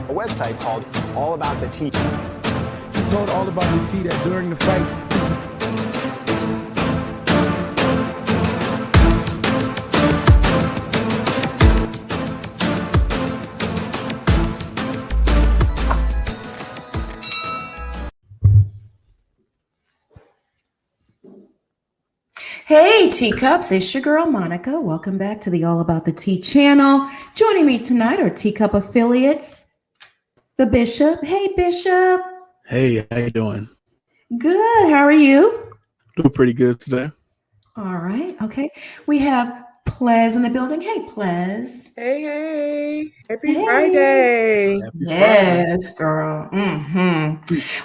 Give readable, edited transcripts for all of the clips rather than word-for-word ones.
a website called All About the Tea. Told All About the Tea that during the fight, Hey, Teacups, it's your girl, Monica. Welcome back to the All About the Tea channel. Joining me tonight are Teacup affiliates, the Bishop. Hey, Bishop. hey, how you doing? Good. How are you? Doing pretty good today. All right. Okay. We have Plez in the building. Hey, Plez. Hey. Happy Hey. Friday. Happy Yes, girl.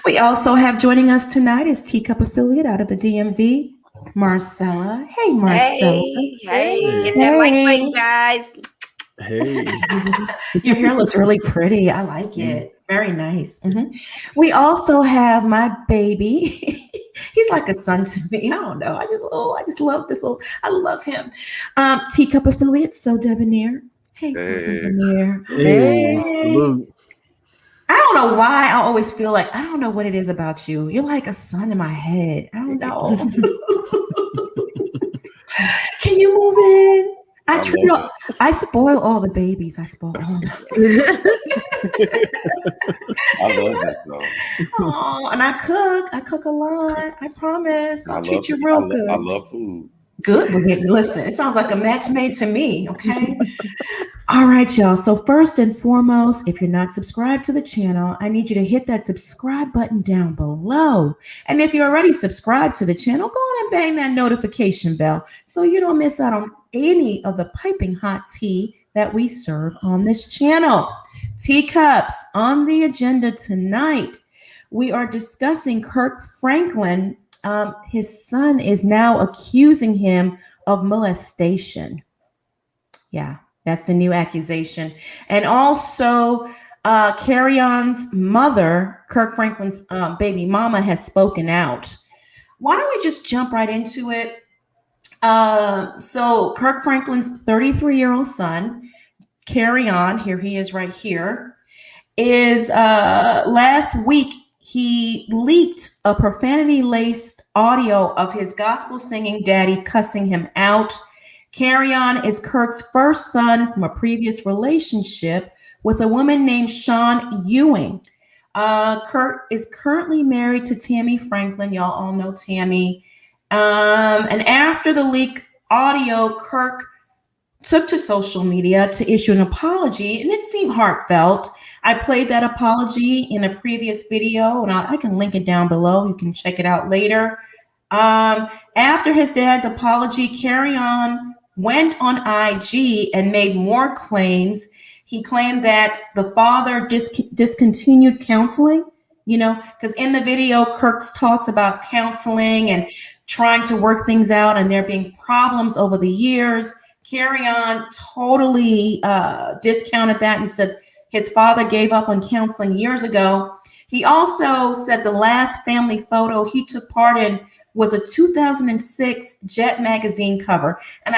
We also have joining us tonight is Teacup affiliate out of the DMV, Marcella. Hey, Marcella. Hey, Hey. hit that like button, guys. Hey. Your hair looks really pretty. I like it. Very nice. We also have my baby. He's like a son to me. I don't know. I just love this little. I love him. Teacup affiliate, So Debonair. Hey, So Debonair. Hey. Hey. I don't know why I always feel like I don't know what it is about you. You're like a son in my head. I don't know. Can you move in? I spoil all the babies. I spoil all of them. I love that though. Oh, and I cook a lot. I promise. I'll treat you real good. I love food. Good. Listen, it sounds like a match made to me. Okay. All right, y'all. So first and foremost, if you're not subscribed to the channel, I need you to hit that subscribe button down below. And if you're already subscribed to the channel, go on and bang that notification bell so you don't miss out on any of the piping hot tea that we serve on this channel. Teacups, on the agenda tonight, we are discussing Kirk Franklin. His son is now accusing him of molestation. Yeah, that's the new accusation. And also, Kerrion's mother, Kirk Franklin's baby mama, has spoken out. Why don't we just jump right into it? So Kirk Franklin's 33-year-old son, Kerrion, here he is right here, is last week he leaked a profanity-laced audio of his gospel singing daddy cussing him out. Kerrion is Kirk's first son from a previous relationship with a woman named Sean Ewing. Kirk is currently married to Tammy Franklin. Y'all all know Tammy. And after the leak audio, Kirk took to social media to issue an apology, and it seemed heartfelt. I played that apology in a previous video, and I can link it down below. You can check it out later. After his dad's apology, Kerrion went on IG and made more claims. He claimed that the father discontinued counseling, because in the video, Kirk talks about counseling and trying to work things out and there being problems over the years. Kerrion totally discounted that and said his father gave up on counseling years ago. He also said the last family photo he took part in was a 2006 Jet magazine cover. And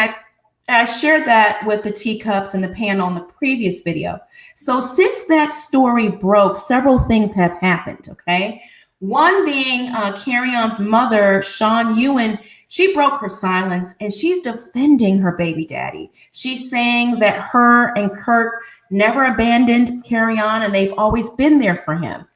I shared that with the Teacups and the panel in the previous video. So since that story broke, several things have happened, okay? One being Kerrion's mother, Sean Ewing, she broke her silence and she's defending her baby daddy. She's saying that her and Kirk never abandoned Kerrion and they've always been there for him.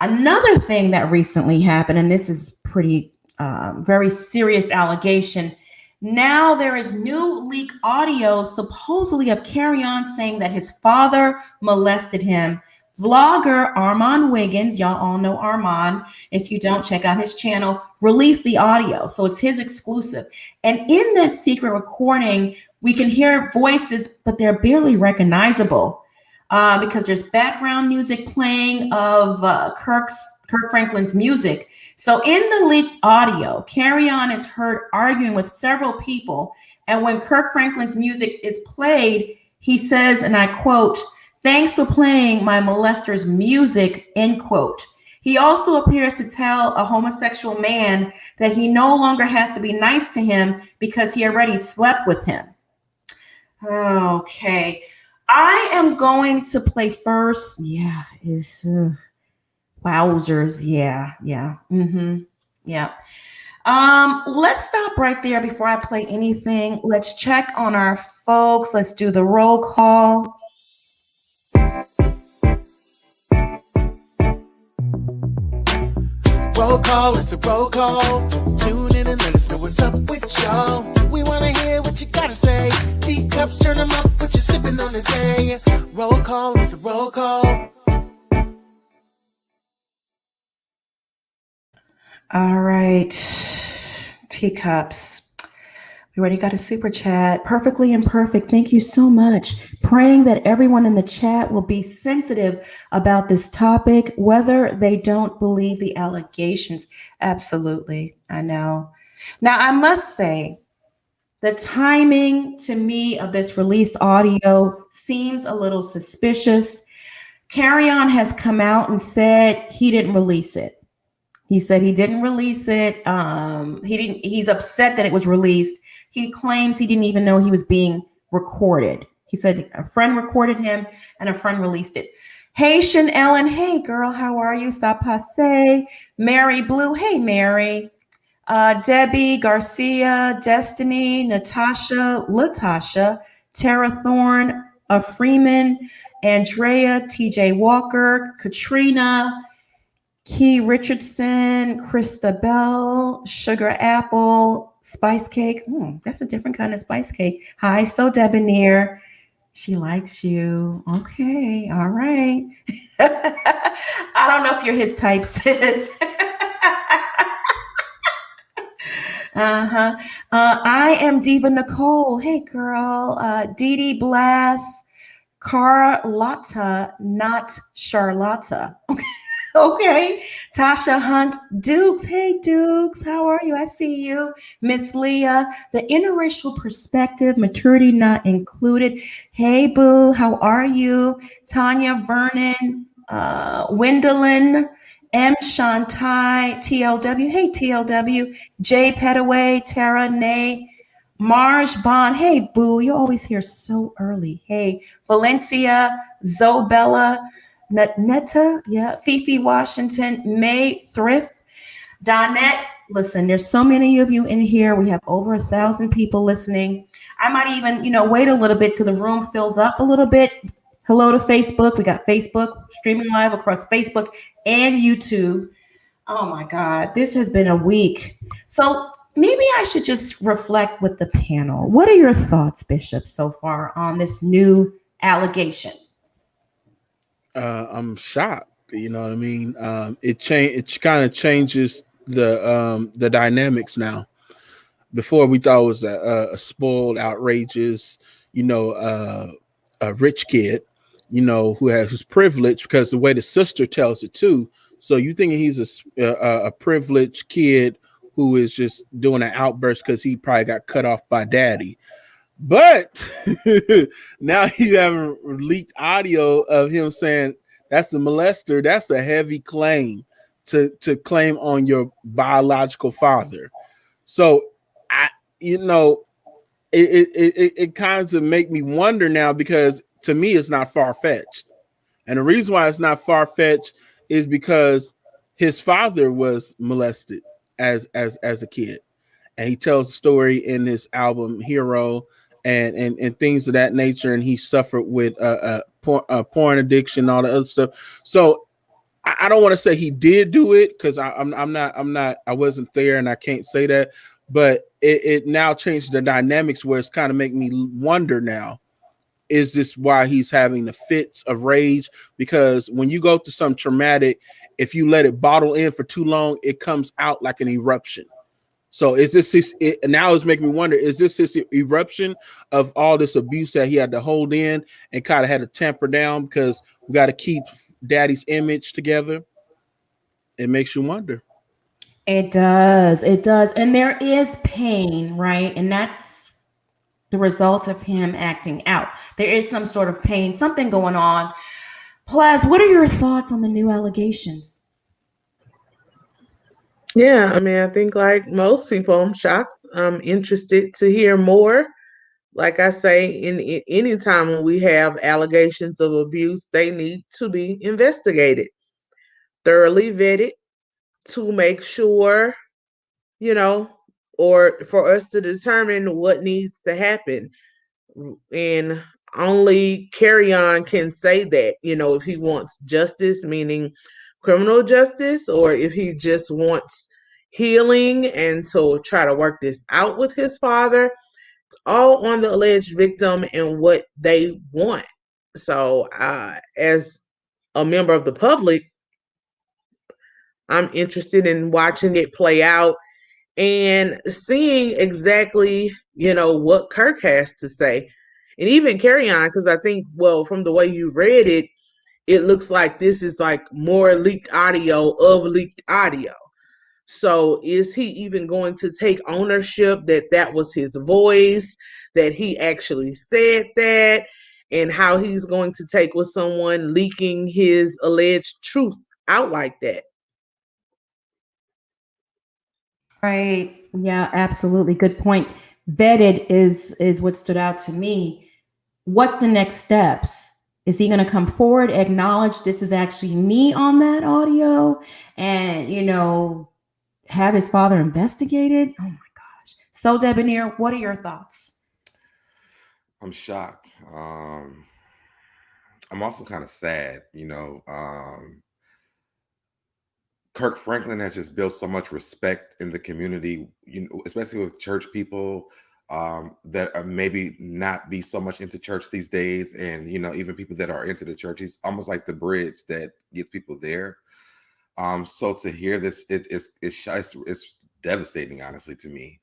Another thing that recently happened, and this is pretty very serious allegation. Now there is new leak audio supposedly of Kerrion saying that his father molested him. Vlogger Armand Wiggins, y'all all know Armand. If you don't, check out his channel, released the audio. So it's his exclusive. And in that secret recording, we can hear voices, but they're barely recognizable because there's background music playing of Kirk Franklin's music. So in the leaked audio, Kerrion is heard arguing with several people. And when Kirk Franklin's music is played, he says, and I quote, "Thanks for playing my molester's music," end quote. He also appears to tell a homosexual man that he no longer has to be nice to him because he already slept with him. Okay. I am going to play first. Yeah, is wowzers. Yeah, yeah. Yeah. Let's stop right there before I play anything. Let's check on our folks. Let's do the roll call. Roll call, it's a roll call. Tune in and let us know what's up with y'all. We want to hear what you got to say. Teacups, turn them up, what you sipping on today. Roll call, it's a roll call. All right. Teacups. We already got a super chat. Perfectly imperfect. Thank you so much. Praying that everyone in the chat will be sensitive about this topic, whether they don't believe the allegations. Absolutely. I know. Now, I must say, the timing to me of this released audio seems a little suspicious. Kerrion has come out and said he didn't release it. He said he didn't release it. He's upset that it was released. He claims he didn't even know he was being recorded. He said a friend recorded him and a friend released it. Haitian Ellen, hey girl, how are you? Ça passe. Mary Blue, hey Mary. Debbie Garcia, Destiny, Natasha, Latasha, Tara Thorne, Freeman, Andrea, TJ Walker, Katrina, Key Richardson, Christabel, Sugar Apple, Spice Cake. That's a different kind of spice cake. Hi, so debonair. She likes you. Okay, all right. I don't know if you're his type, sis. I am Diva Nicole. Hey, girl. Dee Dee Blast, Carlotta, not Charlotta. Okay. Tasha Hunt, Dukes. Hey, Dukes. How are you? I see you. Miss Leah, the interracial perspective, maturity not included. Hey, Boo. How are you? Tanya Vernon, Wendelin, M. Shantai, TLW. Hey, TLW. Jay Petaway, Tara Nay, Marge Bond. Hey, Boo. You're always here so early. Hey, Valencia, Zobella, Netta, yeah, Fifi Washington, May Thrift, Donette. Listen, there's so many of you in here. We have over 1,000 people listening. I might even, wait a little bit till the room fills up a little bit. Hello to Facebook. We got Facebook streaming live across Facebook and YouTube. Oh my God, this has been a week. So maybe I should just reflect with the panel. What are your thoughts, Bishop, so far on this new allegation? I'm shocked. You know what I mean? It kind of changes the dynamics now. Before we thought it was a spoiled, outrageous, a rich kid, who has his privilege because the way the sister tells it too. So you thinking he's a privileged kid who is just doing an outburst because he probably got cut off by daddy. But now you have leaked audio of him saying that's a molester. That's a heavy claim to claim on your biological father. So it kind of make me wonder now, because to me it's not far-fetched. And the reason why it's not far-fetched is because his father was molested as a kid. And he tells the story in this album Hero and things of that nature, and he suffered with porn addiction, all the other stuff. So I don't want to say he did do it, because I wasn't there and I can't say that, but it now changed the dynamics where it's kind of making me wonder now, is this why he's having the fits of rage? Because when you go through some traumatic, if you let it bottle in for too long, it comes out like an eruption. So is this now it's making me wonder, is this his eruption of all this abuse that he had to hold in and kind of had to tamper down because we got to keep daddy's image together? It makes you wonder. It does. It does. And there is pain, right? And that's the result of him acting out. There is some sort of pain, something going on. Plaz, what are your thoughts on the new allegations? Yeah, I mean, I think like most people, I'm shocked. I'm interested to hear more. like I say, in any time when we have allegations of abuse, they need to be investigated, thoroughly vetted to make sure, you know, or for us to determine what needs to happen. And only Kerrion can say that, if he wants justice, meaning criminal justice, or if he just wants healing and to try to work this out with his father. It's all on the alleged victim and what they want. So, as a member of the public, I'm interested in watching it play out and seeing exactly, what Kirk has to say. And even Kerrion, because I think, well, from the way you read it, it looks like this is like more leaked audio of leaked audio. So is he even going to take ownership that that was his voice, that he actually said that, and how he's going to take with someone leaking his alleged truth out like that? Right. Yeah, absolutely. Good point. Vetted is what stood out to me. What's the next steps? Is he going to come forward, acknowledge this is actually me on that audio, and have his father investigated? Oh my gosh. So Debonair, what are your thoughts? I'm shocked. I'm also kind of sad, Kirk Franklin has just built so much respect in the community, especially with church people that are maybe not be so much into church these days. And, even people that are into the church, he's almost like the bridge that gets people there. So to hear this, it's devastating, honestly, to me.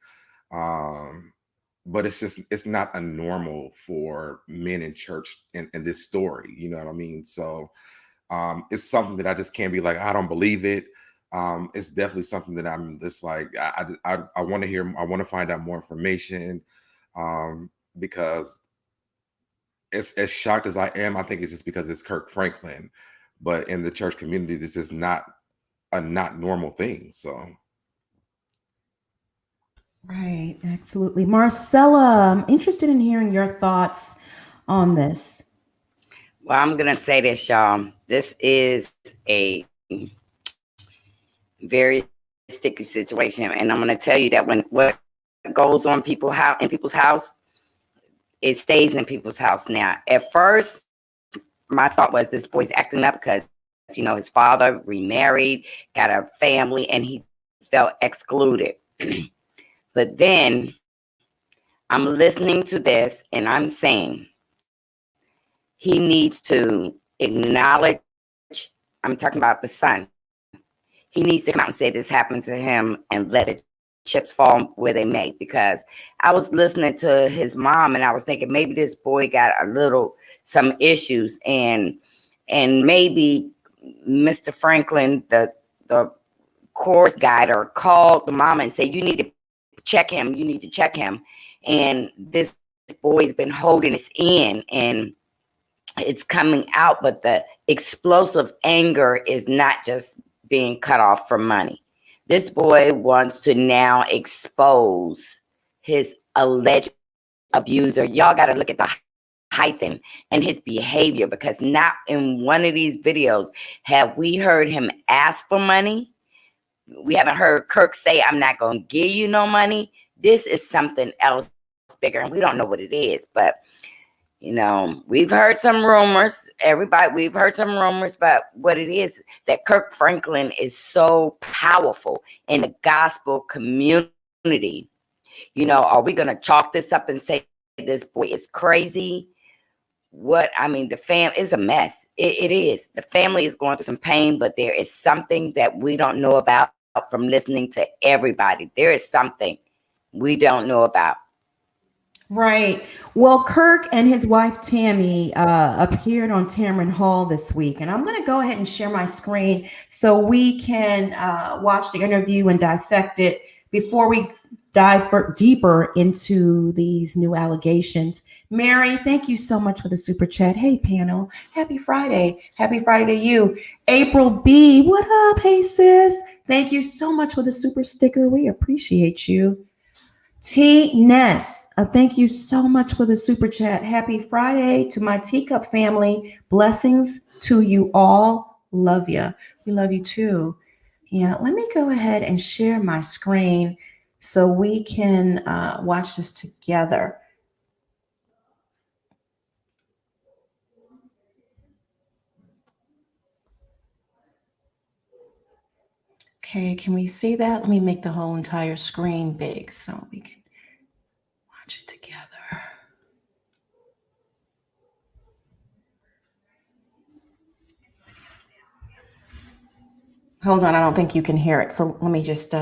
But it's not a normal for men in church in this story. You know what I mean? So it's something that I just can't be like, I don't believe it. It's definitely something that I'm just like, I want to hear, I want to find out more information because it's as shocked as I am. I think it's just because it's Kirk Franklin, but in the church community, this is not a not normal thing. So. Right, absolutely. Marcella, I'm interested in hearing your thoughts on this. Well, I'm going to say this, y'all. This is a very sticky situation. And I'm going to tell you that when what goes on in people's house, it stays in people's house. Now, at first, my thought was this boy's acting up because, his father remarried, got a family, and he felt excluded. But then I'm listening to this and I'm saying he needs to acknowledge, I'm talking about the son. He needs to come out and say this happened to him and let the chips fall where they may. Because I was listening to his mom and I was thinking maybe this boy got some issues and maybe Mr. Franklin, the course guide, or called the mama and said, you need to check him. And this boy's been holding this in and it's coming out, but the explosive anger is not just being cut off for money. This boy wants to now expose his alleged abuser. Y'all got to look at the height and his behavior, because not in one of these videos have we heard him ask for money. We haven't heard Kirk say, I'm not going to give you no money. This is something else bigger, and we don't know what it is. But, we've heard some rumors. We've heard some rumors, but what it is that Kirk Franklin is so powerful in the gospel community. Are we going to chalk this up and say this boy is crazy? The fam is a mess. It is. The family is going through some pain, but there is something that we don't know about from listening to everybody. There is something we don't know about. Right. Well, Kirk and his wife Tammy appeared on Tamron Hall this week, and I'm going to go ahead and share my screen so we can watch the interview and dissect it before we dive deeper into these new allegations. Mary, thank you so much for the super chat. Hey, panel. Happy Friday. Happy Friday to you. April B. What up? Hey, sis. Thank you so much for the super sticker. We appreciate you. T. Ness. Thank you so much for the super chat. Happy Friday to my Teacup family. Blessings to you all. Love you. We love you too. Yeah, let me go ahead and share my screen so we can watch this together. Okay, can we see that? Let me make the whole entire screen big so we can watch it together. Hold on, I don't think you can hear it. So let me just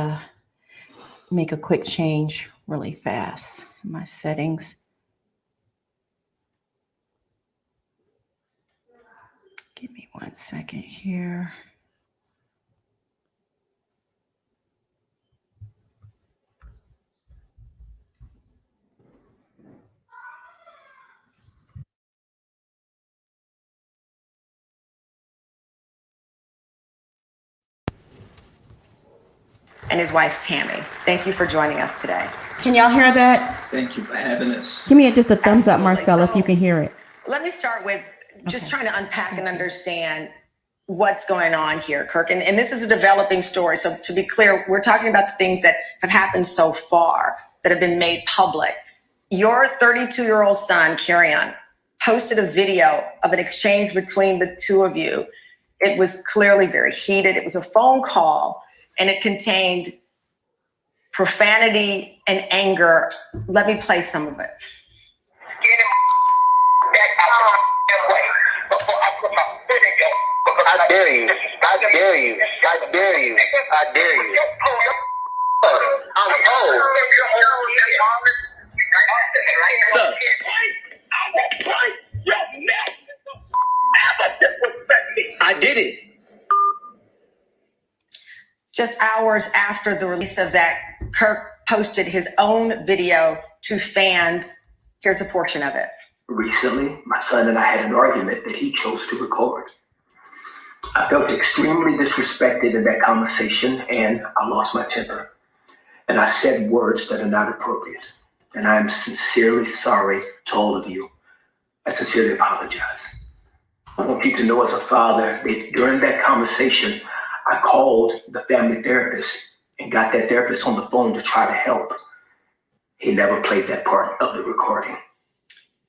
make a quick change really fast in my settings. Give me 1 second here. And his wife, Tammy. Thank you for joining us today. Can y'all hear that? Thank you for having us. Give me just a thumbs up, Absolutely. Marcella, if So, you can hear it. Let me start with just trying to unpack and understand what's going on here, Kirk. And this is a developing story. So to be clear, we're talking about the things that have happened so far that have been made public. Your 32-year-old son, Kerrion, posted a video of an exchange between the two of you. It was clearly very heated. It was a phone call, and it contained profanity and anger. Let me play some of it. I dare you. I dare you. I dare you. I dare you. I'm old. I did it. Just hours after the release of that, Kirk posted his own video to fans. Here's a portion of it. Recently, my son and I had an argument that he chose to record. I felt extremely disrespected in that conversation, and I lost my temper. And I said words that are not appropriate. And I am sincerely sorry to all of you. I sincerely apologize. I want you to know as a father that during that conversation, I called the family therapist and got that therapist on the phone to try to help. He never played that part of the recording.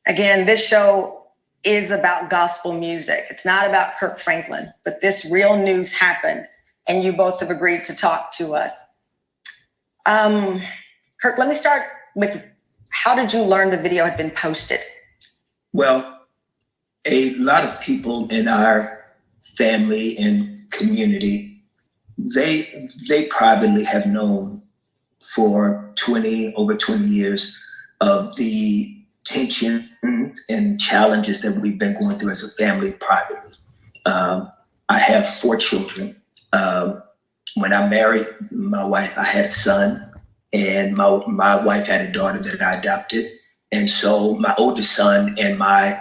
Again, this show is about gospel music. It's not about Kirk Franklin, but this real news happened, and you both have agreed to talk to us. Kirk, let me start with, how did you learn the video had been posted? Well, a lot of people in our family and community, they privately have known for over 20 years of the tension and challenges that we've been going through as a family privately. I have 4 children. When I married my wife, I had a son, and my wife had a daughter that I adopted. And so my oldest son and my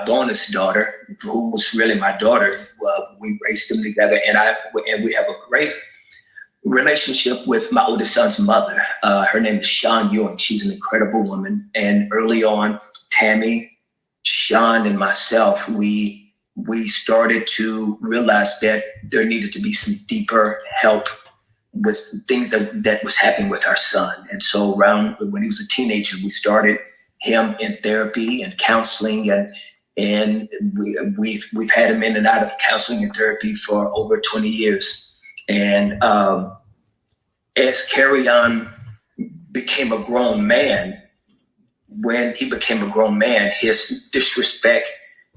bonus daughter, who was really my daughter, we raised them together, and we have a great relationship with my oldest son's mother. Her name is Sean Ewing. She's an incredible woman. And early on, Tammy, Sean, and myself, we started to realize that there needed to be some deeper help with things that was happening with our son. And so around when he was a teenager, we started him in therapy and counseling, and we've had him in and out of counseling and therapy for over 20 years. And as Kerrion became a grown man, when he became a grown man, his disrespect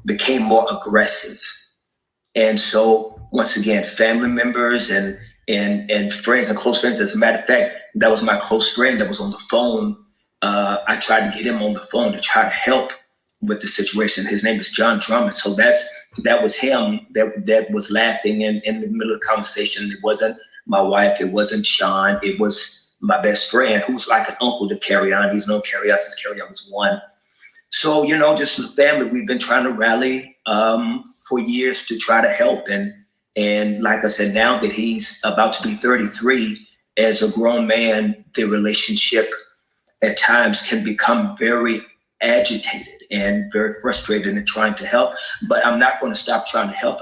became more aggressive. And so once again, family members and friends and close friends, as a matter of fact, that was my close friend that was on the phone. I tried to get him on the phone to try to help with the situation. His name is John Drummond. So that was him that was laughing in the middle of the conversation. It wasn't my wife. It wasn't Sean. It was my best friend, who's like an uncle to Kerrion. He's known Kerrion since Kerrion was 1. So, just as a family, we've been trying to rally for years to try to help. And like I said, now that he's about to be 33, as a grown man, the relationship at times can become very agitated and very frustrated in trying to help. But I'm not going to stop trying to help.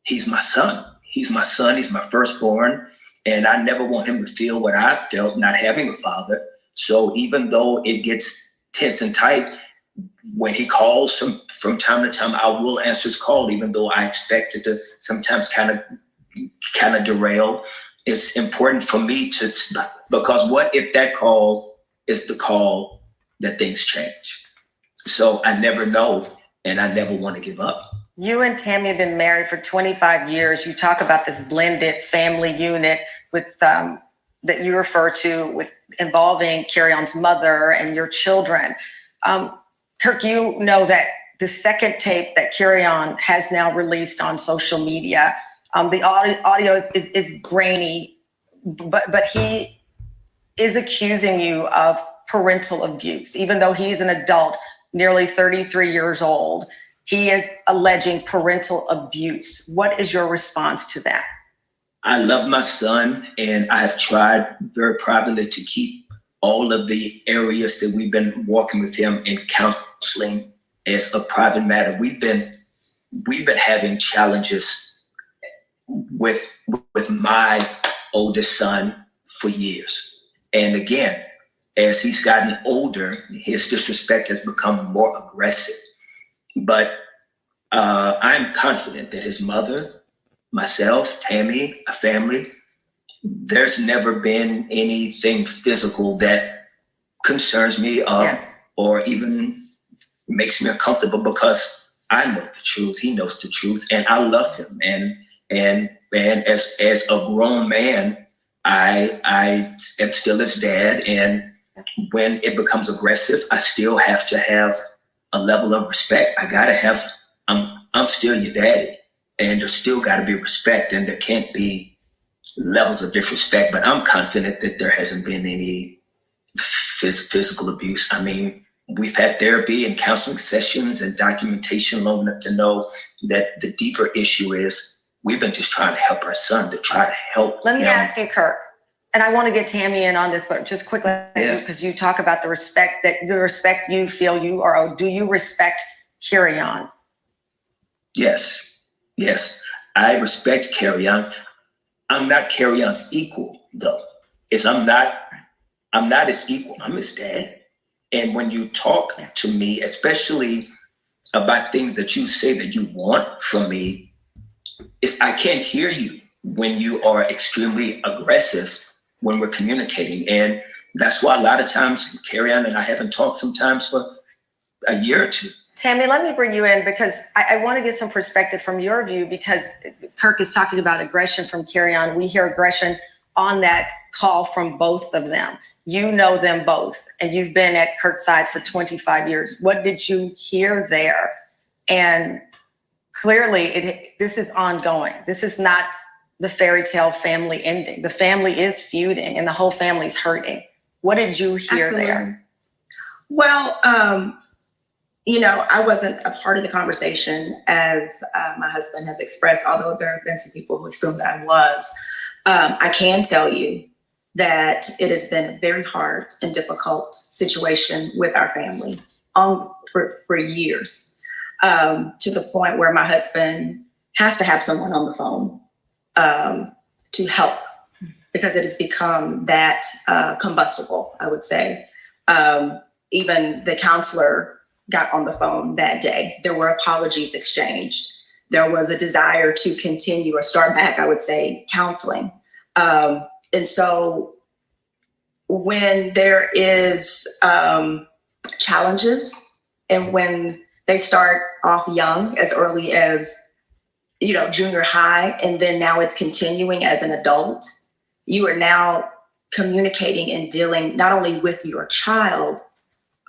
He's my son. He's my son. He's my firstborn. And I never want him to feel what I felt not having a father. So even though it gets tense and tight, when he calls from time to time, I will answer his call, even though I expect it to sometimes kind of derail. It's important for me to stop, because what if that call is the call that things change? So I never know, and I never want to give up. You and Tammy have been married for 25 years. You talk about this blended family unit with that you refer to with involving Kerrion's mother and your children. Kirk, you know that the second tape that Kerrion has now released on social media, the audio is grainy, but he is accusing you of parental abuse. Even though he's an adult, nearly 33 years old, he is alleging parental abuse. What is your response to that? I love my son, and I have tried very privately to keep all of the areas that we've been walking with him in counseling as a private matter. We've been having challenges with my oldest son for years. And again, as he's gotten older, his disrespect has become more aggressive. But I'm confident that his mother, myself, Tammy, a family, there's never been anything physical that concerns me or even makes me uncomfortable, because I know the truth. He knows the truth, and I love him. And as a grown man, I am still his dad. And when it becomes aggressive, I still have to have a level of respect. I gotta have. I'm still your daddy, and there's still got to be respect, and there can't be levels of disrespect. But I'm confident that there hasn't been any physical abuse. I mean, we've had therapy and counseling sessions and documentation long enough to know that the deeper issue is we've been just trying to help our son, to try to help. Let me ask you, Kirk, and I want to get Tammy in on this, but just quickly, because you talk about the respect you feel you are. Do you respect Kerrion? Yes, I respect Kerrion. I'm not Kerrion's equal, though. I'm not his equal. I'm his dad. And when you talk to me, especially about things that you say that you want from me, I can't hear you when you are extremely aggressive when we're communicating. And that's why a lot of times Kerrion and I haven't talked sometimes for a year or two. Tammy, let me bring you in, because I want to get some perspective from your view, because Kirk is talking about aggression from Kerrion. We hear aggression on that call from both of them. You know them both, and you've been at Kirk's side for 25 years. What did you hear there? And clearly, this is ongoing. This is not the fairy tale family ending. The family is feuding, and the whole family's hurting. What did you hear there? Well, I wasn't a part of the conversation, as my husband has expressed, although there have been some people who assumed that I was. I can tell you that it has been a very hard and difficult situation with our family for years, to the point where my husband has to have someone on the phone to help, because it has become that combustible, I would say. Even the counselor got on the phone that day. There were apologies exchanged. There was a desire to continue or start back, I would say, counseling. And so when there is challenges, and when they start off young, as early as, junior high, and then now it's continuing as an adult, you are now communicating and dealing not only with your child,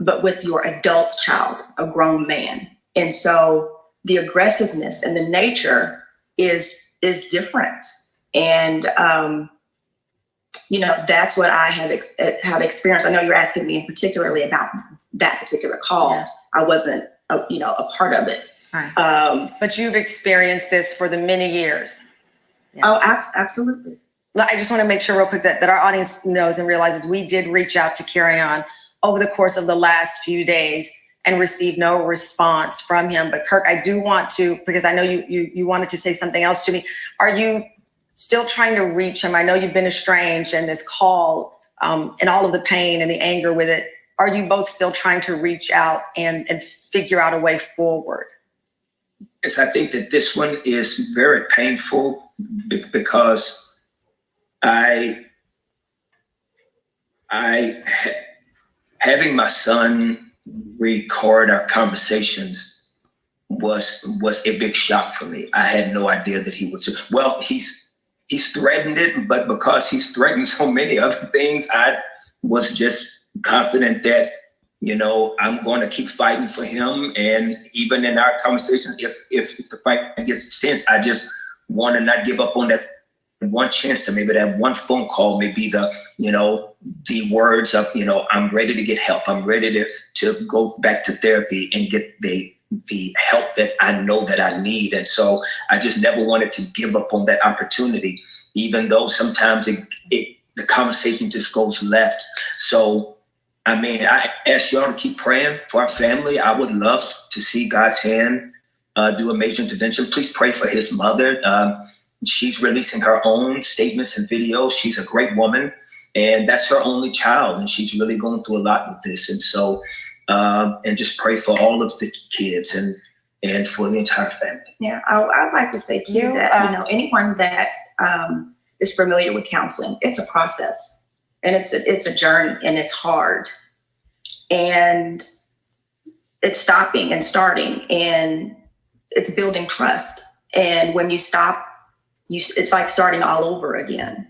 but with your adult child, a grown man. And so the aggressiveness and the nature is different. And, that's what I have experienced. I know you're asking me particularly about that particular call. Yeah. I wasn't, a part of it. Right. But you've experienced this for the many years. Yeah. Oh, absolutely. I just want to make sure real quick that our audience knows and realizes we did reach out to Kerrion over the course of the last few days and received no response from him. But Kirk, I do want to, because I know you wanted to say something else to me. Are you still trying to reach him? I know you've been estranged, and this call and all of the pain and the anger with it. Are you both still trying to reach out and figure out a way forward? Yes, I think that this one is very painful because having my son record our conversations was a big shock for me. I had no idea that he was, well, he's threatened it, but because he's threatened so many other things, I was just confident that, you know, I'm going to keep fighting for him. And even in our conversations, if the fight gets tense, I just want to not give up on that one chance to maybe that one phone call may be the, you know, the words of, you know, I'm ready to get help. I'm ready to go back to therapy and get the help that I know that I need. And so I just never wanted to give up on that opportunity, even though sometimes the conversation just goes left. So, I mean, I ask y'all to keep praying for our family. I would love to see God's hand do a major intervention. Please pray for his mother. She's releasing her own statements and videos. She's a great woman, and that's her only child, and she's really going through a lot with this. And so, and just pray for all of the kids and for the entire family. Yeah, I'd like to say too that, you know, anyone that is familiar with counseling, it's a process, and it's a journey, and it's hard, and it's stopping and starting, and it's building trust. And when you stop, it's like starting all over again.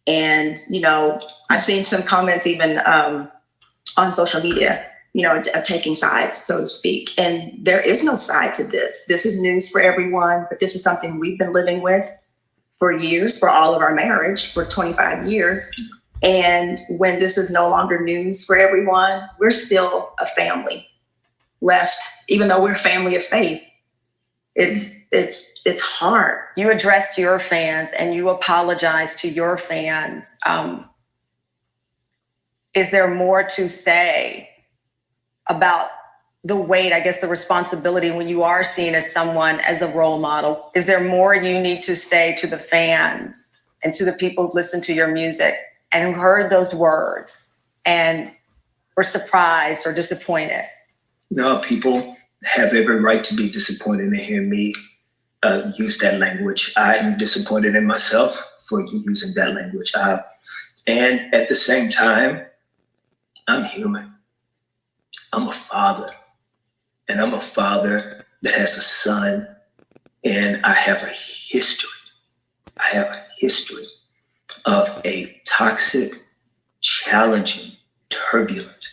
And, you know, I've seen some comments even on social media, you know, of taking sides, so to speak. And there is no side to this. This is news for everyone, but this is something we've been living with for years, for all of our marriage, for 25 years. And when this is no longer news for everyone, we're still a family left, even though we're a family of faith. It's hard. You addressed your fans and you apologized to your fans. Is there more to say about the weight, I guess the responsibility when you are seen as someone, as a role model? Is there more you need to say to the fans and to the people who listen to your music and who heard those words and were surprised or disappointed? No, people have every right to be disappointed in hearing me use that language. I'm disappointed in myself for using that language. And at the same time, I'm human. I'm a father, and I'm a father that has a son, and I have a history. I have a history of a toxic, challenging, turbulent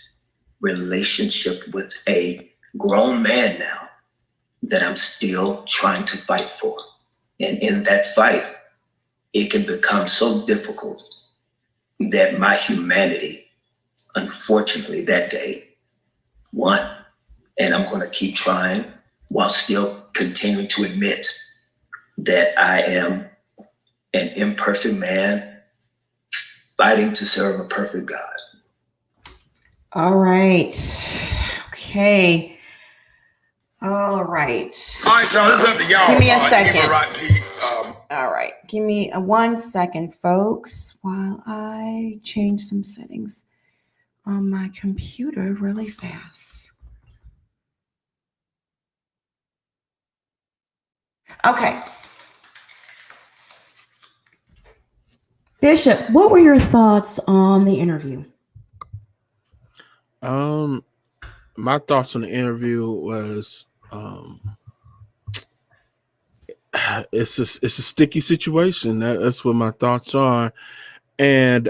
relationship with a grown man now that I'm still trying to fight for. And in that fight, it can become so difficult that my humanity, unfortunately, that day won. And I'm going to keep trying while still continuing to admit that I am an imperfect man fighting to serve a perfect God. All right. Okay. All right. All right, y'all, it's up to y'all. Give me a second. Emirati, All right. Give me 1 second, folks, while I change some settings on my computer really fast. Okay. Bishop, what were your thoughts on the interview? My thoughts on the interview was it's a sticky situation. That's what my thoughts are. And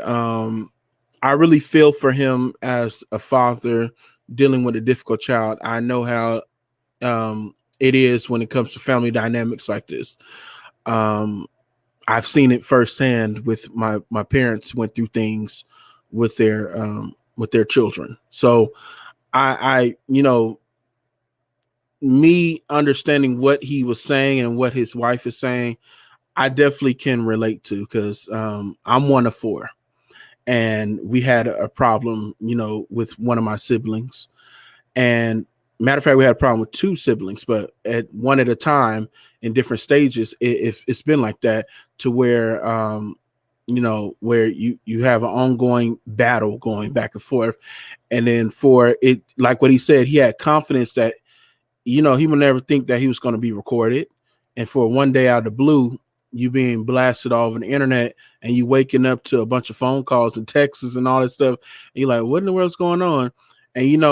I really feel for him as a father dealing with a difficult child. I know how it is when it comes to family dynamics like this. I've seen it firsthand with my parents went through things with their children. So I you know, me understanding what he was saying and what his wife is saying, I definitely can relate to, because I'm one of four, and we had a problem, with one of my siblings. And matter of fact, we had a problem with two siblings, but at one at a time in different stages. It's been like that, to where where you have an ongoing battle going back and forth. And then for it, like what he said, he had confidence that he would never think that he was going to be recorded. And for one day out of the blue, you being blasted all over the internet, and you waking up to a bunch of phone calls and texts and all that stuff. And you're like, what in the world's going on? And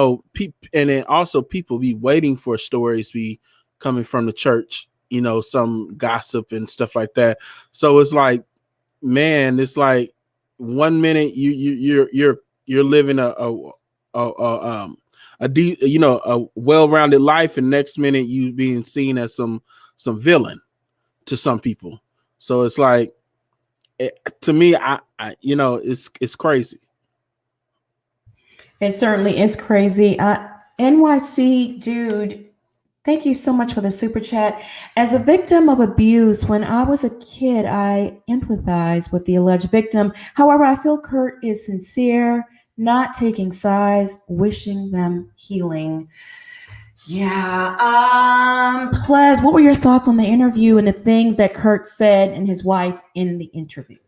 and then also people be waiting for stories be coming from the church, some gossip and stuff like that. So it's like, man, it's like 1 minute you're living a well-rounded life, and next minute you being seen as some villain to some people. So it's like, to me, I it's crazy. It certainly is crazy. NYC dude, thank you so much for the super chat. As a victim of abuse, when I was a kid, I empathize with the alleged victim. However, I feel Kurt is sincere, not taking sides, wishing them healing. Yeah. Plez, what were your thoughts on the interview and the things that Kurt said and his wife in the interview?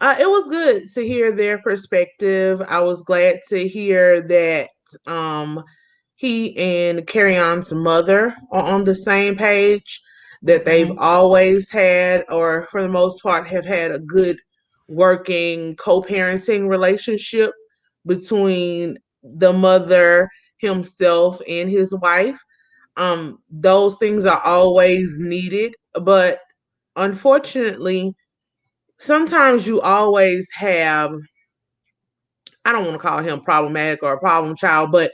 It was good to hear their perspective. I was glad to hear that he and Kerrion's mother are on the same page, that they've always had, or for the most part, have had a good working co-parenting relationship between the mother, himself, and his wife. Those things are always needed, but unfortunately, sometimes you always have, I don't want to call him problematic or a problem child, but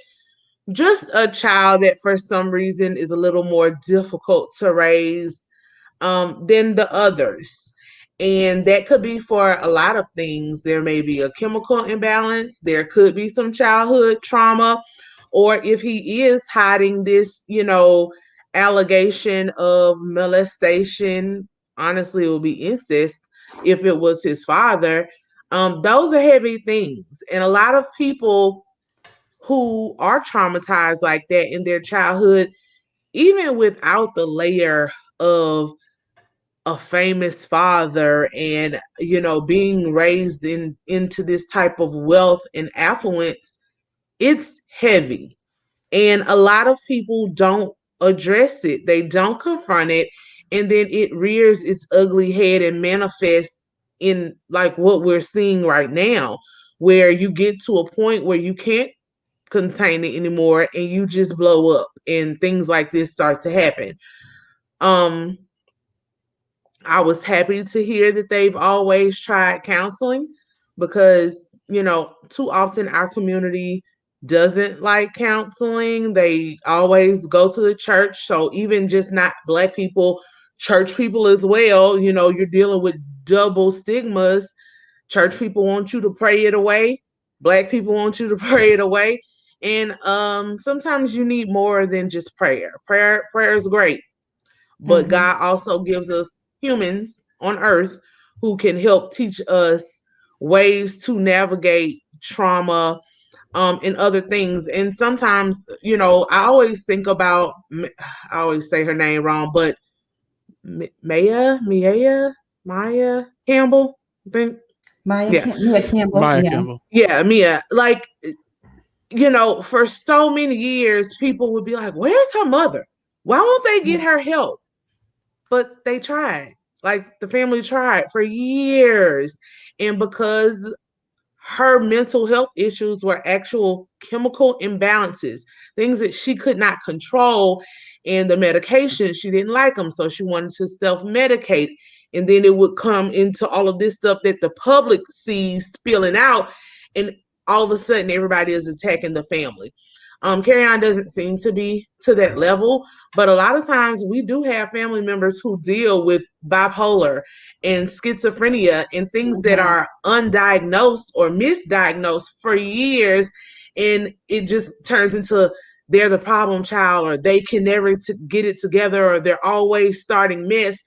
just a child that for some reason is a little more difficult to raise than the others. And that could be for a lot of things. There may be a chemical imbalance. There could be some childhood trauma. Or if he is hiding this, allegation of molestation, honestly, it would be incest if it was his father. Those are heavy things. And a lot of people who are traumatized like that in their childhood, even without the layer of a famous father and being raised into this type of wealth and affluence, it's heavy. And a lot of people don't address it. They don't confront it, and then it rears its ugly head and manifests in like what we're seeing right now, where you get to a point where you can't contain it anymore and you just blow up and things like this start to happen. I was happy to hear that they've always tried counseling, because, too often our community doesn't like counseling. They always go to the church. So even just not Black people, church people as well, you're dealing with double stigmas. Church people want you to pray it away. Black people want you to pray it away. And sometimes you need more than just prayer. Prayer is great. But God also gives us humans on earth who can help teach us ways to navigate trauma and other things. And sometimes, I always think about, I always say her name wrong, but Maya Campbell, I think. Maya Campbell. Maya Campbell. Yeah, Mia. Like, for so many years, people would be like, where's her mother? Why won't they get her help? But they tried. Like, the family tried for years. And because her mental health issues were actual chemical imbalances, things that she could not control, and the medication, she didn't like them, so she wanted to self-medicate. And then it would come into all of this stuff that the public sees spilling out, and all of a sudden everybody is attacking the family. Kerrion doesn't seem to be to that level, but a lot of times we do have family members who deal with bipolar and schizophrenia and things that are undiagnosed or misdiagnosed for years, and it just turns into they're the problem child, or they can never get it together, or they're always starting mess,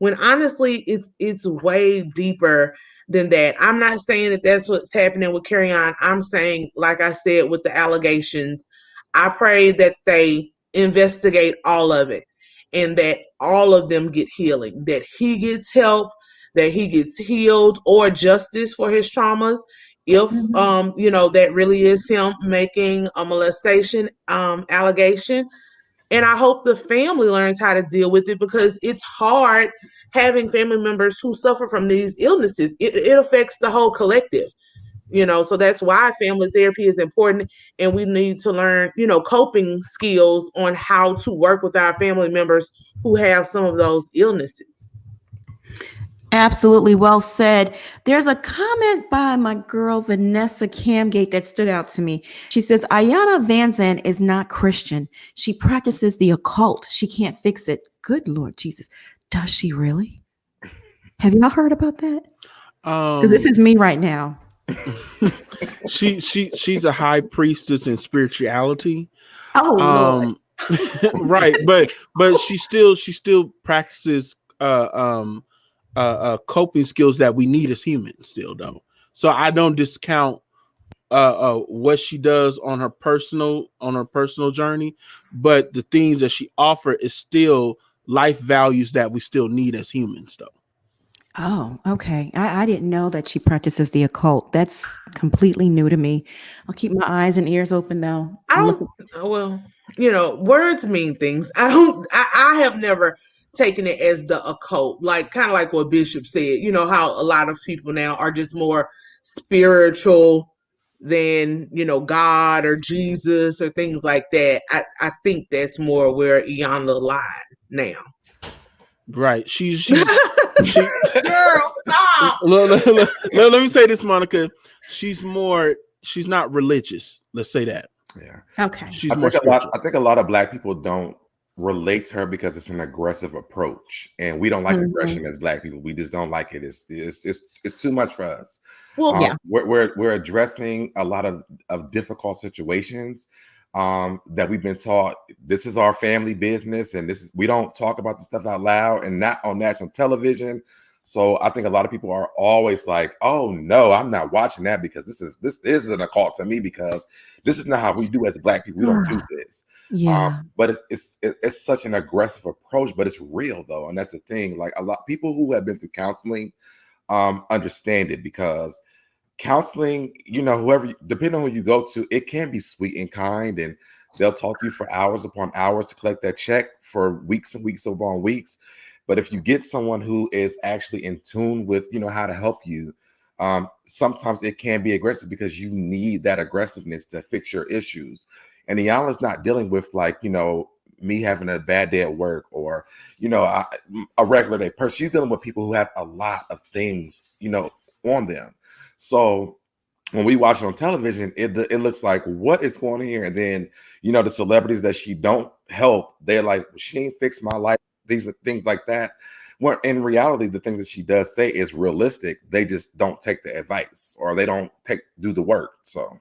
when honestly it's way deeper than that. I'm not saying that that's what's happening with Kerrion. I'm saying, like I said, with the allegations, I pray that they investigate all of it and that all of them get healing, that he gets help, that he gets healed or justice for his traumas. If that really is him making a molestation allegation. And I hope the family learns how to deal with it, because it's hard having family members who suffer from these illnesses. It affects the whole collective, so that's why family therapy is important. And we need to learn, coping skills on how to work with our family members who have some of those illnesses. Absolutely well said. There's a comment by my girl Vanessa Camgate that stood out to me. She says, Ayanna Vanzant is not Christian. She practices the occult. She can't fix it. Good Lord Jesus. Does she really? Have y'all heard about that? Because this is me right now. She's a high priestess in spirituality. Oh Lord. Right, but she still practices coping skills that we need as humans still, though. So I don't discount what she does on her personal journey, but the things that she offers is still life values that we still need as humans, though. Oh, okay. I didn't know that she practices the occult. That's completely new to me. I'll keep my eyes and ears open, though. Words mean things. I have never taken it as the occult, kind of like what Bishop said. How a lot of people now are just more spiritual than, God or Jesus or things like that. I think that's more where Ayanna lies now. Right. She's girl, stop. Let me say this, Monica. She's not religious. Let's say that. Yeah. Okay. I think a lot of Black people don't relate to her because it's an aggressive approach, and we don't like aggression as Black people. We just don't like it. It's too much for us. Well, yeah. We're addressing a lot of difficult situations that we've been taught. This is our family business, and we don't talk about the stuff out loud and not on national television. So I think a lot of people are always like, "Oh no, I'm not watching that because this is an occult to me, because this is not how we do as Black people. We don't do this." Yeah. But it's such an aggressive approach, but it's real though, and that's the thing. Like, a lot of people who have been through counseling understand it, because counseling, depending on who you go to, it can be sweet and kind, and they'll talk to you for hours upon hours to collect that check for weeks and weeks upon weeks. But if you get someone who is actually in tune with, how to help you, sometimes it can be aggressive because you need that aggressiveness to fix your issues. And Ayanna's not dealing with me having a bad day at work or, a regular day person. She's dealing with people who have a lot of things, on them. So when we watch it on television, it looks like, what is going on here? And then, the celebrities that she don't help, they're like, she ain't fixed my life. These are things like that. Well, in reality, the things that she does say is realistic. They just don't take the advice, or they don't do the work. So.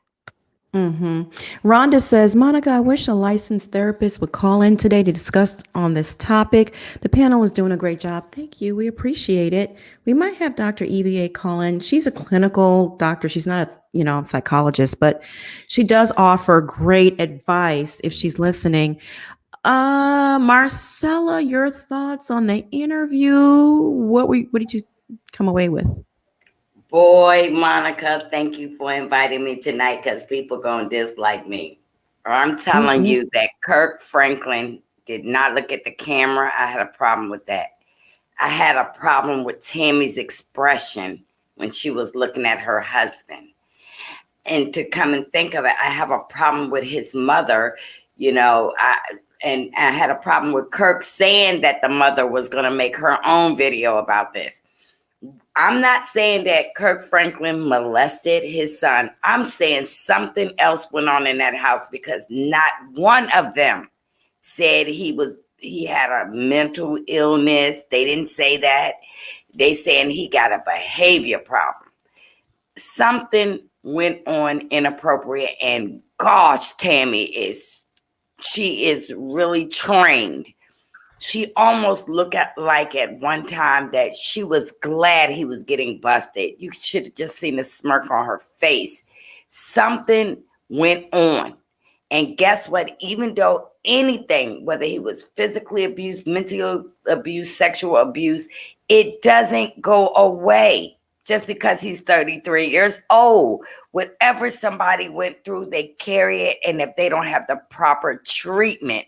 Rhonda says, Monica, I wish a licensed therapist would call in today to discuss on this topic. The panel is doing a great job. Thank you. We appreciate it. We might have Dr. EVA call in. She's a clinical doctor. She's not a psychologist, but she does offer great advice if she's listening. Marcella, your thoughts on the interview? What did you come away with? Boy, Monica, thank you for inviting me tonight, because people gonna dislike me. Or I'm telling you that Kirk Franklin did not look at the camera. I had a problem with that. I had a problem with Tammy's expression when she was looking at her husband. And to come and think of it, I have a problem with his mother, and I had a problem with Kirk saying that the mother was going to make her own video about this. I'm not saying that Kirk Franklin molested his son. I'm saying something else went on in that house, because not one of them said he had a mental illness. They didn't say that. They saying he got a behavior problem. Something went on inappropriate, and gosh, Tammy she is really trained She almost looked like at one time that she was glad he was getting busted. You should have just seen the smirk on her face. Something went on. And guess what? Even though anything, whether he was physically abused, mental abuse, sexual abuse, it doesn't go away just because he's 33 years old. Whatever somebody went through, they carry it. And if they don't have the proper treatment,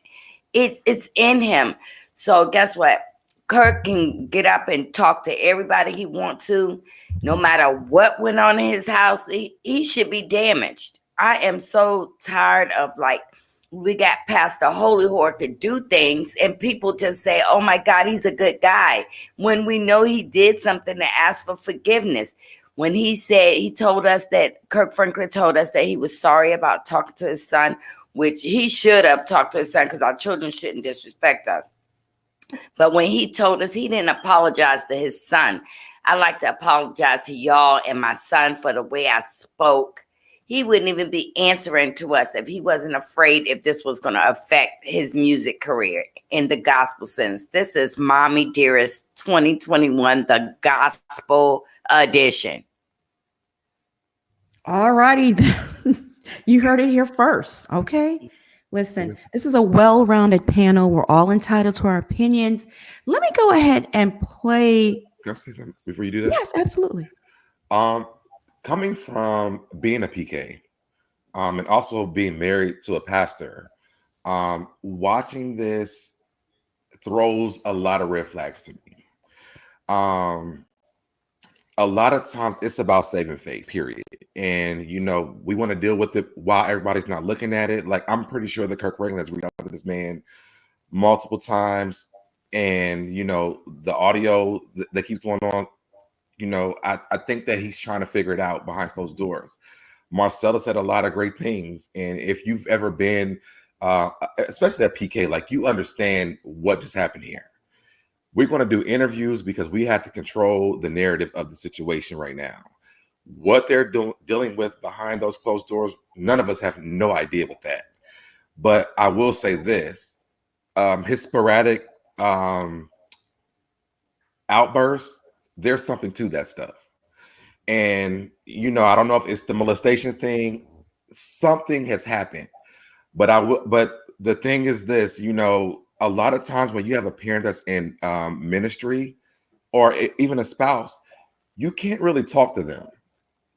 it's in him. So guess what? Kirk can get up and talk to everybody he wants to. No matter what went on in his house, he should be damaged. I am so tired of we got past the holy whore to do things and people just say, oh my God, he's a good guy. When we know he did something to ask for forgiveness. When Kirk Franklin told us that he was sorry about talking to his son, which he should have talked to his son because our children shouldn't disrespect us. But when he told us, he didn't apologize to his son. I like to apologize to y'all and my son for the way I spoke. He wouldn't even be answering to us if he wasn't afraid if this was going to affect his music career in the gospel sense. This is Mommy Dearest 2021, the gospel edition. All righty. You heard it here first. Okay. Listen, this is a well-rounded panel. We're all entitled to our opinions. Let me go ahead and play. Can I say something before you do that? Yes, absolutely. Coming from being a PK, and also being married to a pastor, watching this throws a lot of red flags to me. A lot of times it's about saving face, period. And, we want to deal with it while everybody's not looking at it. Like, I'm pretty sure that Kirk Franklin has reached out to this man multiple times. And, the audio that keeps going on, I think that he's trying to figure it out behind closed doors. Marcella said a lot of great things. And if you've ever been, especially at PK, you understand what just happened here. We're going to do interviews because we have to control the narrative of the situation right now. What they're dealing with behind those closed doors, none of us have no idea with that. But I will say this, his sporadic outbursts, there's something to that stuff. And, I don't know if it's the molestation thing. Something has happened. But the thing is this, a lot of times when you have a parent that's in ministry or even a spouse, you can't really talk to them.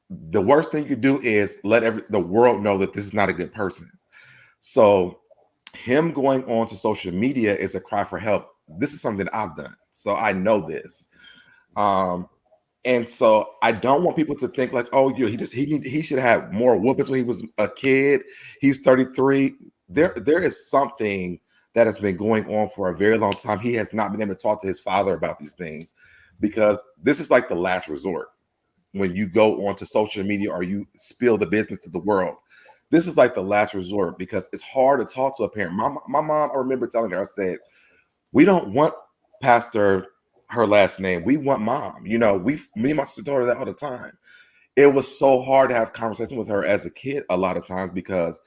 The worst thing you do is let the world know that this is not a good person. So him going on to social media is a cry for help. This is something I've done. So I know this. And so I don't want people to think like, oh, he should have more whoopings when he was a kid. He's 33. There is something that has been going on for a very long time. He has not been able to talk to his father about these things because this is like the last resort. When you go onto social media or you spill the business to the world, this is like the last resort because it's hard to talk to a parent. My mom, I remember telling her, I said, we don't want Pastor, her last name. We want Mom. Me and my sister told her that all the time. It was so hard to have conversation with her as a kid a lot of times because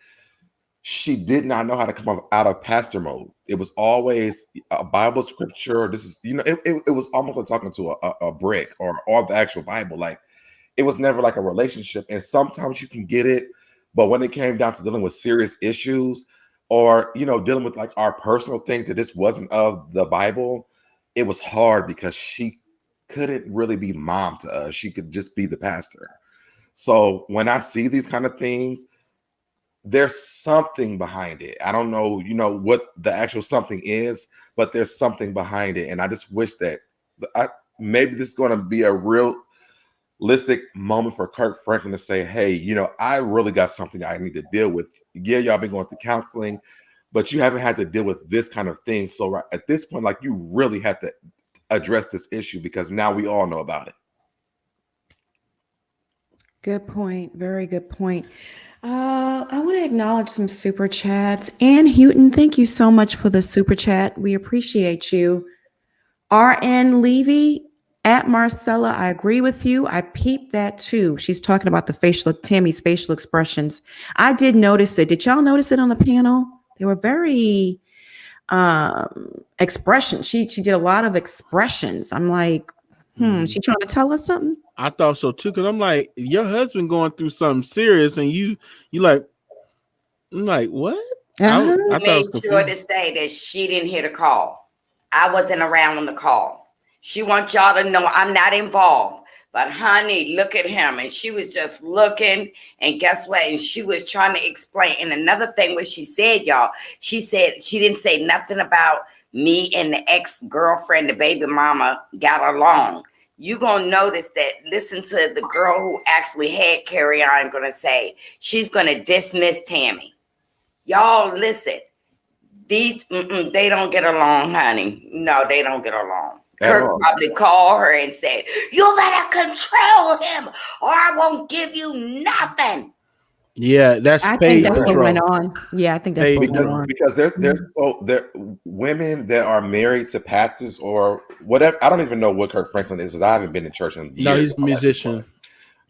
she did not know how to come out of pastor mode. It was always a Bible scripture. This is, it was almost like talking to a brick or the actual Bible. Like, it was never like a relationship. And sometimes you can get it, but when it came down to dealing with serious issues or, dealing with like our personal things that this wasn't of the Bible, it was hard because she couldn't really be mom to us. She could just be the pastor. So when I see these kind of things, there's something behind it. I don't know, what the actual something is, but there's something behind it. And I just wish that maybe this is going to be a realistic moment for Kirk Franklin to say, hey, I really got something I need to deal with. Yeah, y'all been going through counseling, but you haven't had to deal with this kind of thing. So right at this point, you really have to address this issue because now we all know about it. Good point. Very good point. I want to acknowledge some super chats. Ann Houghton, thank you so much for the super chat. We appreciate you. R.N. Levy at Marcella, I agree with you. I peeped that too. She's talking about Tammy's facial expressions. I did notice it. Did y'all notice it on the panel? They were very expression. She did a lot of expressions. I'm like, she trying to tell us something? I thought so too, because I'm like, your husband going through something serious, and you like, I'm like, what? Uh-huh. I Made thought sure to say that she didn't hear the call. I wasn't around on the call. She wants y'all to know I'm not involved. But honey, look at him. And she was just looking. And guess what? And she was trying to explain. And another thing what she said, y'all, she said she didn't say nothing about me and the ex-girlfriend, the baby mama, got along. You're going to notice that, listen to the girl who actually had Kerrion going to say, she's going to dismiss Tammy. Y'all listen, these, they don't get along, honey. No, they don't get along. Kirk probably called her and said, you better control him or I won't give you nothing. Yeah, that's I paid think that's control. what went on. Yeah, I think that's what went on. Because there's women that are married to pastors or whatever. I don't even know what Kirk Franklin is. I haven't been in church in years. No, he's a musician.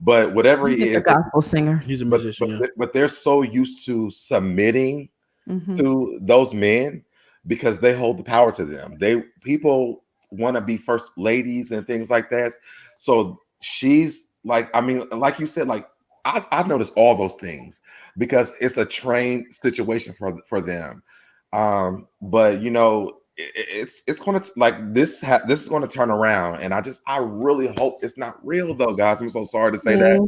But whatever he He's is, a gospel singer. He's a musician. But they're so used to submitting to those men because they hold the power to them. People want to be first ladies and things like that. So she's like, I mean, like you said, like I've noticed all those things because it's a trained situation for them. But you know, it's going to like this is going to turn around, and I really hope it's not real though, guys. I'm so sorry to say that.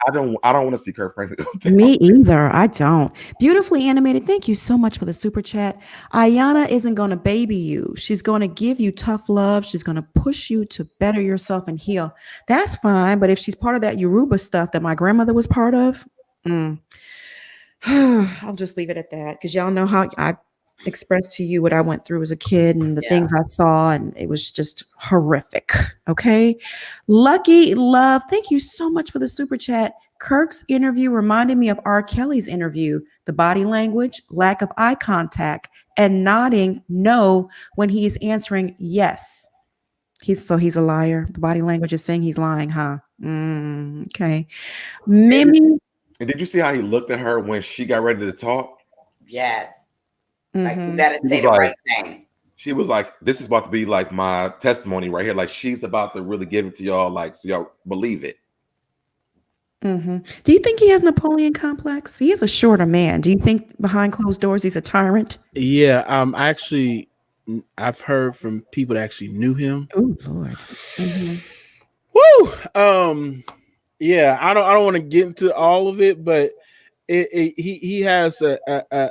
I don't want to see Kirk Franklin. Me either. I don't. Beautifully animated. Thank you so much for the super chat. Ayana isn't going to baby you. She's going to give you tough love. She's going to push you to better yourself and heal. That's fine. But if she's part of that Yoruba stuff that my grandmother was part of, I'll just leave it at that, because y'all know how I expressed to you what I went through as a kid and the things I saw, and it was just horrific. Okay. Lucky Love, thank you so much for the super chat. Kirk's interview reminded me of R. Kelly's interview. The body language, lack of eye contact, and nodding no when he is answering yes. He's a liar. The body language is saying he's lying, huh? Okay. Mimi. And did you see how he looked at her when she got ready to talk? Yes. Like, you better say the right thing. She was like, this is about to be like my testimony right here. Like, she's about to really give it to y'all, like, so y'all believe it. Do you think he has Napoleon complex? He is a shorter man. Do you think behind closed doors he's a tyrant? Yeah, I've heard from people that actually knew him. Oh Lord. Woo. Yeah, I don't want to get into all of it, but he has a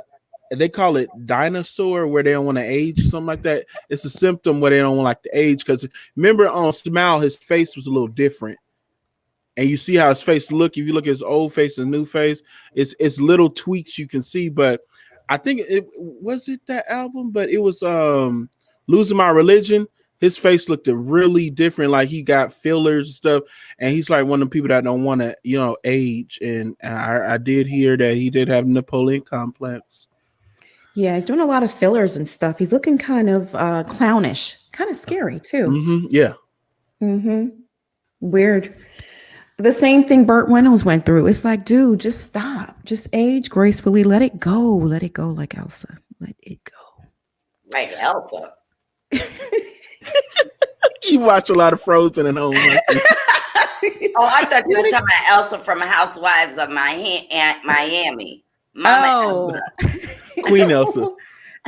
they call it dinosaur, where they don't want to age, something like that. It's a symptom where they don't want to age, because remember on Smile, his face was a little different, and you see how his face look. If you look at his old face and new face, it's little tweaks you can see. But I think it was that album, but it was Losing My Religion. His face looked really different, like he got fillers and stuff, and he's like one of the people that don't want to age. And I did hear that he did have Napoleon complex. Yeah, he's doing a lot of fillers and stuff. He's looking kind of clownish, kind of scary too. Yeah. Weird. The same thing Burt Reynolds went through. It's like, dude, just stop. Just age gracefully. Let it go. Let it go like Elsa. Let it go. Like Elsa. You watch a lot of Frozen at home. Oh, I thought you were talking about Elsa from Housewives of Miami. Mama Elsa. Queen Elsa.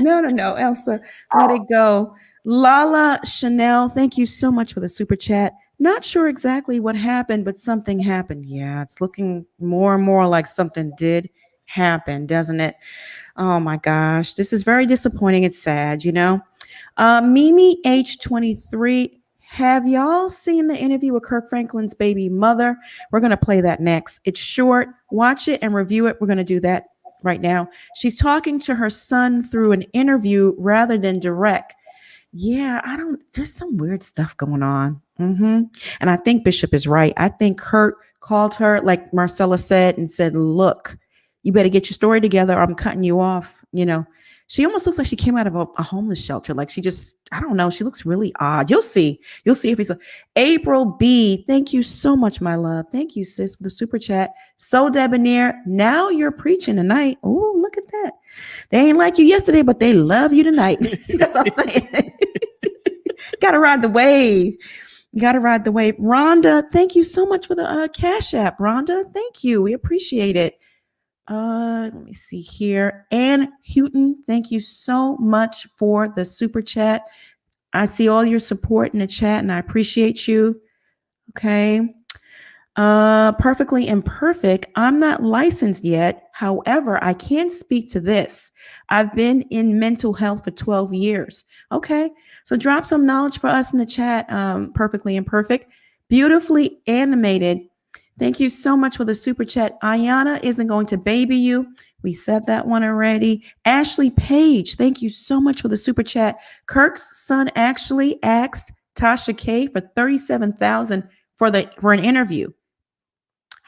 No, Elsa. Let it go. Lala Chanel, thank you so much for the super chat. Not sure exactly what happened, but something happened. Yeah, it's looking more and more like something did happen, doesn't it? Oh my gosh, this is very disappointing. It's sad, Mimi H23, have y'all seen the interview with Kirk Franklin's baby mother? We're going to play that next. It's short. Watch it and review it. We're going to do that right now. She's talking to her son through an interview rather than direct. Yeah, there's some weird stuff going on. And I think Bishop is right. I think Kurt called her, like Marcella said, and said, look, you better get your story together or I'm cutting you off. She almost looks like she came out of a homeless shelter. Like she just, I don't know. She looks really odd. You'll see if he's April B. Thank you so much, my love. Thank you, sis, for the super chat. So debonair. Now you're preaching tonight. Oh, look look at that. They ain't like you yesterday, but they love you tonight. See, that's what I'm saying. Gotta ride the wave. Gotta ride the wave. Rhonda, thank you so much for the Cash App. Rhonda, thank you. We appreciate it. Let me see here. Ann Houghton, thank you so much for the super chat. I see all your support in the chat and I appreciate you. Okay. Perfectly imperfect. I'm not licensed yet. However, I can speak to this. I've been in mental health for 12 years. Okay. So drop some knowledge for us in the chat. Perfectly imperfect. Beautifully animated. Thank you so much for the super chat. Ayana isn't going to baby you. We said that one already. Ashley Page, thank you so much for the super chat. Kirk's son actually asked Tasha K for $37,000 for an interview.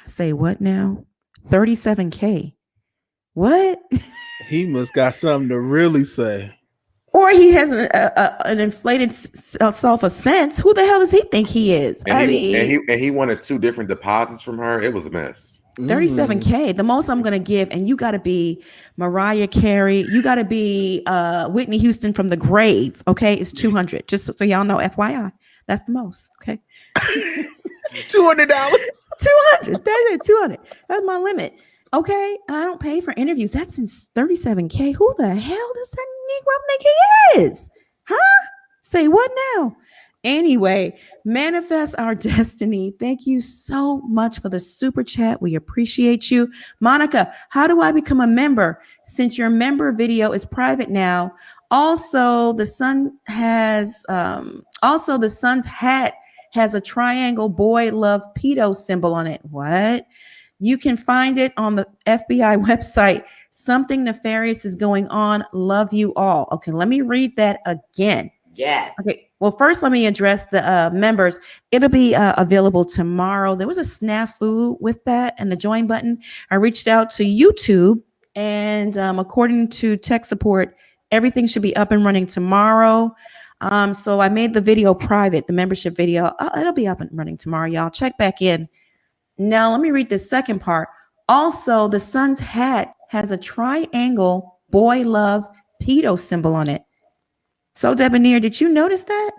I say what now? $37K. What? He must got something to really say. Or he has an inflated self of sense. Who the hell does he think he is? And he wanted 2 different deposits from her. It was a mess. $37K, the most I'm gonna give, and you got to be Mariah Carey. You got to be Whitney Houston from the grave. Okay, it's 200. Just so y'all know, FYI, that's the most. Okay, $200. 200. That's it. 200. That's my limit. Okay, I don't pay for interviews. That's in $37K. Who the hell does that Negro think he is? Huh? Say what now? Anyway, manifest our destiny. Thank you so much for the super chat. We appreciate you. Monica, how do I become a member? Since your member video is private now. Also, the son's hat has a triangle boy love pedo symbol on it. What? You can find it on the FBI website. Something nefarious is going on. Love you all. Okay, let me read that again. Yes. Okay. Well, first, let me address the members. It'll be available tomorrow. There was a snafu with that and the join button. I reached out to YouTube, and according to tech support, everything should be up and running tomorrow. So I made the video private, the membership video. It'll be up and running tomorrow, y'all. Check back in. Now, let me read the second part. Also, the son's hat has a triangle boy love pedo symbol on it. So, Debonair, did you notice that?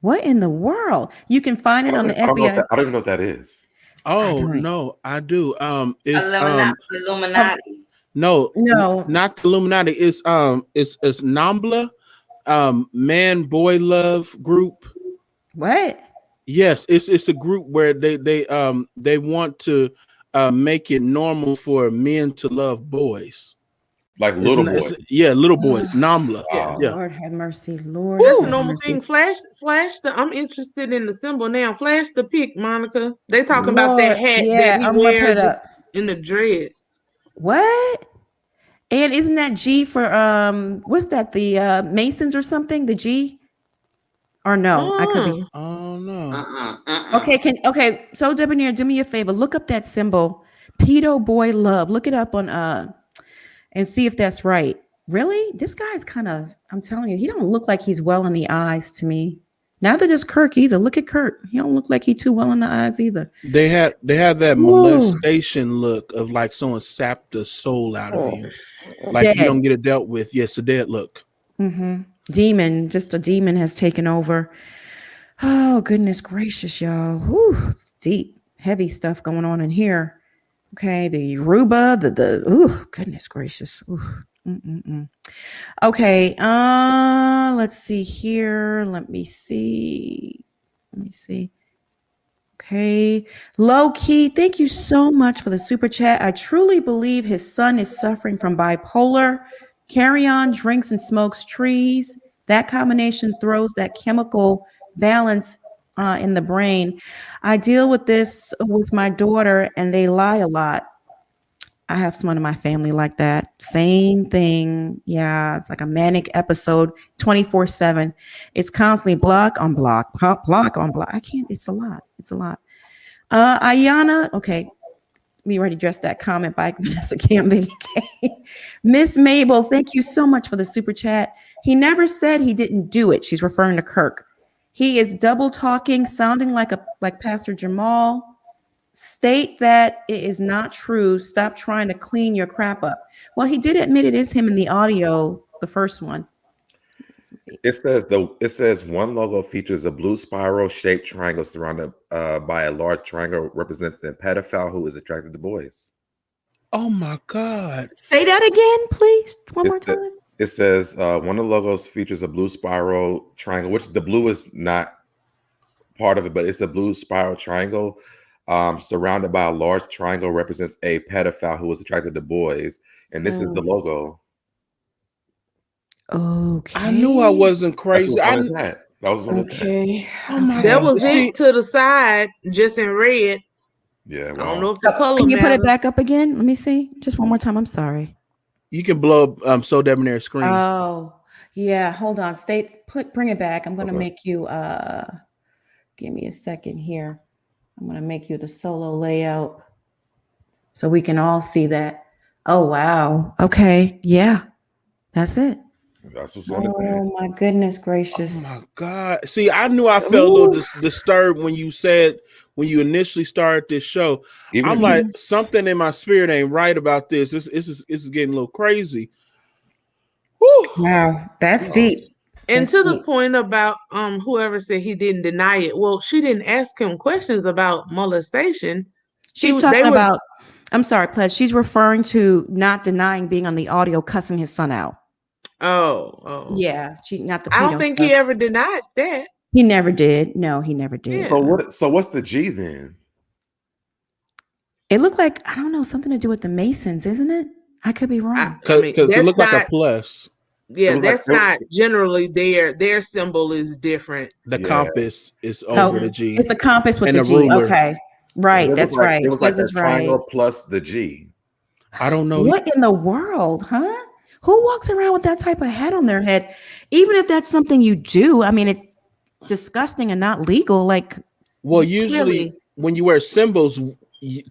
What in the world? You can find it on the FBI. I don't even know what that is. Oh, no, I do. It's Illuminati. No, not the Illuminati. It's NAMBLA, man boy love group. What? Yes, it's a group where they want to make it normal for men to love boys. Like little boys. Little boys. NAMBLA. Yeah. Lord have mercy. Lord. That's a normal thing. Flash I'm interested in the symbol now. Flash the pic, Monica. They talking about that hat that he wears in the dreads. What? And isn't that G for what's that? The Masons or something? The G? Or no? I could be. Oh no. Okay, so Debonair, do me a favor. Look up that symbol. Pedo boy love. Look it up on and see if that's right. Really? This guy's kind of, I'm telling you, he don't look like he's well in the eyes to me. Neither does Kirk either. Look at Kirk. He don't look like he too well in the eyes either. They have that molestation look of like someone sapped the soul out of you. Like dead. You don't get it dealt with. Yes, a dead look. Mm-hmm. Demon, just a demon has taken over. Oh, goodness gracious, y'all. Whew, deep, heavy stuff going on in here. Okay, the Yoruba, goodness gracious. Okay, let's see here. Let me see. Okay, low key, thank you so much for the super chat. I truly believe his son is suffering from bipolar. Kerrion drinks and smokes trees. That combination throws that chemical balance in the brain. I deal with this with my daughter, and they lie a lot. I have someone in my family like that. Same thing. Yeah, it's like a manic episode 24/7. It's constantly block on block. I can't. It's a lot. Ayana, okay. We already addressed that comment by Vanessa Campbell. Miss Mabel, thank you so much for the super chat. He never said he didn't do it. She's referring to Kirk. He is double talking, sounding like Pastor Jamal. State that it is not true. Stop trying to clean your crap up. Well, he did admit it is him in the audio, the first one. It says one logo features a blue spiral shaped triangle surrounded by a large triangle represents a pedophile who is attracted to boys. Oh my God. Say that again, please. One more It's the- time. It says one of the logos features a blue spiral triangle, which the blue is not part of it, but it's a blue spiral triangle surrounded by a large triangle represents a pedophile who is attracted to boys. And this is the logo. Okay. I knew I wasn't That's crazy. what's on his hat. That was on his hat. Okay. Oh my That God. was See, it to the side, just in red. Yeah, I don't wow. know if the color Can you put it matters. back up again? Let me see. Just one more time. I'm sorry. you can blow up So Debonair screen. Oh, yeah. Hold on. Bring it back. I'm gonna Okay. make you give me a second here. I'm gonna make you the solo layout so we can all see that. Oh wow. Okay. Yeah. That's it. That's what's on his hat. Oh my goodness gracious. Oh my God. See, I knew I felt a little disturbed when you initially started this show. I'm like, something in my spirit ain't right about this. This is getting a little crazy. Whew. Wow. That's deep. And That's to the deep. point about whoever said he didn't deny it. Well, she didn't ask him questions about molestation. She's talking about, I'm sorry, Pledge. She's referring to not denying being on the audio cussing his son out. Oh. Yeah, not the I pedo don't think stuff. he ever denied that. He never did. No, he never did. Yeah. So what's the G then? It looked like, I don't know, something to do with the Masons, isn't it? I could be wrong. Because it looked like a plus. Yeah, that's not generally their symbol is different. The compass is over the G. It's the compass with and the G. ruler. Okay. Right. That's right. It was like Liz a is triangle right. plus the G. I don't know. What in the world, huh? Who walks around with that type of head on their head? Even if that's something you do, I mean, it's disgusting and not legal. Like, well, usually when you wear symbols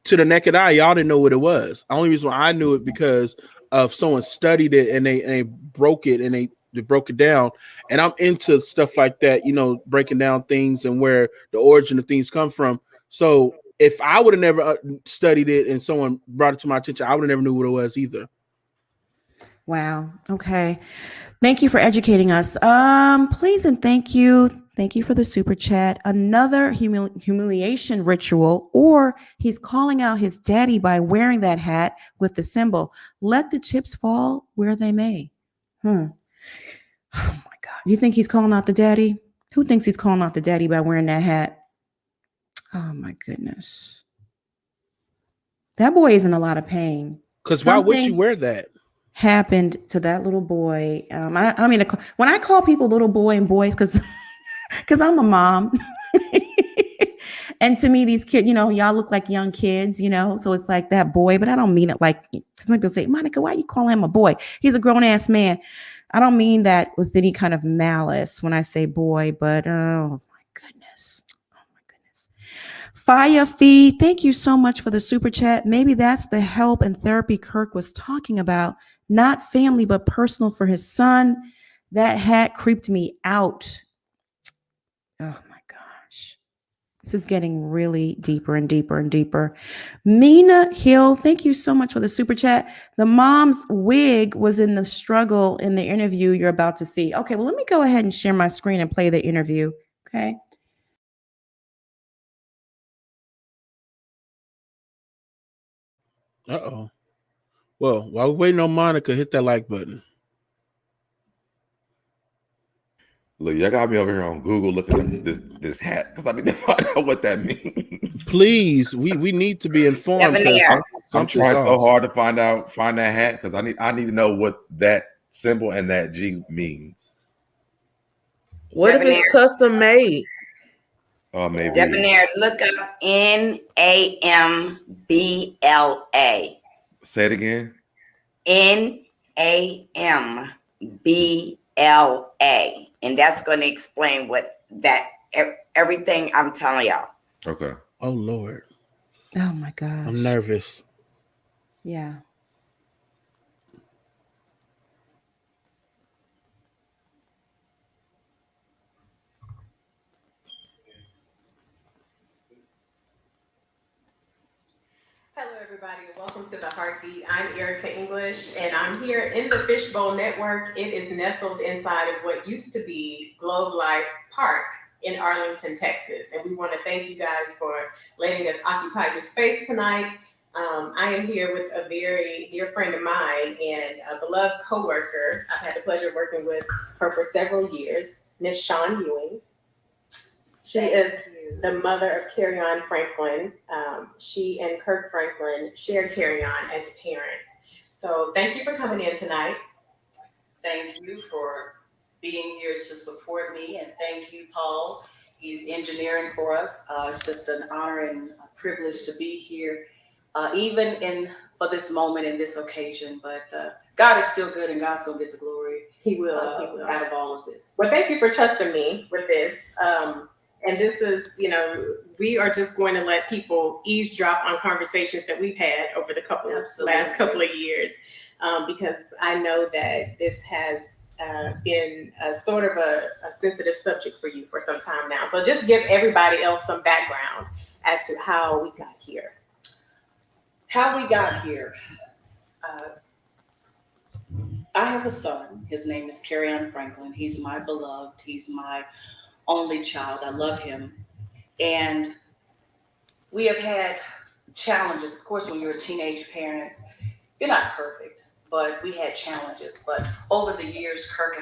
to the naked eye, y'all didn't know what it was. The only reason why I knew it because of someone studied it and they broke it and they broke it down. And I'm into stuff like that, breaking down things and where the origin of things come from. So if I would have never studied it and someone brought it to my attention, I would have never knew what it was either. Wow. Okay. Thank you for educating us. Please and thank you. Thank you for the super chat. Another humiliation ritual, or he's calling out his daddy by wearing that hat with the symbol. Let the chips fall where they may. Oh my God. You think he's calling out the daddy? Who thinks he's calling out the daddy by wearing that hat? Oh my goodness. That boy is in a lot of pain. Because why would you wear that? Happened to that little boy. I mean, when I call people little boy and boys, because I'm a mom. And to me, these kids, y'all look like young kids, so it's like that boy, but I don't mean it like, some people say, Monica, why you call him a boy? He's a grown ass man. I don't mean that with any kind of malice when I say boy, but oh my goodness. Fire Feed, thank you so much for the super chat. Maybe that's the help and therapy Kirk was talking about. Not family, but personal for his son. That hat creeped me out. Oh my gosh. This is getting really deeper and deeper and deeper. Mina Hill, thank you so much for the super chat. The mom's wig was in the struggle in the interview you're about to see. Okay, well, let me go ahead and share my screen and play the interview. Okay. Uh-oh. Well, while we're waiting on Monica, hit that like button. Look, y'all got me over here on Google looking at this hat because I need to find out what that means. Please, we need to be informed. I'm trying so hard to find that hat because I need to know what that symbol and that G means. What if it's custom made? Oh, maybe. Debonair, look up NAMBLA. Say it again. NAMBLA. And that's going to explain everything I'm telling y'all. Okay. Oh, Lord. Oh, my gosh. I'm nervous. Yeah. everybody, and welcome to The Heartbeat. I'm Erica English, and I'm here in the Fishbowl Network. It is nestled inside of what used to be Globe Life Park in Arlington, Texas. And we want to thank you guys for letting us occupy your space tonight. I am here with a very dear friend of mine and a beloved coworker. I've had the pleasure of working with her for several years, Miss Shawn Ewing. She is the mother of Kirk Franklin. She and Kirk Franklin shared Kerrion as parents. So thank you for coming in tonight. Thank you for being here to support me, and thank you, Paul. He's engineering for us. It's just an honor and a privilege to be here, even for this moment and this occasion. But God is still good, and God's gonna get the glory. He will. Out of all of this. Well, thank you for trusting me with this. And this is, we are just going to let people eavesdrop on conversations that we've had over the last couple of years, because I know that this has been a sort of a sensitive subject for you for some time now. So just give everybody else some background as to how we got here. How we got here. I have a son. His name is Kerrion Franklin. He's my beloved. He's my only child. I love him. And we have had challenges. Of course, when you're a teenage parent, you're not perfect, but we had challenges. But over the years, Kirk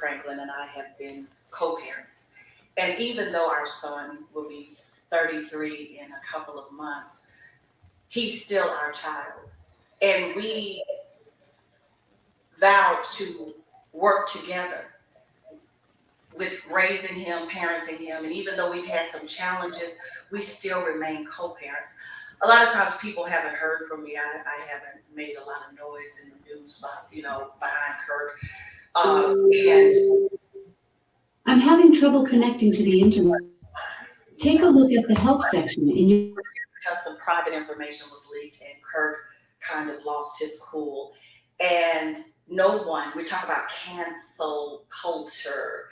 Franklin and I have been co-parents. And even though our son will be 33 in a couple of months, he's still our child. And we vowed to work together with raising him, parenting him, and even though we've had some challenges, we still remain co-parents. A lot of times people haven't heard from me. I haven't made a lot of noise in the news behind Kirk. And I'm having trouble connecting to the internet. Take a look at the help section in your... Because some private information was leaked and Kirk kind of lost his cool. And no one, we talk about cancel culture.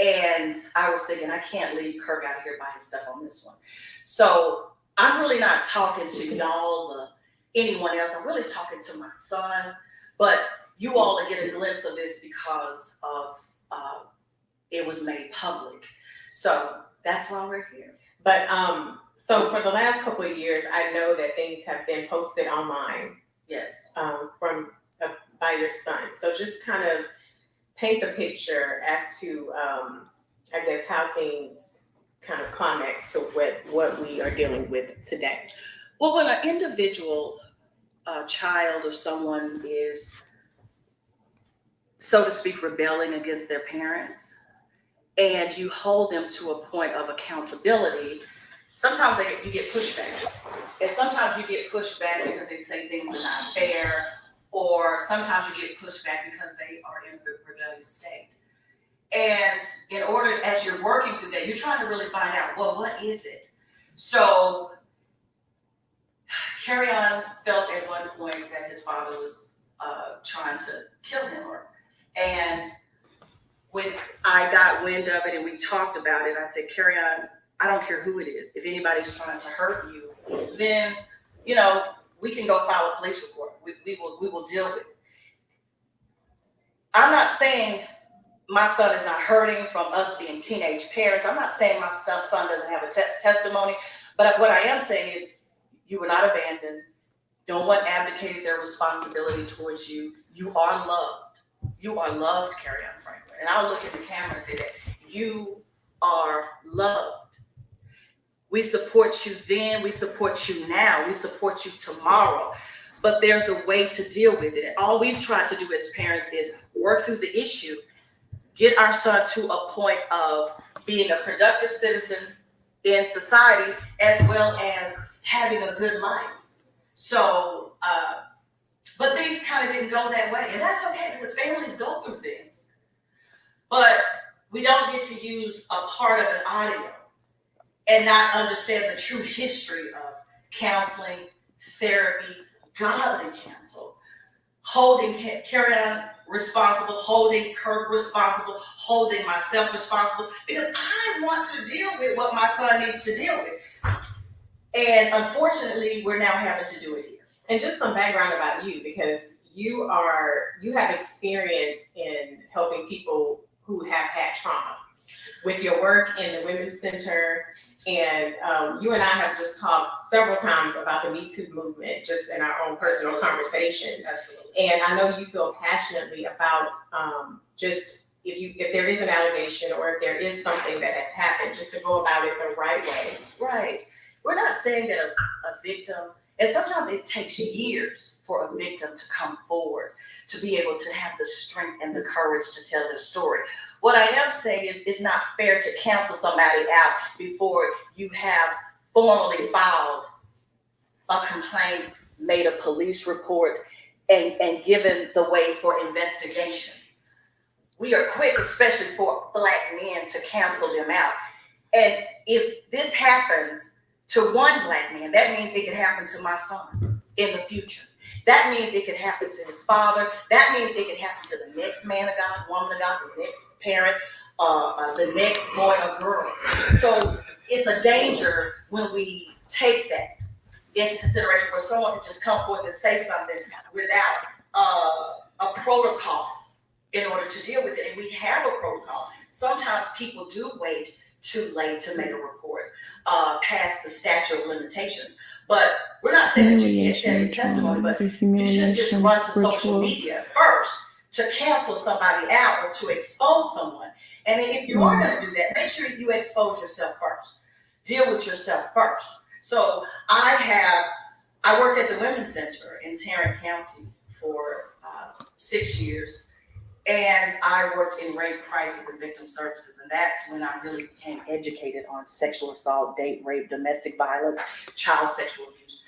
And I was thinking, I can't leave Kirk out here by himself on this one. So I'm really not talking to y'all or anyone else. I'm really talking to my son. But you all will get a glimpse of this because of it was made public. So that's why we're here. But so for the last couple of years, I know that things have been posted online. Yes. By your son. So just kind of paint the picture as to, I guess, how things kind of climax to what we are dealing with today. Well, when an individual child or someone is, so to speak, rebelling against their parents, and you hold them to a point of accountability, sometimes you get pushback. And sometimes you get pushback because they say things are not fair, or sometimes you get pushback because they are in a rebellious state. And in order, as you're working through that, you're trying to really find out, well, what is it? So Kerrion felt at one point that his father was trying to kill him. And when I got wind of it and we talked about it, I said, Kerrion, I don't care who it is. If anybody's trying to hurt you, then, we can go file a police report. We will deal with it. I'm not saying my son is not hurting from us being teenage parents. I'm not saying my son doesn't have a testimony, but what I am saying is you were not abandoned. No one abdicated their responsibility towards you. You are loved. You are loved, Kerrion Franklin. And I'll look at the camera and say that you are loved. We support you then, we support you now, we support you tomorrow. But there's a way to deal with it. And all we've tried to do as parents is work through the issue, get our son to a point of being a productive citizen in society, as well as having a good life. So, but things kind of didn't go that way. And that's okay because families go through things. But we don't get to use a part of an audio and not understand the true history of counseling, therapy, godly counsel, holding Kerrion responsible, holding Kirk responsible, holding myself responsible, because I want to deal with what my son needs to deal with. And unfortunately, we're now having to do it here. And just some background about you, because you have experience in helping people who have had trauma with your work in the Women's Center. And you and I have just talked several times about the Me Too movement, just in our own personal conversations. Absolutely. And I know you feel passionately about just if there is an allegation or if there is something that has happened, just to go about it the right way. Right. We're not saying that a victim, and sometimes it takes years for a victim to come forward to be able to have the strength and the courage to tell their story. What I am saying is it's not fair to cancel somebody out before you have formally filed a complaint, made a police report, and given the way for investigation. We are quick, especially for Black men, to cancel them out. And if this happens to one Black man, that means it could happen to my son in the future. That means it could happen to his father. That means it could happen to the next man of God, woman of God, the next parent, the next boy or girl. So it's a danger when we take that into consideration, where someone can just come forth and say something without a protocol in order to deal with it. And we have a protocol. Sometimes people do wait too late to make a report past the statute of limitations. But we're not saying that you can't send a testimony, but you shouldn't just run to social media first to cancel somebody out or to expose someone. And then if you are going to do that, make sure you expose yourself first. Deal with yourself first. So I worked at the Women's Center in Tarrant County for 6 years. And I worked in rape crisis and victim services, and that's when I really became educated on sexual assault, date rape, domestic violence, child sexual abuse.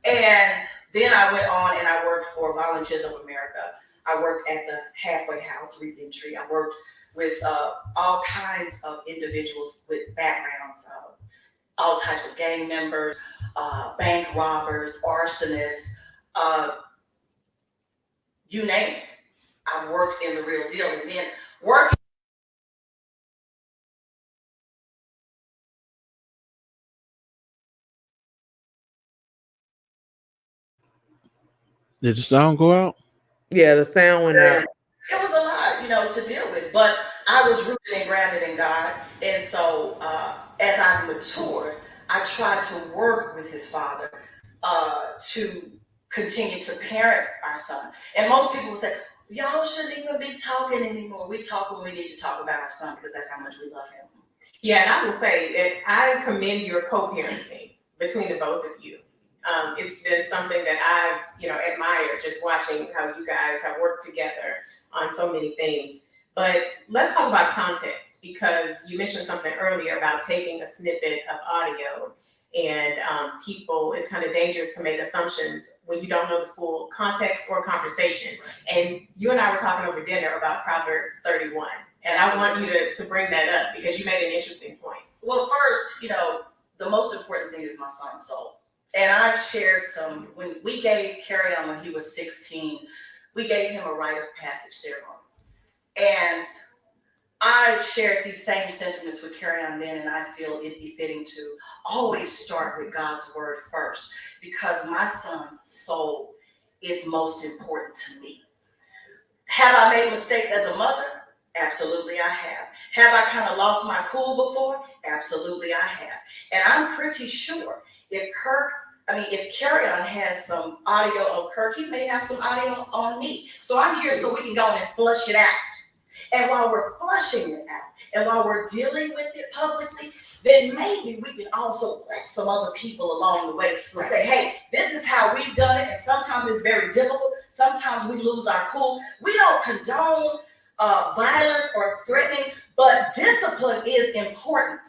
And then I went on and I worked for Volunteers of America. I worked at the Halfway House Reentry. I worked with all kinds of individuals with backgrounds, all types of gang members, bank robbers, arsonists, you name it. I've worked in the real deal, and then working. Did the sound go out? Yeah, the sound went out. It was a lot, to deal with, but I was rooted and grounded in God. And so as I matured, I tried to work with his father to continue to parent our son. And most people would say, y'all shouldn't even be talking anymore. We talk when we need to talk about our son because that's how much we love him. Yeah, and I will say that I commend your co-parenting between the both of you. It's been something that I've, admired, just watching how you guys have worked together on so many things. But let's talk about context, because you mentioned something earlier about taking a snippet of audio, and it's kind of dangerous to make assumptions when you don't know the full context or conversation. And you and I were talking over dinner about Proverbs 31, and I want you to bring that up because you made an interesting point. Well, first, the most important thing is my son's soul. And I've shared some, when we gave Kerrion when he was 16, we gave him a rite of passage ceremony. And I shared these same sentiments with Kerrion then, and I feel it befitting to always start with God's word first, because my son's soul is most important to me. Have I made mistakes as a mother? Absolutely, I have. Have I kind of lost my cool before? Absolutely, I have. And I'm pretty sure if Kerrion has some audio on Kirk, he may have some audio on me. So I'm here so we can go and flush it out. And while we're flushing it out, and while we're dealing with it publicly, then maybe we can also bless some other people along the way to say, hey, this is how we've done it. And sometimes it's very difficult. Sometimes we lose our cool. We don't condone violence or threatening, but discipline is important.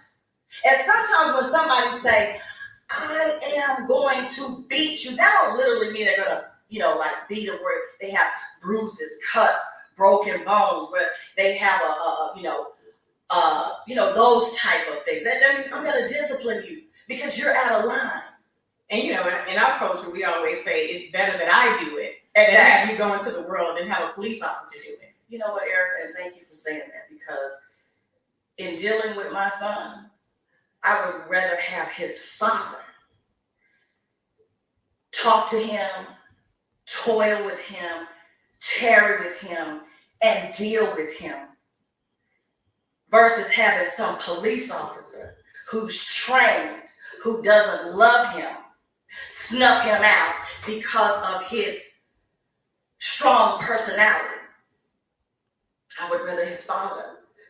And sometimes when somebody say, I am going to beat you, that don't literally mean they're gonna, beat them where they have bruises, cuts, broken bones, where they have those type of things. That means I'm gonna discipline you because you're out of line. And in our culture, we always say it's better that I do it than have you go into the world and have a police officer do it. You know what, Erica, and thank you for saying that, because in dealing with my son, I would rather have his father talk to him, toil with him, tarry with him, and deal with him, versus having some police officer who's trained, who doesn't love him, snuff him out because of his strong personality. I would rather his father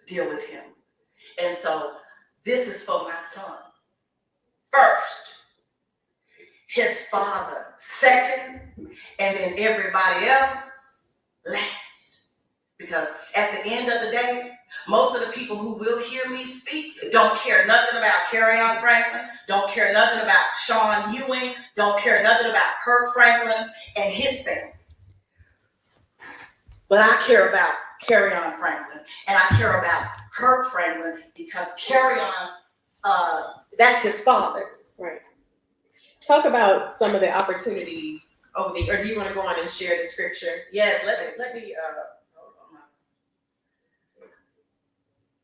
deal with him. And so this is for my son. First, his father. Second, and then everybody else last. Because at the end of the day, most of the people who will hear me speak don't care nothing about Kerrion Franklin, don't care nothing about Sean Ewing, don't care nothing about Kirk Franklin and his family. But I care about Kerrion Franklin, and I care about Kirk Franklin because Kerrion, that's his father. Right. Talk about some of the opportunities over the, or do you want to go on and share the scripture? Yes, let me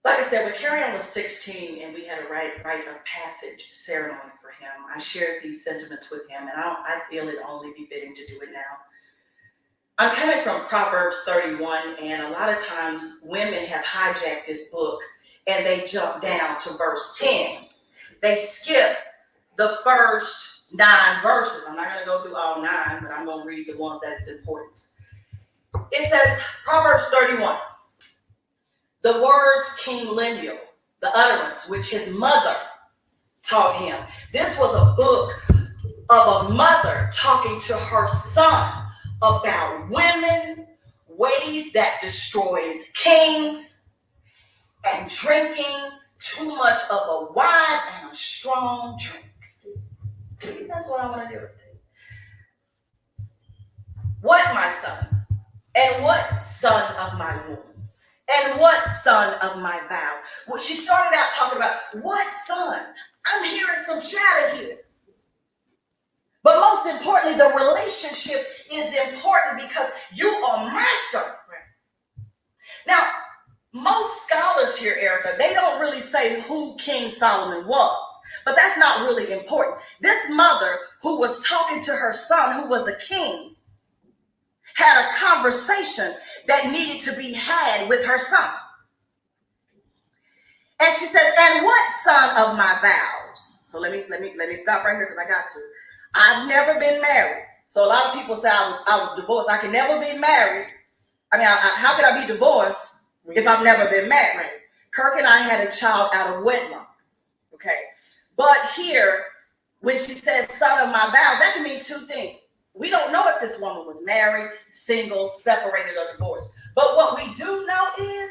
like I said, when Kerrion was 16 and we had a rite of passage ceremony for him, I shared these sentiments with him, and I feel it only befitting to do it now. I'm coming from Proverbs 31, and a lot of times women have hijacked this book and they jump down to verse 10. They skip the first 9 verses. I'm not going to go through all 9, but I'm going to read the ones that is important. It says, Proverbs 31, the words King Lemuel, the utterance which his mother taught him. This was a book of a mother talking to her son about women, ways that destroys kings, and drinking too much of a wine and a strong drink. That's what I want to do. What, my son? And what, son of my womb? And what, son of my vows? Well, she started out talking about, what son? I'm hearing some chatter here. But most importantly, the relationship is important because you are my son. Now, most scholars here, Erica, they don't really say who King Solomon was, but that's not really important. This mother who was talking to her son, who was a king, had a conversation that needed to be had with her son. And she said, and what, son of my vows? So let me stop right here because I got to. I've never been married. So a lot of people say I was divorced. I can never be married. I mean, how could I be divorced if I've never been married? Kirk and I had a child out of wedlock. Okay. But here, when she says son of my vows, that can mean 2 things. We don't know if this woman was married, single, separated, or divorced. But what we do know is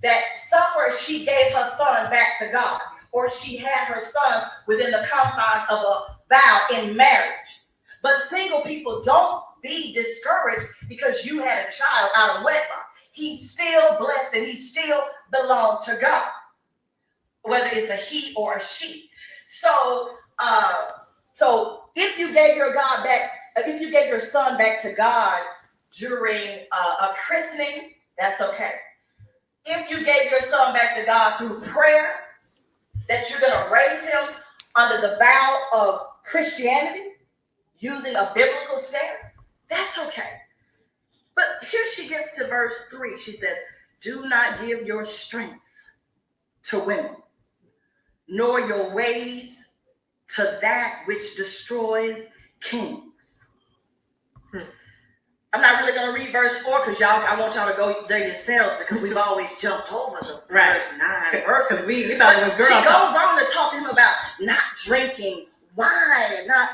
that somewhere she gave her son back to God, or she had her son within the confines of a vow in marriage. But single people, don't be discouraged because you had a child out of wedlock. He's still blessed and he still belongs to God, whether it's a he or a she. So if you gave your son back to God during a christening, that's okay. If you gave your son back to God through prayer, that you're going to raise him under the vow of Christianity, using a biblical stance, that's okay. But here she gets to verse 3. She says, do not give your strength to women, nor your ways to that which destroys kings. I'm not really going to read verse 4 because I want y'all to go there yourselves because we've always jumped over the first 9 verses. Because we thought it was girl She talk. goes on to talk to him about not drinking wine and not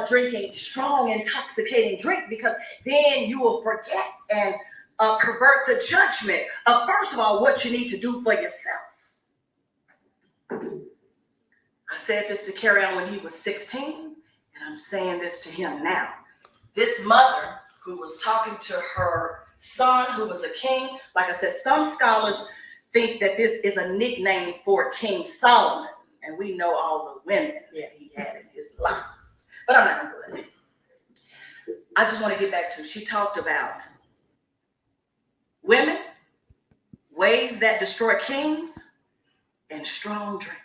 drinking strong, intoxicating drink because then you will forget and pervert the judgment of, first of all, what you need to do for yourself. I said this to Kerrion when he was 16, and I'm saying this to him now. This mother who was talking to her son, who was a king, like I said, some scholars think that this is a nickname for King Solomon, and we know all the women that he had in his life. But I'm not going to go there. I just want to get back to, she talked about women, ways that destroy kings, and strong drink.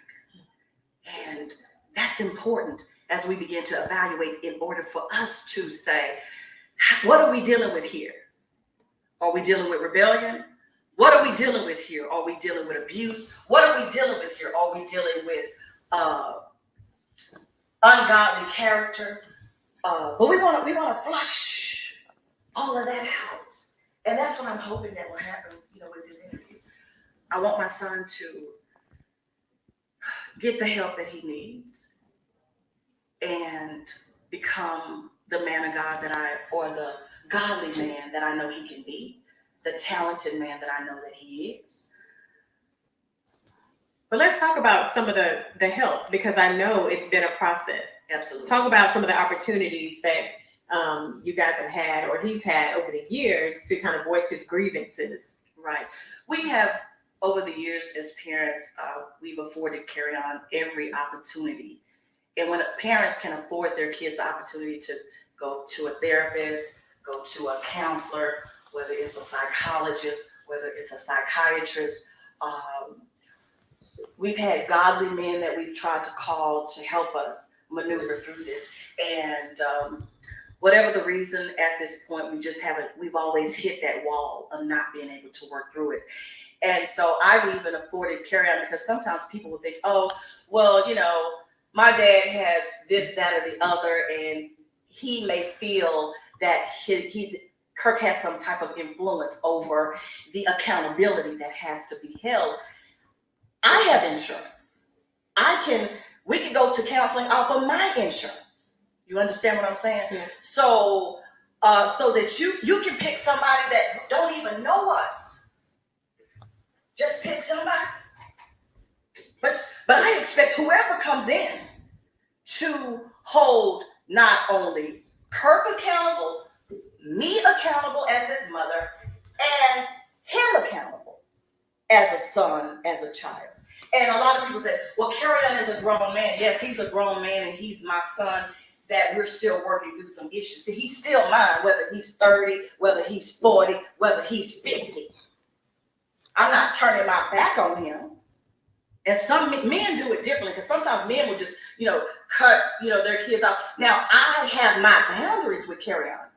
And that's important as we begin to evaluate in order for us to say, what are we dealing with here? Are we dealing with rebellion? What are we dealing with here? Are we dealing with abuse? What are we dealing with here? Are we dealing with ungodly character? But we want to flush all of that out. And that's what I'm hoping that will happen, with this interview. I want my son to get the help that he needs and become the man of God or the godly man that I know he can be, the talented man that I know that he is. But let's talk about some of the help, because I know it's been a process. Absolutely. Talk about some of the opportunities that you guys have had, or he's had over the years, to kind of voice his grievances. Right. We have, over the years as parents, we've afforded Kerrion every opportunity. And when parents can afford their kids the opportunity to go to a therapist, go to a counselor, whether it's a psychologist, whether it's a psychiatrist, we've had godly men that we've tried to call to help us maneuver through this. And whatever the reason at this point, we've always hit that wall of not being able to work through it. And so I've even afforded Kerrion, because sometimes people will think, oh, well, my dad has this, that, or the other, and he may feel that Kirk has some type of influence over the accountability that has to be held. I have insurance. We can go to counseling off of my insurance. You understand what I'm saying? Yeah. So that you can pick somebody that don't even know us. Just pick somebody. But I expect whoever comes in to hold not only Kirk accountable, me accountable as his mother, and him accountable as a son, as a child. And a lot of people say, well, Kerrion is a grown man. Yes, he's a grown man, and he's my son, that we're still working through some issues. See, he's still mine, whether he's 30, whether he's 40, whether he's 50. I'm not turning my back on him. And some men do it differently, because sometimes men will just, cut, their kids off. Now, I have my boundaries with Kerrion.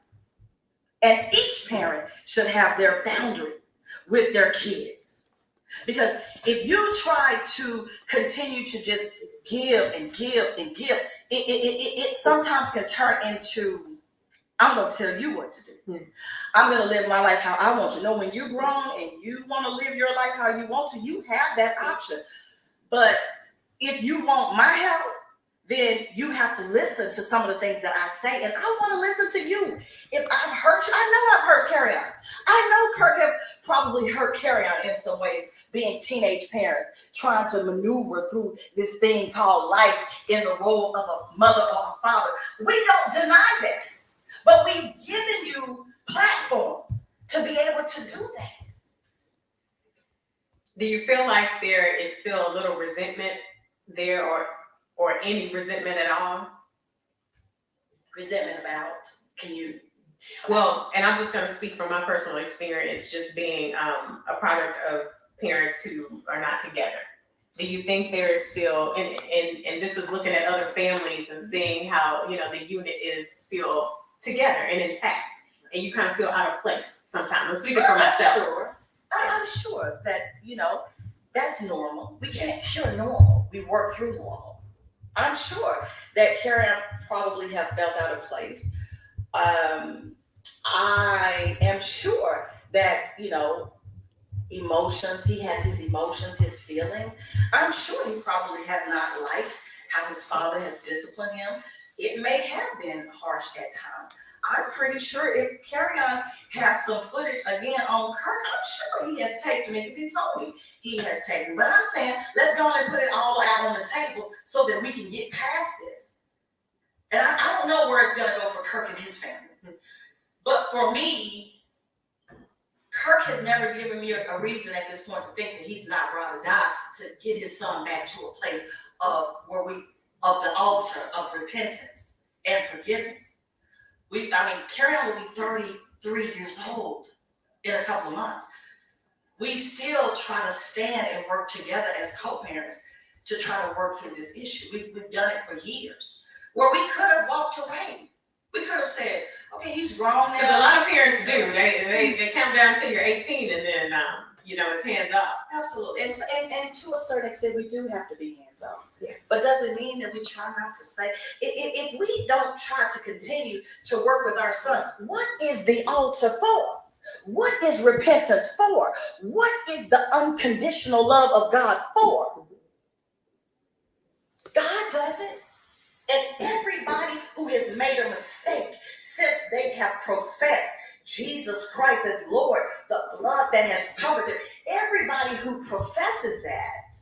And each parent should have their boundary with their kids. Because if you try to continue to just give and give and give, it sometimes can turn into, I'm going to tell you what to do. I'm going to live my life how I want to. When you're grown and you want to live your life how you want to, you have that option. But if you want my help, then you have to listen to some of the things that I say, and I want to listen to you. If I've hurt you, I know I've hurt Kerrion. I know Kirk have probably hurt Kerrion in some ways, being teenage parents, trying to maneuver through this thing called life in the role of a mother or a father. We don't deny that, but we've given you platforms to be able to do that. Do you feel like there is still a little resentment there, or any resentment at all? Resentment about? Can you? Well, and I'm just going to speak from my personal experience, just being a product of parents who are not together. Do you think there is still, and this is looking at other families and seeing how, the unit is still together and intact, and you kind of feel out of place sometimes? I'm speaking for myself. I'm sure that, that's normal. We can't cure normal. We work through normal. I'm sure that Kerrion probably have felt out of place. I am sure that, emotions, he has his emotions, his feelings. I'm sure he probably has not liked how his father has disciplined him. It may have been harsh at times. I'm pretty sure if Kerrion has some footage again on Kirk, I'm sure he has taken it, because he told me he has taken it. But I'm saying, let's go and put it all out on the table so that we can get past this. And I don't know where it's going to go for Kirk and his family. But for me, Kirk has never given me a reason at this point to think that he's not rather die to get his son back to a place of the altar of repentance and forgiveness. Kerrion will be 33 years old in a couple of months. We still try to stand and work together as co-parents to try to work through this issue. We've done it for years. where we could have walked away. We could have said, okay, he's grown now. Because a lot of parents do. They count down till you're 18 and then, it's hands off. Absolutely. And to a certain extent, we do have to be hands off. Yeah. But doesn't mean that we try not to say, if we don't try to continue to work with our son, what is the altar for? What is repentance for? What is the unconditional love of God for? God does it. And everybody who has made a mistake since they have professed Jesus Christ as Lord, the blood that has covered them, everybody who professes that,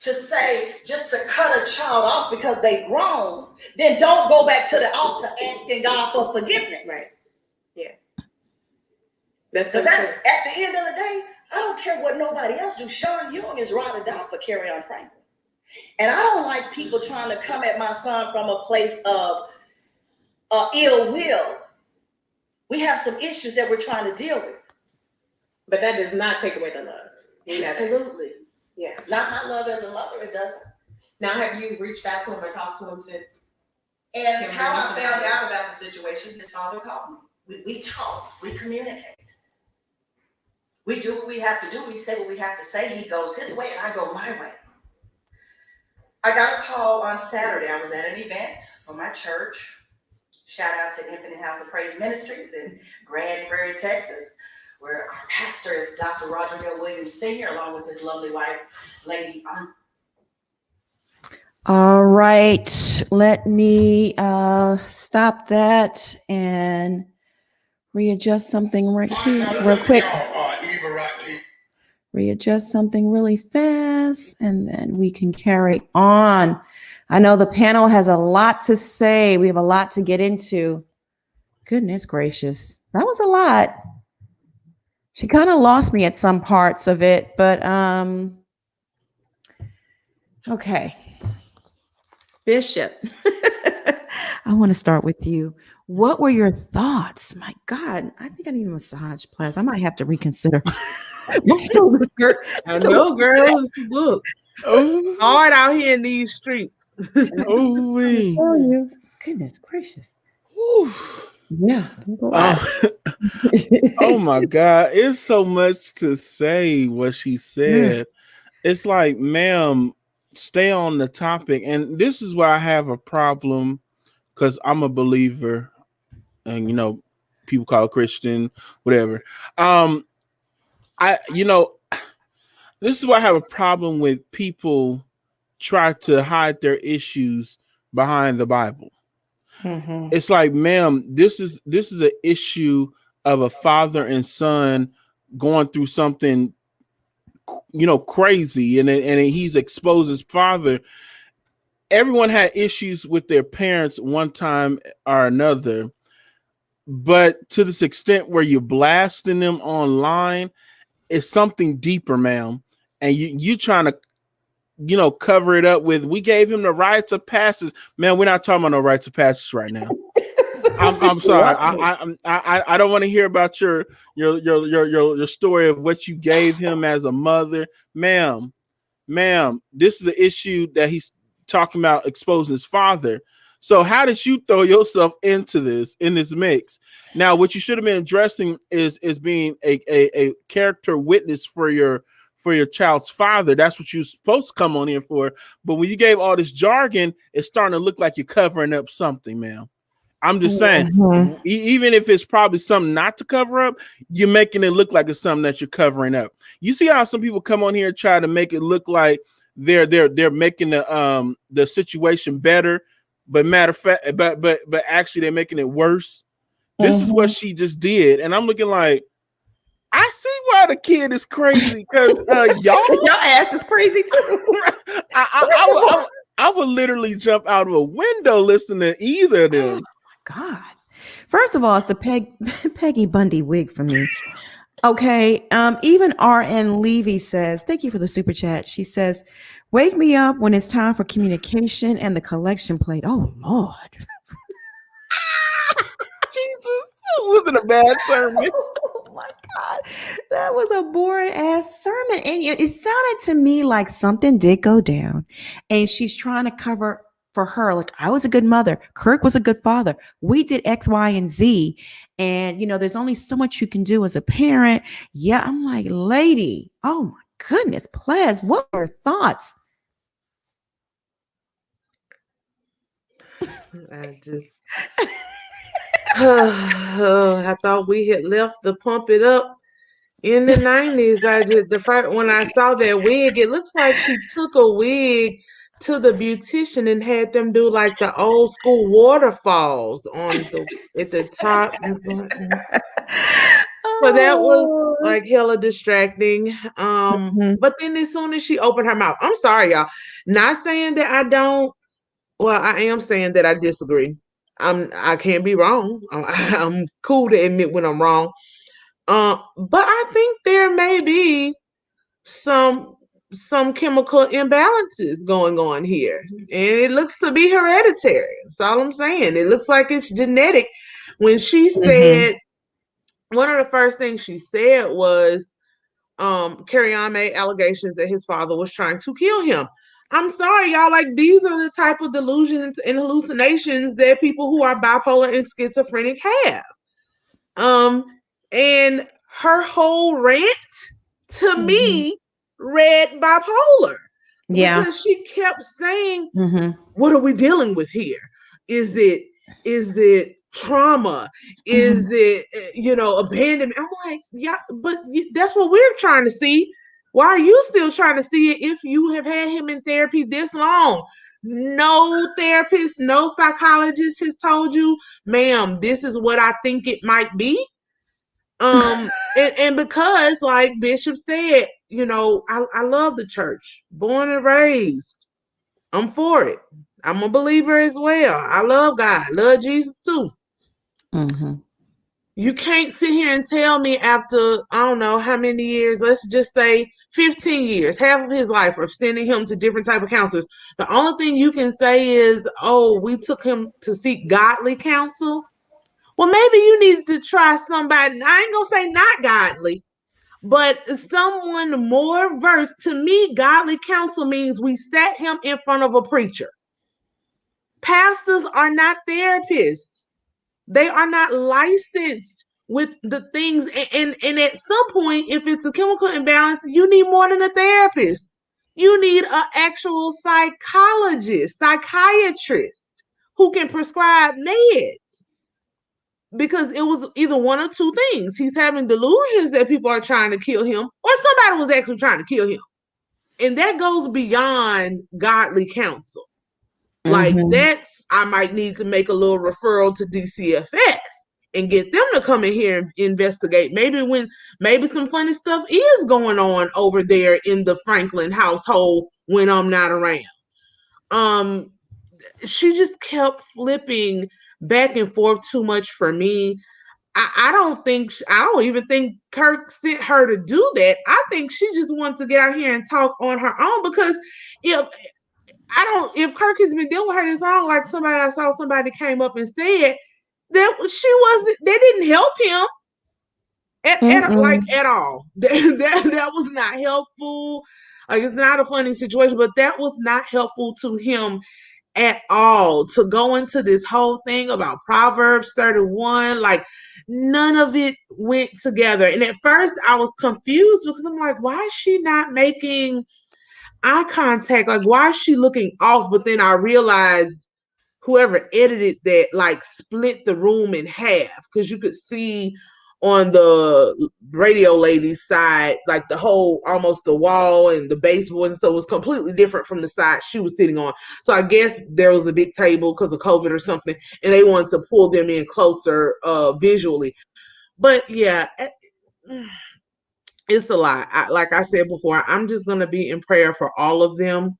to say just to cut a child off because they grown, then don't go back to the altar asking God for forgiveness. Right. Yeah. That's Because at the end of the day, I don't care what nobody else do. Sean Young is ride or die for Kerrion Franklin. And I don't like people trying to come at my son from a place of ill will. We have some issues that we're trying to deal with. But that does not take away the love. Absolutely. Yeah. Not my love as a mother, it doesn't. Now, have you reached out to him or talked to him since? And how I found out about the situation, his father called me. We talk, we communicate. We do what we have to do. We say what we have to say. He goes his way and I go my way. I got a call on Saturday. I was at an event for my church. Shout out to Infinite House of Praise Ministries in Grand Prairie, Texas, where our pastor is Dr. Roger L. Williams Sr., along with his lovely wife, Lady All right, let me stop that and readjust something right here real quick. Readjust something really fast, and then we can carry on. I know the panel has a lot to say. We have a lot to get into. Goodness gracious. That was a lot. She kind of lost me at some parts of it, but okay. Bishop, I want to start with you. What were your thoughts? My God, I think I need a massage class. I might have to reconsider. I know, girl. Look, hard out here in these streets. Goodness gracious. Yeah. Oh my God. It's so much to say what she said. It's like, ma'am, stay on the topic. And this is where I have a problem, because I'm a believer and, people call it Christian, whatever. This is why I have a problem with people try to hide their issues behind the Bible. Mm-hmm. It's like, ma'am, this is an issue of a father and son going through something, crazy, and he's exposed his father. Everyone had issues with their parents one time or another, but to this extent where you're blasting them online, it's something deeper, ma'am. And you trying to, cover it up with, we gave him the rites of passage. Man, we're not talking about no rites of passage right now. I'm sorry. I don't want to hear about your story of what you gave him as a mother, ma'am. This is the issue that he's talking about, exposing his father. So how did you throw yourself in this mix? Now, what you should have been addressing is being a character witness for your child's father. That's what you're supposed to come on in for. But when you gave all this jargon, it's starting to look like you're covering up something, ma'am. I'm just saying, even if it's probably something not to cover up, you're making it look like it's something that you're covering up. You see how some people come on here and try to make it look like they're making the situation better, but matter of fact, but actually they're making it worse. This is what she just did, and I'm looking like, I see why the kid is crazy, because your ass is crazy too. I would literally jump out of a window listening to either of them. God. First of all, it's the Peggy Bundy wig for me. Okay. Even RN Levy says, thank you for the super chat. She says, wake me up when it's time for communication and the collection plate. Oh, Lord. Jesus, it wasn't a bad sermon. Oh my God. That was a boring ass sermon. And it sounded to me like something did go down and she's trying to cover for her, like, I was a good mother, Kirk was a good father, we did X, Y, and Z, and there's only so much you can do as a parent. Yeah, I'm like, lady, oh my goodness, Plez, what are your thoughts? I thought we had left the pump it up in the 90s. When I saw that wig, it looks like she took a wig to the beautician and had them do like the old school waterfalls at the top. So that was like hella distracting. But then as soon as she opened her mouth, I'm sorry, y'all. Not saying that I don't. Well, I am saying that I disagree. I can't be wrong. I'm cool to admit when I'm wrong. But I think there may be some chemical imbalances going on here, and it looks to be hereditary. That's all I'm saying. It looks like it's genetic. When she said, one of the first things she said was, Kerrion made allegations that his father was trying to kill him. I'm sorry, y'all. Like, these are the type of delusions and hallucinations that people who are bipolar and schizophrenic have. And her whole rant to me read bipolar. Yeah. Because she kept saying, what are we dealing with here? Is it trauma? Is it, abandonment? I'm like, yeah, but that's what we're trying to see. Why are you still trying to see it if you have had him in therapy this long? No therapist, no psychologist has told you, ma'am, this is what I think it might be. And because, like Bishop said, I love the church, born and raised. I'm for it. I'm a believer as well. I love God, love Jesus too. You can't sit here and tell me after, I don't know how many years, let's just say 15 years, half of his life, of sending him to different type of counselors. The only thing you can say is, oh, we took him to seek godly counsel. Well, maybe you need to try somebody, I ain't gonna say not godly, but someone more versed. To me, godly counsel means we sat him in front of a preacher. Pastors are not therapists. They are not licensed with the things. And at some point, if it's a chemical imbalance, you need more than a therapist. You need an actual psychologist, psychiatrist who can prescribe meds. Because it was either one or two things. He's having delusions that people are trying to kill him, or somebody was actually trying to kill him. And that goes beyond godly counsel. Like, I might need to make a little referral to DCFS and get them to come in here and investigate. Maybe some funny stuff is going on over there in the Franklin household when I'm not around. She just kept flipping back and forth too much for me. I don't even think Kirk sent her to do that. I think she just wants to get out here and talk on her own, because if Kirk has been dealing with her this long, like I saw somebody came up and said that they didn't help him at all. That was not helpful. Like, it's not a funny situation, but that was not helpful to him at all, to go into this whole thing about Proverbs 31. Like, none of it went together. And at first I was confused, because I'm like, why is she not making eye contact? Like, why is she looking off? But then I realized whoever edited that, like, split the room in half, because you could see on the radio lady's side, like the whole, almost the wall and the baseboard, and so it was completely different from the side she was sitting on. So I guess there was a big table because of COVID or something, and they wanted to pull them in closer visually. But yeah, it's a lot. Like I said before, I'm just gonna be in prayer for all of them.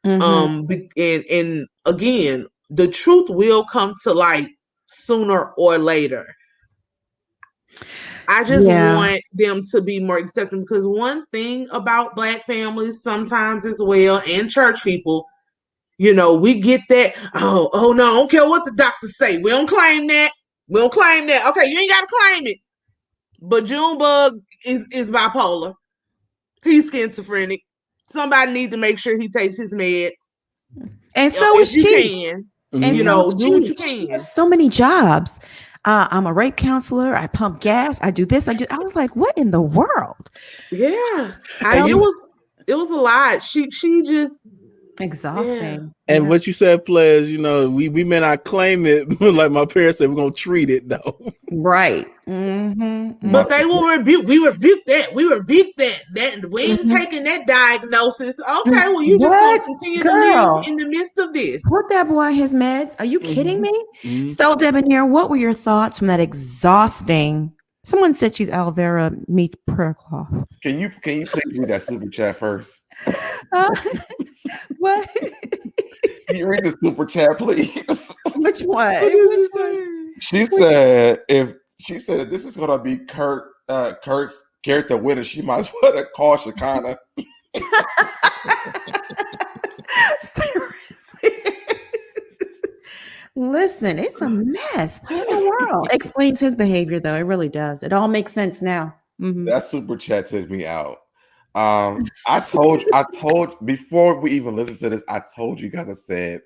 And again, the truth will come to light sooner or later. I just want them to be more accepting, because one thing about Black families sometimes as well, and church people, we get that, oh no, I don't care what the doctors say. We don't claim that. Okay, you ain't got to claim it. But Junebug is bipolar. He's schizophrenic. Somebody needs to make sure he takes his meds. And so was if you she. can, And you so know, was do what you She can. has so many jobs. I'm a rape counselor. I pump gas. I do this. I was like, what in the world? Yeah, And it you was a lot. She just Exhausting. and Yeah. what you said, players, you know, we may not claim it, but like my parents said, we're gonna treat it though. Right. Mm-hmm. But they will rebuke. We rebuke that. We rebuke that. That we ain't taking that diagnosis. Okay, well, you just gonna What, continue to live girl? in the midst of this. Put that boy on his meds. Are you kidding me? Mhm. So, Debonair, what were your thoughts from that exhausting? Someone said she's aloe vera meets prayer cloth. Can you please read that super chat first? What? Can you read the super chat, please? Which one? Which one? She said if this is gonna be Kirk's character winner, she might as well have called Shekinah. Seriously. Listen, it's a mess. What in the world? Explains his behavior, though. It really does. It all makes sense now. Mhm. That super chat took me out. I told before we even listened to this, I told you guys, I said,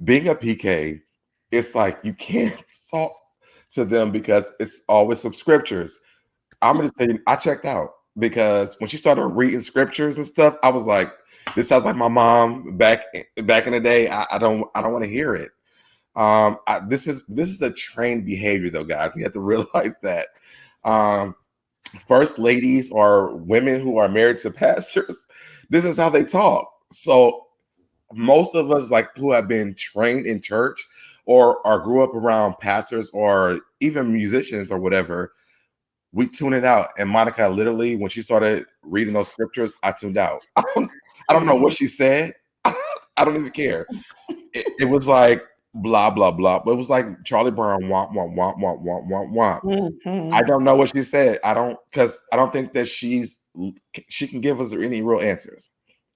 being a PK, it's like you can't talk to them because it's always some scriptures. I'm gonna tell you, I checked out because when she started reading scriptures and stuff, I was like, this sounds like my mom back in the day. I don't want to hear it. This is a trained behavior though, guys. You have to realize that. First ladies or women who are married to pastors, this is how they talk. So most of us, like, who have been trained in church or grew up around pastors or even musicians or whatever, we tune it out. And Monica, literally, when she started reading those scriptures, I tuned out. I don't know what she said. I don't even care. It was like blah blah blah, but it was like Charlie Brown, womp womp womp womp womp womp womp. Mhm. I don't know what she said. I don't think that she can give us any real answers.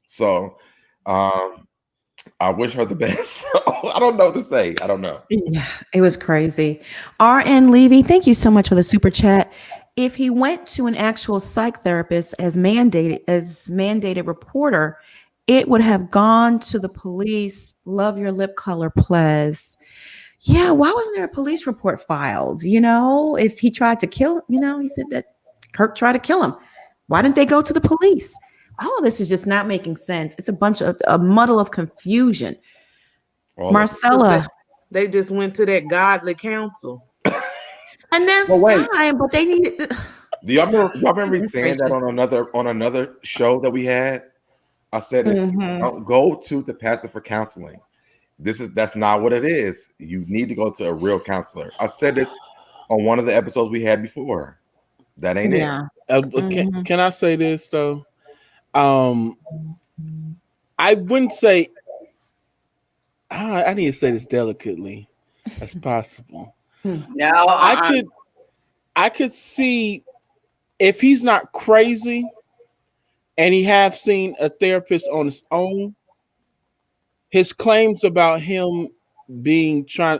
So I wish her the best. I don't know what to say. I don't know. Yeah, it was crazy. R.N. Levy, thank you so much for the super chat. If he went to an actual psych therapist as mandated reporter, it would have gone to the police. Love your lip color, please. Yeah, why wasn't there a police report filed? You know, if he tried to kill, he said that Kirk tried to kill him. Why didn't they go to the police? All of this is just not making sense. It's a muddle of confusion. Marcella. They just went to that godly council. And that's fine, but they needed. Do y'all remember me saying that on another show that we had? I said, don't go to the pastor for counseling. That's not what it is. You need to go to a real counselor. I said this on one of the episodes we had before. That ain't it. Can I say this though? I wouldn't say. I need to say this delicately as possible. No, I could see if he's not crazy and he have seen a therapist on his own, his claims about him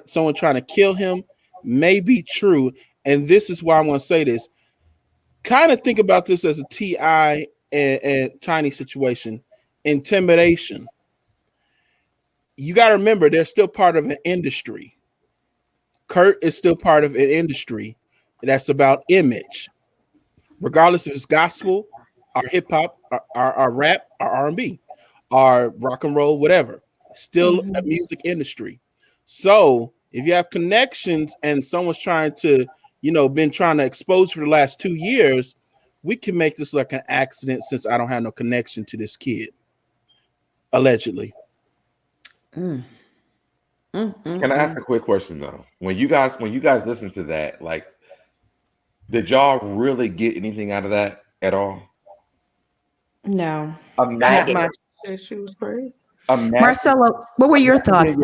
someone trying to kill him may be true. And this is why I want to say this. Kind of think about this as a T.I. and Tiny situation. Intimidation. You got to remember, they're still part of an industry. Kurt is still part of an industry that's about image, regardless if it's gospel, or hip hop, or rap, or R&B, or rock and roll, whatever. Still a music industry. So if you have connections and someone's trying to, been trying to expose for the last 2 years, we can make this like an accident since I don't have no connection to this kid, allegedly. Can I ask a quick question though? When you guys listen to that, like, did y'all really get anything out of that at all? No, Imagine, not much. She was crazy. Marcelo, what were your thoughts?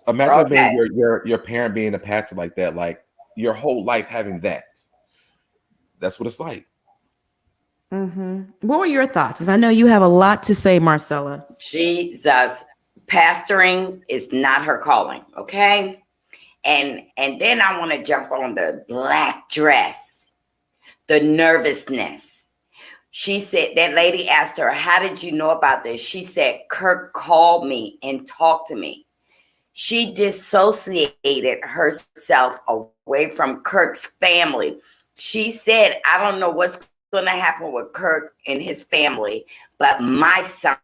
Imagine being your parent being a pastor like that, like your whole life having that. That's what it's like. What were your thoughts? Because I know you have a lot to say, Marcella. Jesus, pastoring is not her calling, okay? And then I want to jump on the black dress, the nervousness. She said, that lady asked her, how did you know about this? She said, Kirk called me and talked to me. She dissociated herself away from Kirk's family. She said, I don't know what's going to happen with Kirk and his family, but my son.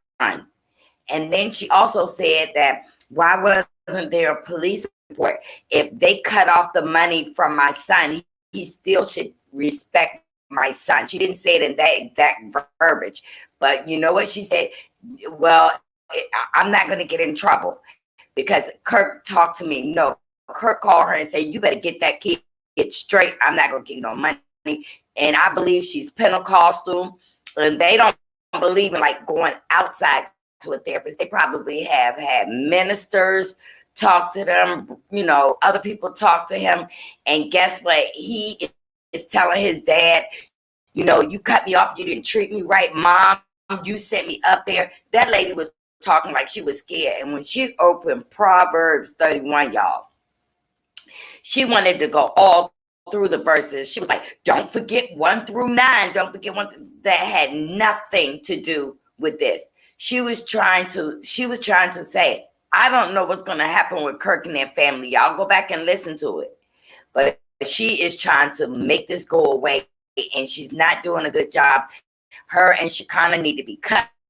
And then she also said that, why wasn't there a police report? If they cut off the money from my son, he still should respect my son. She didn't say it in that exact verbiage, but you know what she said? Well, I'm not going to get in trouble because Kirk talked to me. No, Kirk called her and said, you better get that kid straight. I'm not going to give you no money. And I believe she's Pentecostal, and they don't believe in like going outside to a therapist. They probably have had ministers talk to them, you know, other people talk to him. And guess what? He is telling his dad, you know, you cut me off. You didn't treat me right. Mom, you sent me up there. That lady was talking like she was scared. And when she opened Proverbs 31, y'all, she wanted to go all through the verses. She was like, don't forget 1 through 9. Don't forget 1. That had nothing to do with this. She was trying to say, I don't know what's going to happen with Kirk and their family. Y'all go back and listen to it. But she is trying to make this go away, and she's not doing a good job. Her and Shekinah need to be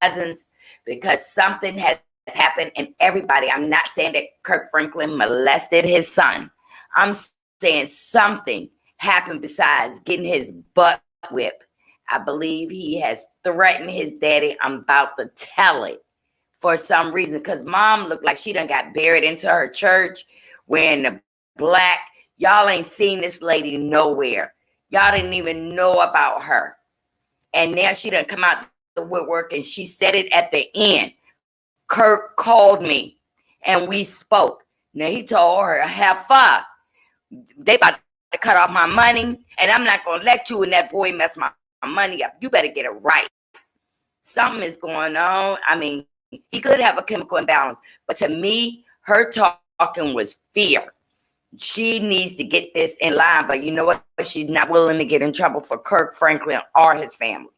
cousins because something has happened. And everybody, I'm not saying that Kirk Franklin molested his son. I'm saying something happened besides getting his butt whipped. I believe he has threatened his daddy. I'm about to tell it for some reason, because mom looked like she done got buried into her church wearing the black. Y'all ain't seen this lady nowhere. Y'all didn't even know about her. And now she done come out the woodwork, and she said it at the end. Kirk called me and we spoke. Now he told her, have fun. They about to cut off my money, and I'm not going to let you and that boy mess my money up. You better get it right. Something is going on. I mean, he could have a chemical imbalance, but to me, her talking was fear. She needs to get this in line, but you know what? She's not willing to get in trouble for Kirk Franklin or his family.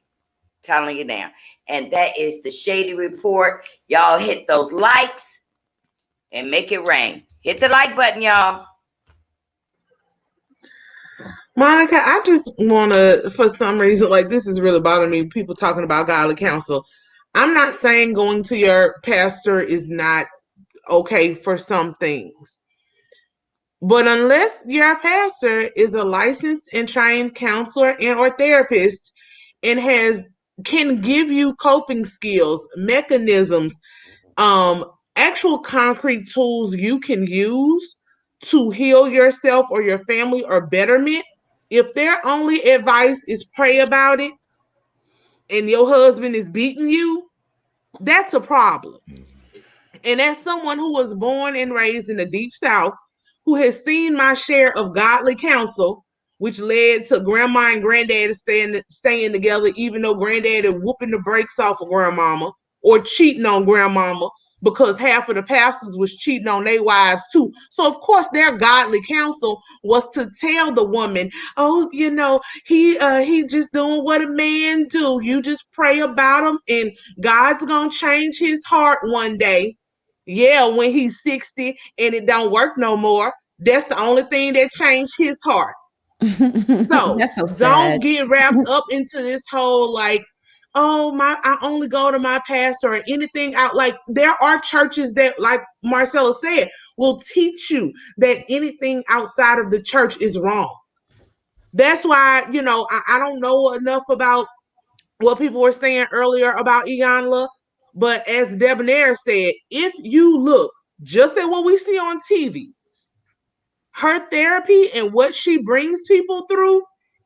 Telling you now. And that is the Shady Report. Y'all hit those likes and make it rain. Hit the like button, y'all. Monica, I just want to, for some reason, like this is really bothering me, people talking about godly counsel. I'm not saying going to your pastor is not okay for some things. But unless your pastor is a licensed and trained counselor and or therapist and can give you coping skills, mechanisms, actual concrete tools you can use to heal yourself or your family or betterment, if their only advice is pray about it and your husband is beating you, that's a problem. And as someone who was born and raised in the Deep South, who has seen my share of godly counsel, which led to grandma and granddaddy staying together, even though granddaddy whooping the brakes off of grandmama or cheating on grandmama, because half of the pastors was cheating on their wives too. So of course their godly counsel was to tell the woman, oh, you know, he just doing what a man do. You just pray about him and God's gonna change his heart one day. Yeah, when he's 60 and it don't work no more. That's the only thing that changed his heart. So that's so sad. Don't get wrapped up into this whole like, oh I only go to my pastor or anything out. Like there are churches that, like Marcella said, will teach you that anything outside of the church is wrong. That's why, you know, I don't know enough about what people were saying earlier about Iyanla, but as Debonair said, if you look just at what we see on TV, her therapy and what she brings people through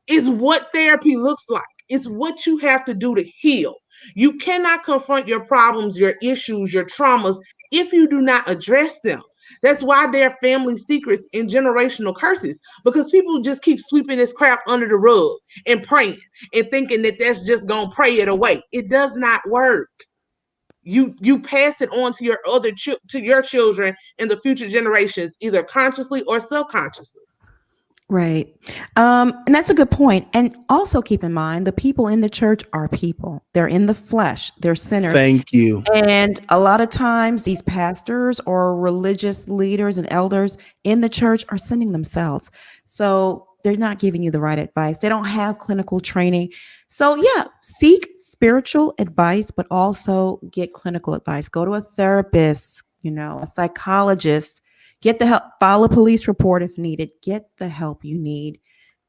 is what therapy looks like. It's what you have to do to heal. You cannot confront your problems, your issues, your traumas if you do not address them. That's why they're family secrets and generational curses, because people just keep sweeping this crap under the rug and praying and thinking that that's just going to pray it away. It does not work. You pass it on to your children and the future generations, either consciously or subconsciously. Right. And that's a good point. And also keep in mind, the people in the church are people. They're in the flesh. They're sinners. Thank you. And a lot of times these pastors or religious leaders and elders in the church are sinning themselves. So they're not giving you the right advice. They don't have clinical training. So yeah, seek spiritual advice, but also get clinical advice. Go to a therapist, a psychologist. Get the help, file a police report if needed. Get the help you need.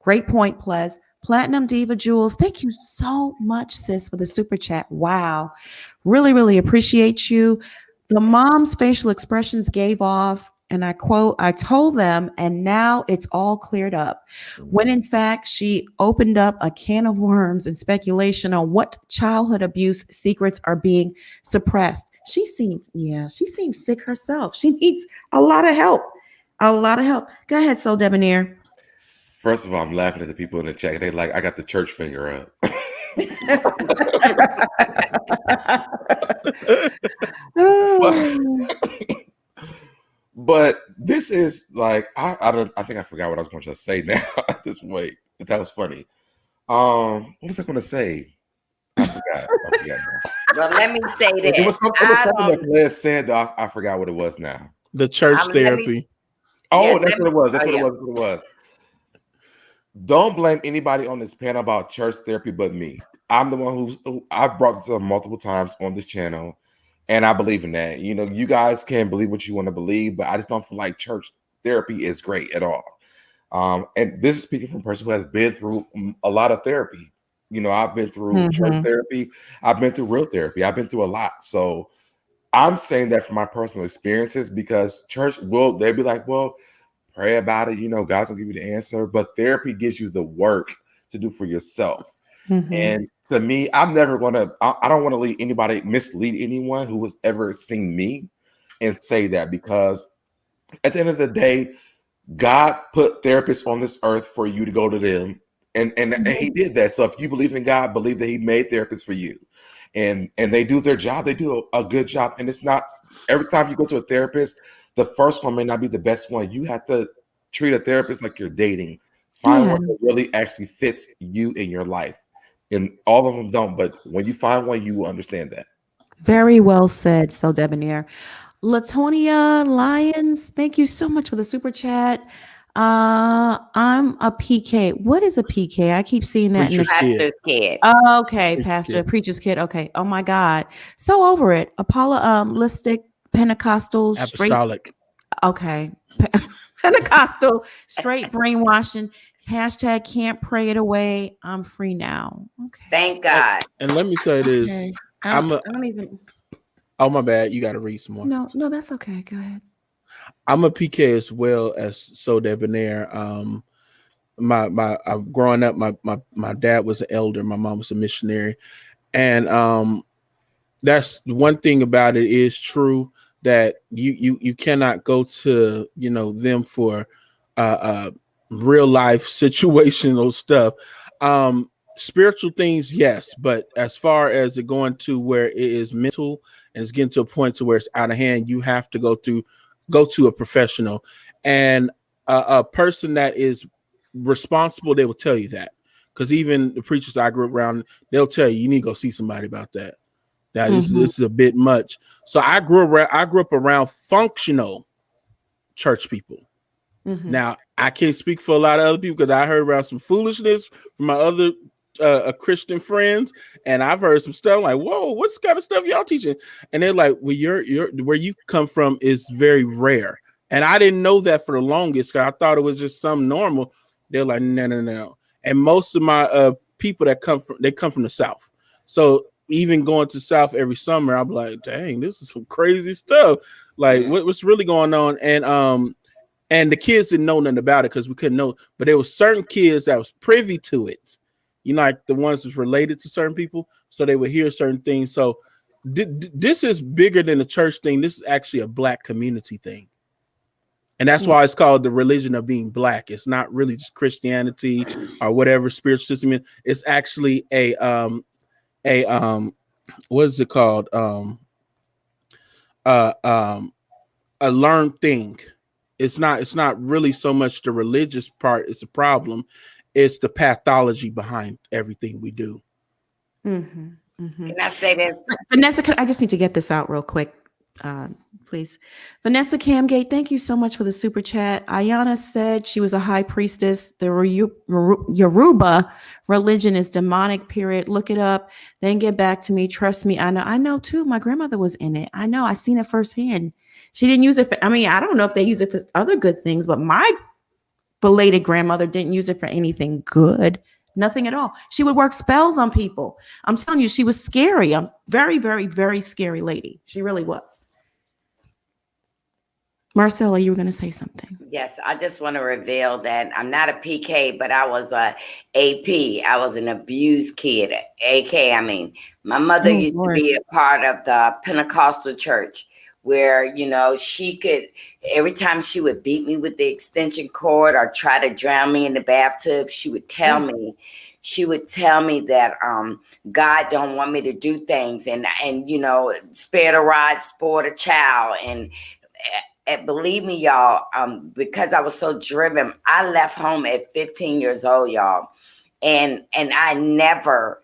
Great point, Ples. Platinum Diva Jules, thank you so much, sis, for the super chat. Wow. Really, really appreciate you. The mom's facial expressions gave off, and I quote, I told them, and now it's all cleared up. When in fact, she opened up a can of worms and speculation on what childhood abuse secrets are being suppressed. She seems sick herself. She needs a lot of help. A lot of help. Go ahead, So Debonair. First of all, I'm laughing at the people in the chat. They like, I got the church finger up. But this is like, I think I forgot what I was going to say now at this point. But that was funny. What was I going to say? I forgot. Well, let me say this. It was something that Les said, though. I forgot what it was now. The church therapy. That's what it was. That's what it was. Don't blame anybody on this panel about church therapy but me. I'm the one who I've brought this up multiple times on this channel, and I believe in that. You guys can believe what you want to believe, but I just don't feel like church therapy is great at all. And this is speaking from a person who has been through a lot of therapy. I've been through church therapy. I've been through real therapy. I've been through a lot. So I'm saying that from my personal experiences, because church they'll be like, well, pray about it. God's gonna give you the answer. But therapy gives you the work to do for yourself. And to me, I don't want to mislead anyone who has ever seen me and say that, because at the end of the day, God put therapists on this earth for you to go to them. And he did that. So if you believe in God, believe that he made therapists for you. And they do their job. They do a good job. And it's not every time you go to a therapist, the first one may not be the best one. You have to treat a therapist like you're dating. Find one that really actually fits you in your life. And all of them don't. But when you find one, you will understand that. Very well said, So Debonair. Latonia Lyons, thank you so much for the super chat. I'm a PK. What is a PK? I keep seeing that in the pastor's kid. Okay, pastor, preacher's kid. Okay. Oh my God. So over it. Apollonistic Pentecostal Apostolic. Okay. Pentecostal straight brainwashing. Hashtag can't pray it away. I'm free now. Okay. Thank God. And let me say this. Okay. I don't even. Oh, my bad. You got to read some more. No, that's okay. Go ahead. I'm a PK as well as So Debonair. Growing up, my dad was an elder. My mom was a missionary. And that's one thing about it is true, that you cannot go to, them for real life situational stuff. Spiritual things, yes, but as far as it going to where it is mental and it's getting to a point to where it's out of hand, you have to go to a professional, and a person that is responsible. They will tell you that, because even the preachers I grew up around, they'll tell you need to go see somebody about that. Now this is a bit much. So I grew up around functional church people. Now I can't speak for a lot of other people, because I heard around some foolishness from my other Christian friends, and I've heard some stuff like, "Whoa, what's kind of stuff y'all teaching?" And they're like, "Well, you're where you come from is very rare," and I didn't know that for the longest, because I thought it was just something normal. They're like, "No," and most of my people that come from the South, so even going to South every summer, I'm like, "Dang, this is some crazy stuff. Like, what's really going on?" And the kids didn't know nothing about it because we couldn't know. But there was certain kids that was privy to it, like the ones that's related to certain people, so they would hear certain things. So this is bigger than the church thing. This is actually a Black community thing, and that's why it's called the religion of being Black. It's not really just Christianity or whatever spiritual system is. It's actually a what is it called? A learned thing. It's not really so much the religious part is the problem. It's the pathology behind everything we do. Can I say this? Vanessa, I just need to get this out real quick, please. Vanessa Camgate, thank you so much for the super chat. Ayana said she was a high priestess. The Yoruba religion is demonic, period. Look it up, then get back to me. Trust me, I know too. My grandmother was in it. I know, I seen it firsthand. She didn't use it for, I don't know if they use it for other good things, but my belated grandmother didn't use it for anything good. Nothing at all. She would work spells on people. I'm telling you, she was scary. I'm very, very, very scary lady. She really was. Marcella, you were going to say something. Yes, I just want to reveal that I'm not a PK, but I was a AP. I was an abused kid. AK, my mother used to be a part of the Pentecostal church where, she could, every time she would beat me with the extension cord or try to drown me in the bathtub, she would tell me that God don't want me to do things and spare the rod, spoil the child. And believe me, y'all, because I was so driven, I left home at 15 years old, y'all. And I never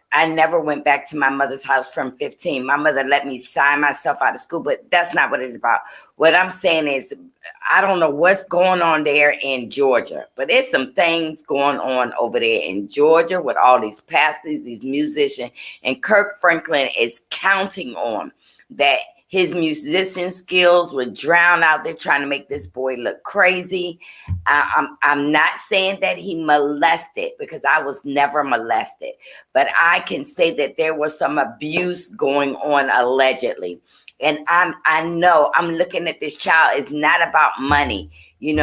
went back to my mother's house from 15. My mother let me sign myself out of school, but that's not what it's about. What I'm saying is, I don't know what's going on there in Georgia, but there's some things going on over there in Georgia with all these pastors, these musicians, and Kirk Franklin is counting on that. His musician skills were drowned out there trying to make this boy look crazy. I'm not saying that he molested because I was never molested, but I can say that there was some abuse going on allegedly. And I know I'm looking at this child. It's not about money. He's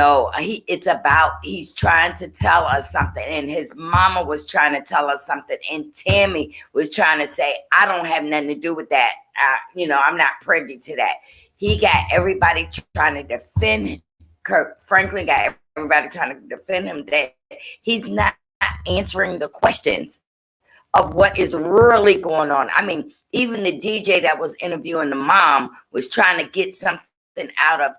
trying to tell us something, and his mama was trying to tell us something, and Tammy was trying to say, I don't have nothing to do with that. I'm not privy to that. He got everybody trying to defend him. Kirk Franklin got everybody trying to defend him, that he's not answering the questions of what is really going on. Even the DJ that was interviewing the mom was trying to get something out of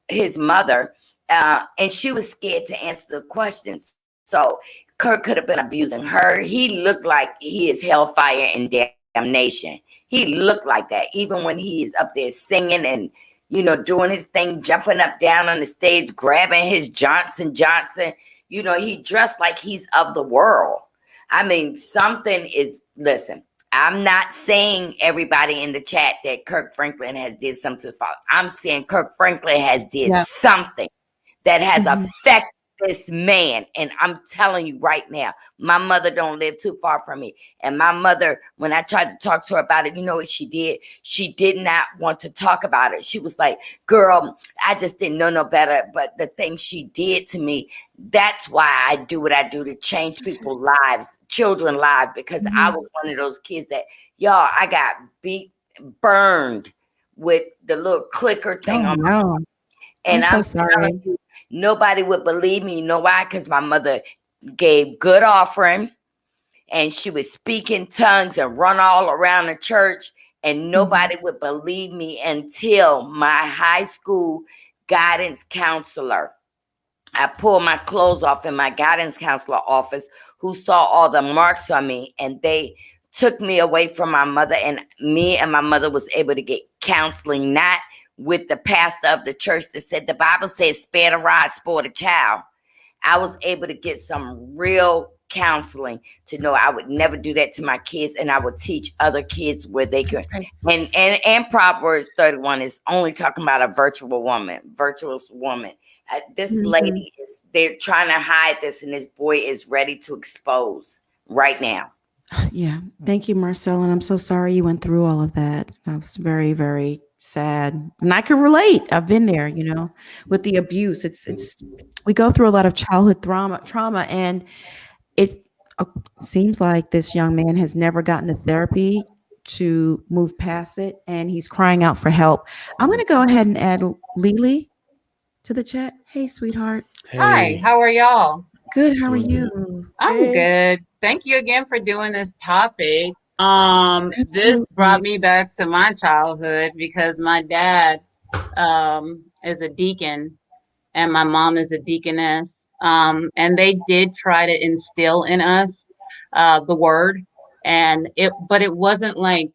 his mother, and she was scared to answer the questions. So Kirk could have been abusing her. He looked like he is hellfire and damnation. He looked like that, even when he's up there singing and, doing his thing, jumping up, down on the stage, grabbing his Johnson. He dressed like he's of the world. Listen, I'm not saying everybody in the chat that Kirk Franklin has did something to father. I'm saying Kirk Franklin has did something that has affected this man. And I'm telling you right now, my mother don't live too far from me. And my mother, when I tried to talk to her about it, you know what she did? She did not want to talk about it. She was like, girl, I just didn't know no better. But the thing she did to me, that's why I do what I do, to change people's lives, children's lives, because I was one of those kids that, y'all, I got burned with the little clicker thing on my phone. And I'm so sorry. You, nobody would believe me. You know why? Because my mother gave good offering, and she would speak in tongues and run all around the church, and nobody would believe me until my high school guidance counselor. I pulled my clothes off in my guidance counselor office, who saw all the marks on me, and they took me away from my mother, and me and my mother was able to get counseling, not with the pastor of the church that said the Bible says spare the rod, spoil the child. I was able to get some real counseling to know I would never do that to my kids, and I would teach other kids where they could. And Proverbs 31 is only talking about a virtuous woman. This lady they're trying to hide this, and this boy is ready to expose right now. Yeah. Thank you, Marcel. And I'm so sorry you went through all of that. That's very, very sad. And I can relate. I've been there, with the abuse. We go through a lot of childhood trauma, and it seems like this young man has never gotten to therapy to move past it, and he's crying out for help. I'm going to go ahead and add Lily to the chat. Hey, sweetheart. Hey. Hi, how are y'all? Good. How are you? I'm good. Thank you again for doing this topic. This brought me back to my childhood because my dad is a deacon and my mom is a deaconess. And they did try to instill in us the word, but it wasn't like,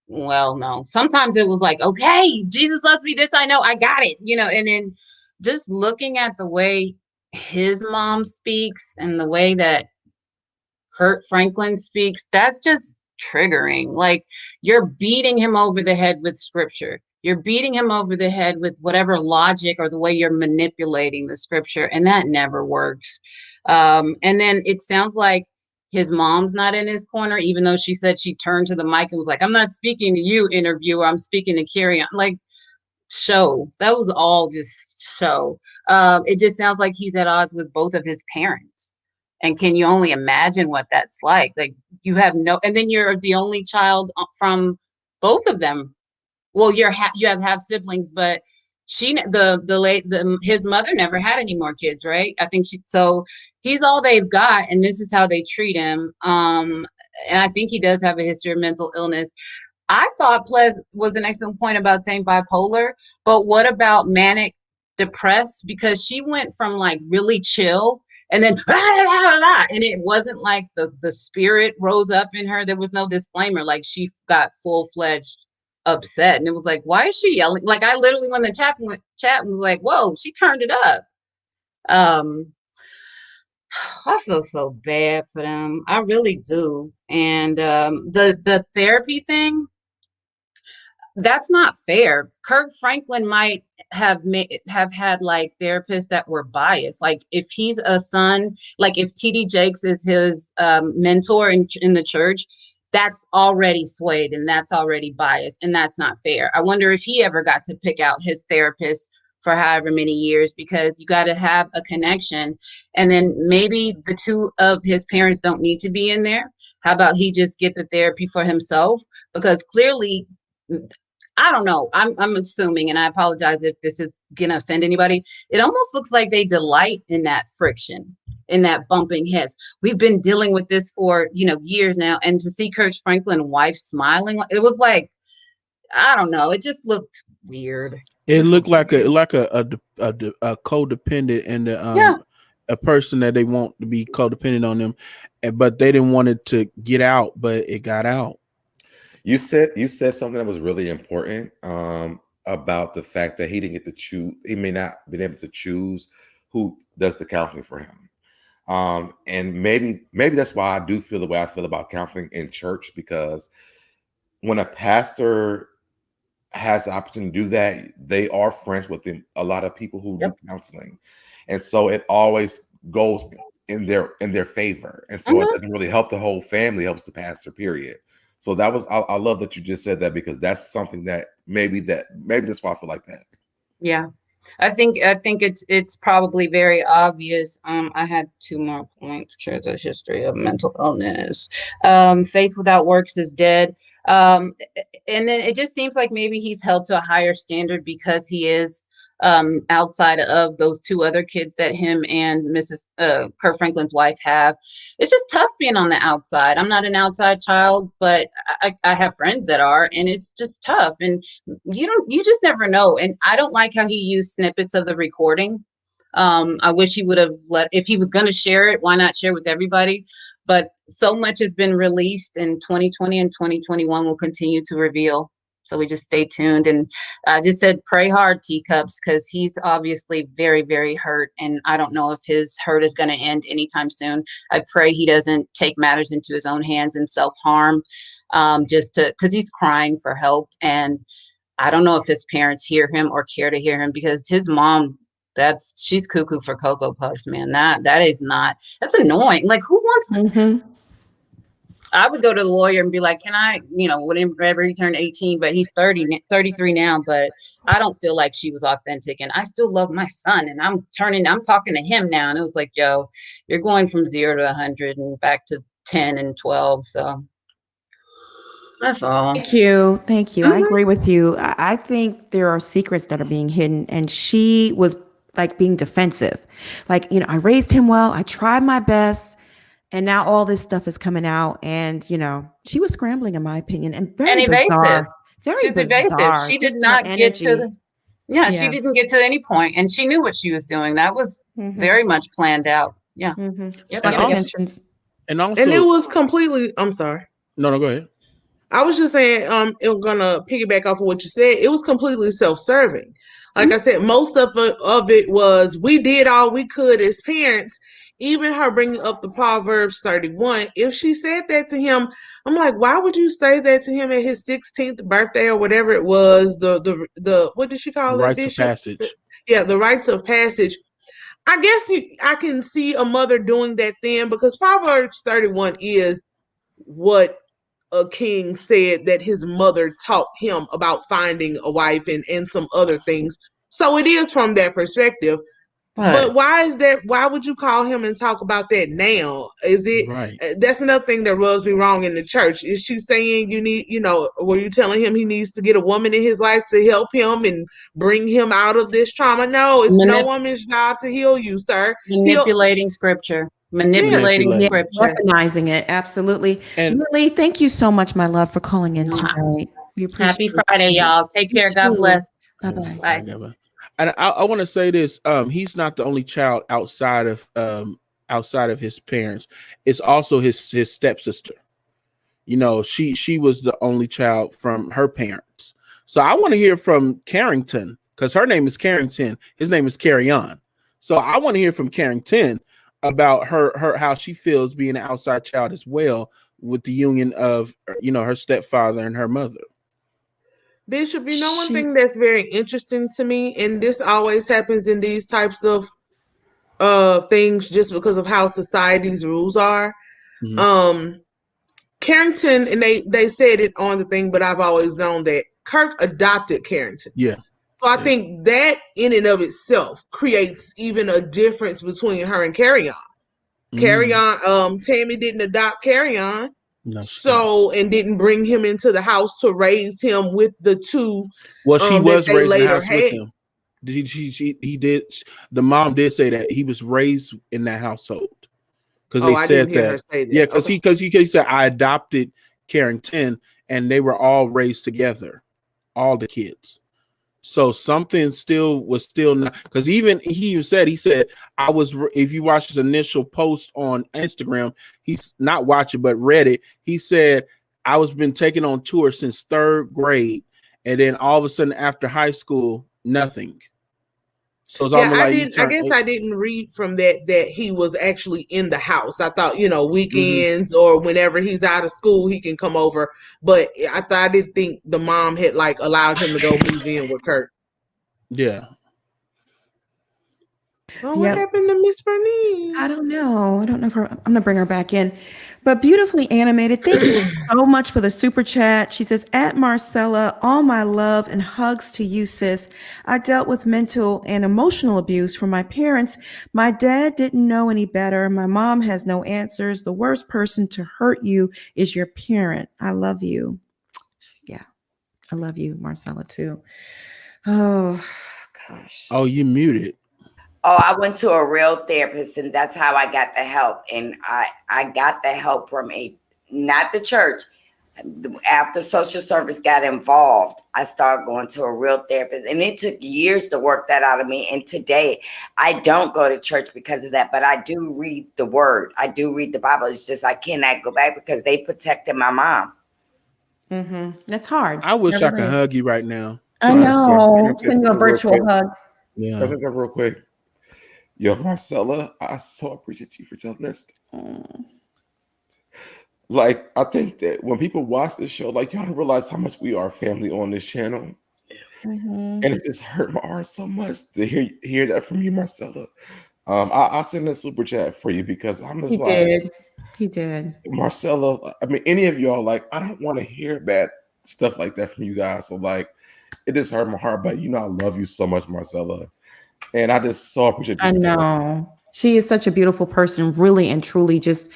well, no. Sometimes it was like, okay, Jesus loves me. This I know, I got it, And then just looking at the way his mom speaks and the way that Kirk Franklin speaks, that's just triggering. Like, you're beating him over the head with scripture. You're beating him over the head with whatever logic or the way you're manipulating the scripture, and that never works. And then it sounds like his mom's not in his corner, even though she said she turned to the mic and was like, I'm not speaking to you, interviewer. I'm speaking to Kerrion. Like, show. That was all just show. It just sounds like he's at odds with both of his parents. And can you only imagine what that's like? Like, you have no, and then you're the only child from both of them. Well, you have half siblings, but his mother never had any more kids, right? I think so he's all they've got, and this is how they treat him. And I think he does have a history of mental illness. I thought Ples was an excellent point about saying bipolar, but what about manic depressed? Because she went from like really chill and then and it wasn't like the spirit rose up in her. There was no disclaimer. Like, she got full-fledged upset, and it was like, why is she yelling? Like, I literally, when the chat was like, whoa, she turned it up. I feel so bad for them. I really do. And the therapy thing, that's not fair. Kirk Franklin might have had like therapists that were biased. Like, if he's a son, like if TD Jakes is his mentor in the church, that's already swayed and that's already biased, and that's not fair. I wonder if he ever got to pick out his therapist for however many years, because you got to have a connection. And then maybe the two of his parents don't need to be in there. How about he just get the therapy for himself? Because clearly, I don't know. I'm assuming, and I apologize if this is gonna offend anybody. It almost looks like they delight in that friction, in that bumping heads. We've been dealing with this for years now, and to see Kirk Franklin's wife smiling, it was like, I don't know. It just looked weird. It looked like a codependent, and a person that they want to be codependent on them, but they didn't want it to get out, but it got out. You said something that was really important about the fact that he didn't get to choose. He may not been able to choose who does the counseling for him. And maybe that's why I do feel the way I feel about counseling in church, because when a pastor has the opportunity to do that, they are friends with a lot of people who do counseling. And so it always goes in their favor. And so it doesn't really help the whole family, it helps the pastor, period. So I love that you just said that, because that's something that maybe that's why I feel like that. Yeah. I think it's probably very obvious. I had 2 more points. There's a history of mental illness. Faith without works is dead. And then it just seems like maybe he's held to a higher standard because he is outside of those 2 other kids that him and Mrs. Kirk Franklin's wife have. It's just tough being on the outside. I'm not an outside child, but I have friends that are, and it's just tough. And you just never know. And I don't like how he used snippets of the recording. I wish he would have if he was going to share it, why not share with everybody? But so much has been released, in 2020 and 2021 will continue to reveal. So we just stay tuned. And I just said, pray hard, Teacups, because he's obviously very, very hurt. And I don't know if his hurt is going to end anytime soon. I pray he doesn't take matters into his own hands and self-harm, because he's crying for help. And I don't know if his parents hear him or care to hear him, because his mom, she's cuckoo for Cocoa Puffs, man. That's annoying. Like, who wants to? I would go to the lawyer and be like, can I, whenever he turned 18, but he's 33 now, but I don't feel like she was authentic, and I still love my son, and I'm talking to him now. And it was like, yo, you're going from 0 to 100 and back to 10 and 12. So that's all. Thank you. I agree with you. I think there are secrets that are being hidden, and she was like being defensive. Like, I raised him well. I tried my best. And now all this stuff is coming out, and she was scrambling, in my opinion, and very evasive. bizarre. She's evasive. She did not get to Yeah, she didn't get to any point, and she knew what she was doing. That was very much planned out. Yeah. Yep. Like And also- intentions. And also, And it was completely, I'm sorry. No, go ahead. I was just saying, it was gonna piggyback off of what you said. It was completely self-serving. Like I said, most of it was we did all we could as parents. Even her bringing up the Proverbs 31. If she said that to him, I'm like, why would you say that to him at his 16th birthday or whatever it was? The what did she call it? Rites of Bishop? passage. Yeah, the rites of passage. I guess I can see a mother doing that then, because Proverbs 31 is what a king said that his mother taught him about finding a wife and some other things. So it is from that perspective. But why is that? Why would you call him and talk about that now? Is it Right. That's another thing that rubs me wrong in the church. Is she saying were you telling him he needs to get a woman in his life to help him and bring him out of this trauma? No, it's no woman's job to heal you, sir. Manipulating scripture. Manipulating Yeah, scripture. recognizing it. Absolutely. And Millie, thank you so much, my love, for calling in tonight. We appreciate Happy Friday, y'all. Take care. God bless. Bye-bye. Bye. And I want to say this: he's not the only child outside of his parents. It's also his stepsister. You know, she was the only child from her parents. So I want to hear from Carrington, because her name is Carrington. His name is Kerrion. So I want to hear from Carrington about her how she feels being an outside child as well, with the union of her stepfather and her mother. Bishop, one thing that's very interesting to me, and this always happens in these types of things just because of how society's rules are. Carrington, and they said it on the thing, but I've always known that Kirk adopted Carrington. Yeah. So I think that in and of itself creates even a difference between her and Kerrion. Kerrion, Tammy didn't adopt Kerrion. No, and didn't bring him into the house to raise him with the two. Well, she was raised in the house had. with him. He did. The mom did say that he was raised in that household, because they said that. Yeah, because he said I adopted Carrington, and they were all raised together, all the kids. So something was still not, because even he said I was. If you watch his initial post on Instagram, he's not watching but read it. He said I was been taken on tour since 3rd grade, and then all of a sudden after high school, nothing. So it's almost like I guess I didn't read from that he was actually in the house. I thought, weekends or whenever he's out of school, he can come over. But I didn't think the mom had allowed him to go move in with Kirk. Yeah. Oh, what happened to Miss Bernice? I don't know. I'm gonna bring her back in. But beautifully animated. Thank you so much for the super chat. She says, at Marcella, all my love and hugs to you, sis. I dealt with mental and emotional abuse from my parents. My dad didn't know any better. My mom has no answers. The worst person to hurt you is your parent. I love you. Yeah. I love you, Marcella, too. Oh, gosh. Oh, you muted. Oh, I went to a real therapist, and that's how I got the help. And I got the help from not the church. After social service got involved, I started going to a real therapist, and it took years to work that out of me. And today I don't go to church because of that, but I do read the word. I do read the Bible. It's just I cannot go back because they protected my mom. That's hard. I wish I could hug you right now. I know. Send you a virtual hug. Yeah. Present up real quick. Yo, Marcella, I so appreciate you for telling this. I think that when people watch this show, y'all don't realize how much we are family on this channel. And it just hurt my heart so much to hear that from you, Marcella. I'll send a super chat for you, because I'm just He did. Marcella, I mean, any of y'all, I don't want to hear bad stuff like that from you guys. So it just hurt my heart, but I love you so much, Marcella. And I just so appreciate you. I know. She is such a beautiful person, really and truly just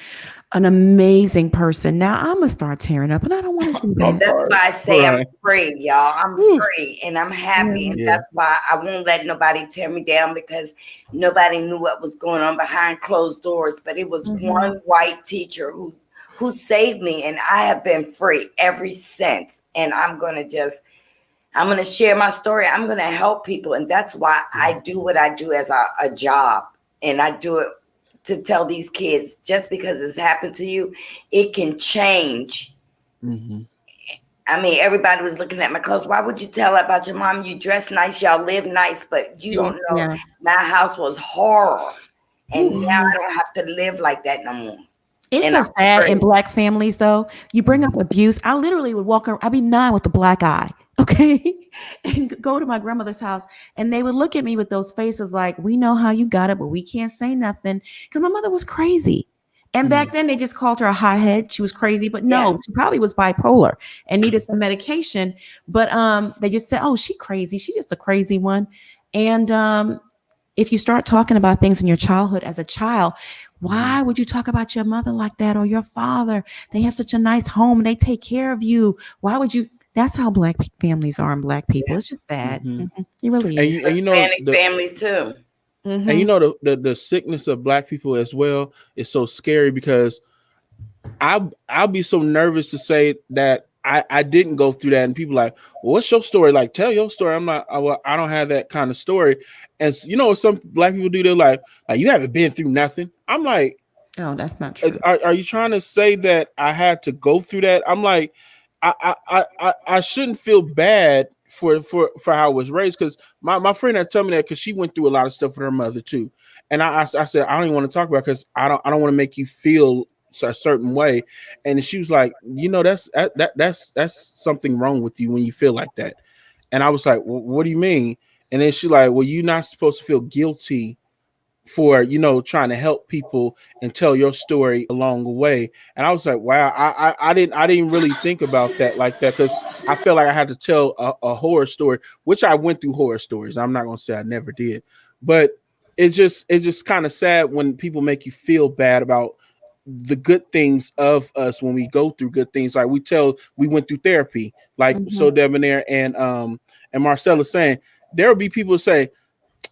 an amazing person. Now I'm going to start tearing up, and I don't want to do that. That's why I say I'm free, y'all. I'm free, and I'm happy. And that's why I won't let nobody tear me down, because nobody knew what was going on behind closed doors. But it was one white teacher who saved me, and I have been free ever since. And I'm going to just I'm going to share my story. I'm going to help people. And that's why I do what I do as a job. And I do it to tell these kids, just because it's happened to you, it can change. Mm-hmm. I mean, everybody was looking at my clothes. Why would you tell her about your mom? You dress nice, y'all live nice, but you don't know. Yeah. My house was horror. And Ooh. now I don't have to live like that no more. It's And so I'm sad free. in Black families, though. You bring up abuse. I literally would walk around. I'd be 9 with a black eye, okay, and go to my grandmother's house, and they would look at me with those faces like, "We know how you got it, but we can't say nothing," because my mother was crazy. And back then, they just called her a hothead. She was crazy, but no, she probably was bipolar and needed some medication. But they just said, "Oh, she crazy. She's just a crazy one." And if you start talking about things in your childhood as a child, why would you talk about your mother like that or your father? They have such a nice home and they take care of you. Why would you? That's how Black families are and Black people. It's just sad. Mm-hmm. It really is. And you know, Hispanic families too. And you know the sickness of Black people as well is so scary, because I'll be so nervous to say that I didn't go through that, and people like, well, what's your story? Like, tell your story. I'm not. I don't have that kind of story. And you know what some Black people do? They're like you haven't been through nothing. I'm like, oh, that's not true. Are you trying to say that I had to go through that? I'm like, I shouldn't feel bad for how I was raised, because my friend had told me that, because she went through a lot of stuff with her mother too, and I said I don't even want to talk about it, because I don't want to make you feel a certain way. And she was like, you know, that's something wrong with you when you feel like that. And I was like, well, what do you mean? And then she like, well, you're not supposed to feel guilty for, you know, trying to help people and tell your story along the way. And I was like, wow, I didn't really think about that like that, because I felt like I had to tell a horror story, which I went through horror stories. I'm not gonna say I never did, but it's just kind of sad when people make you feel bad about the good things of us when we go through good things. Like we went through therapy, like So Debonair and Marcella saying, there will be people who say,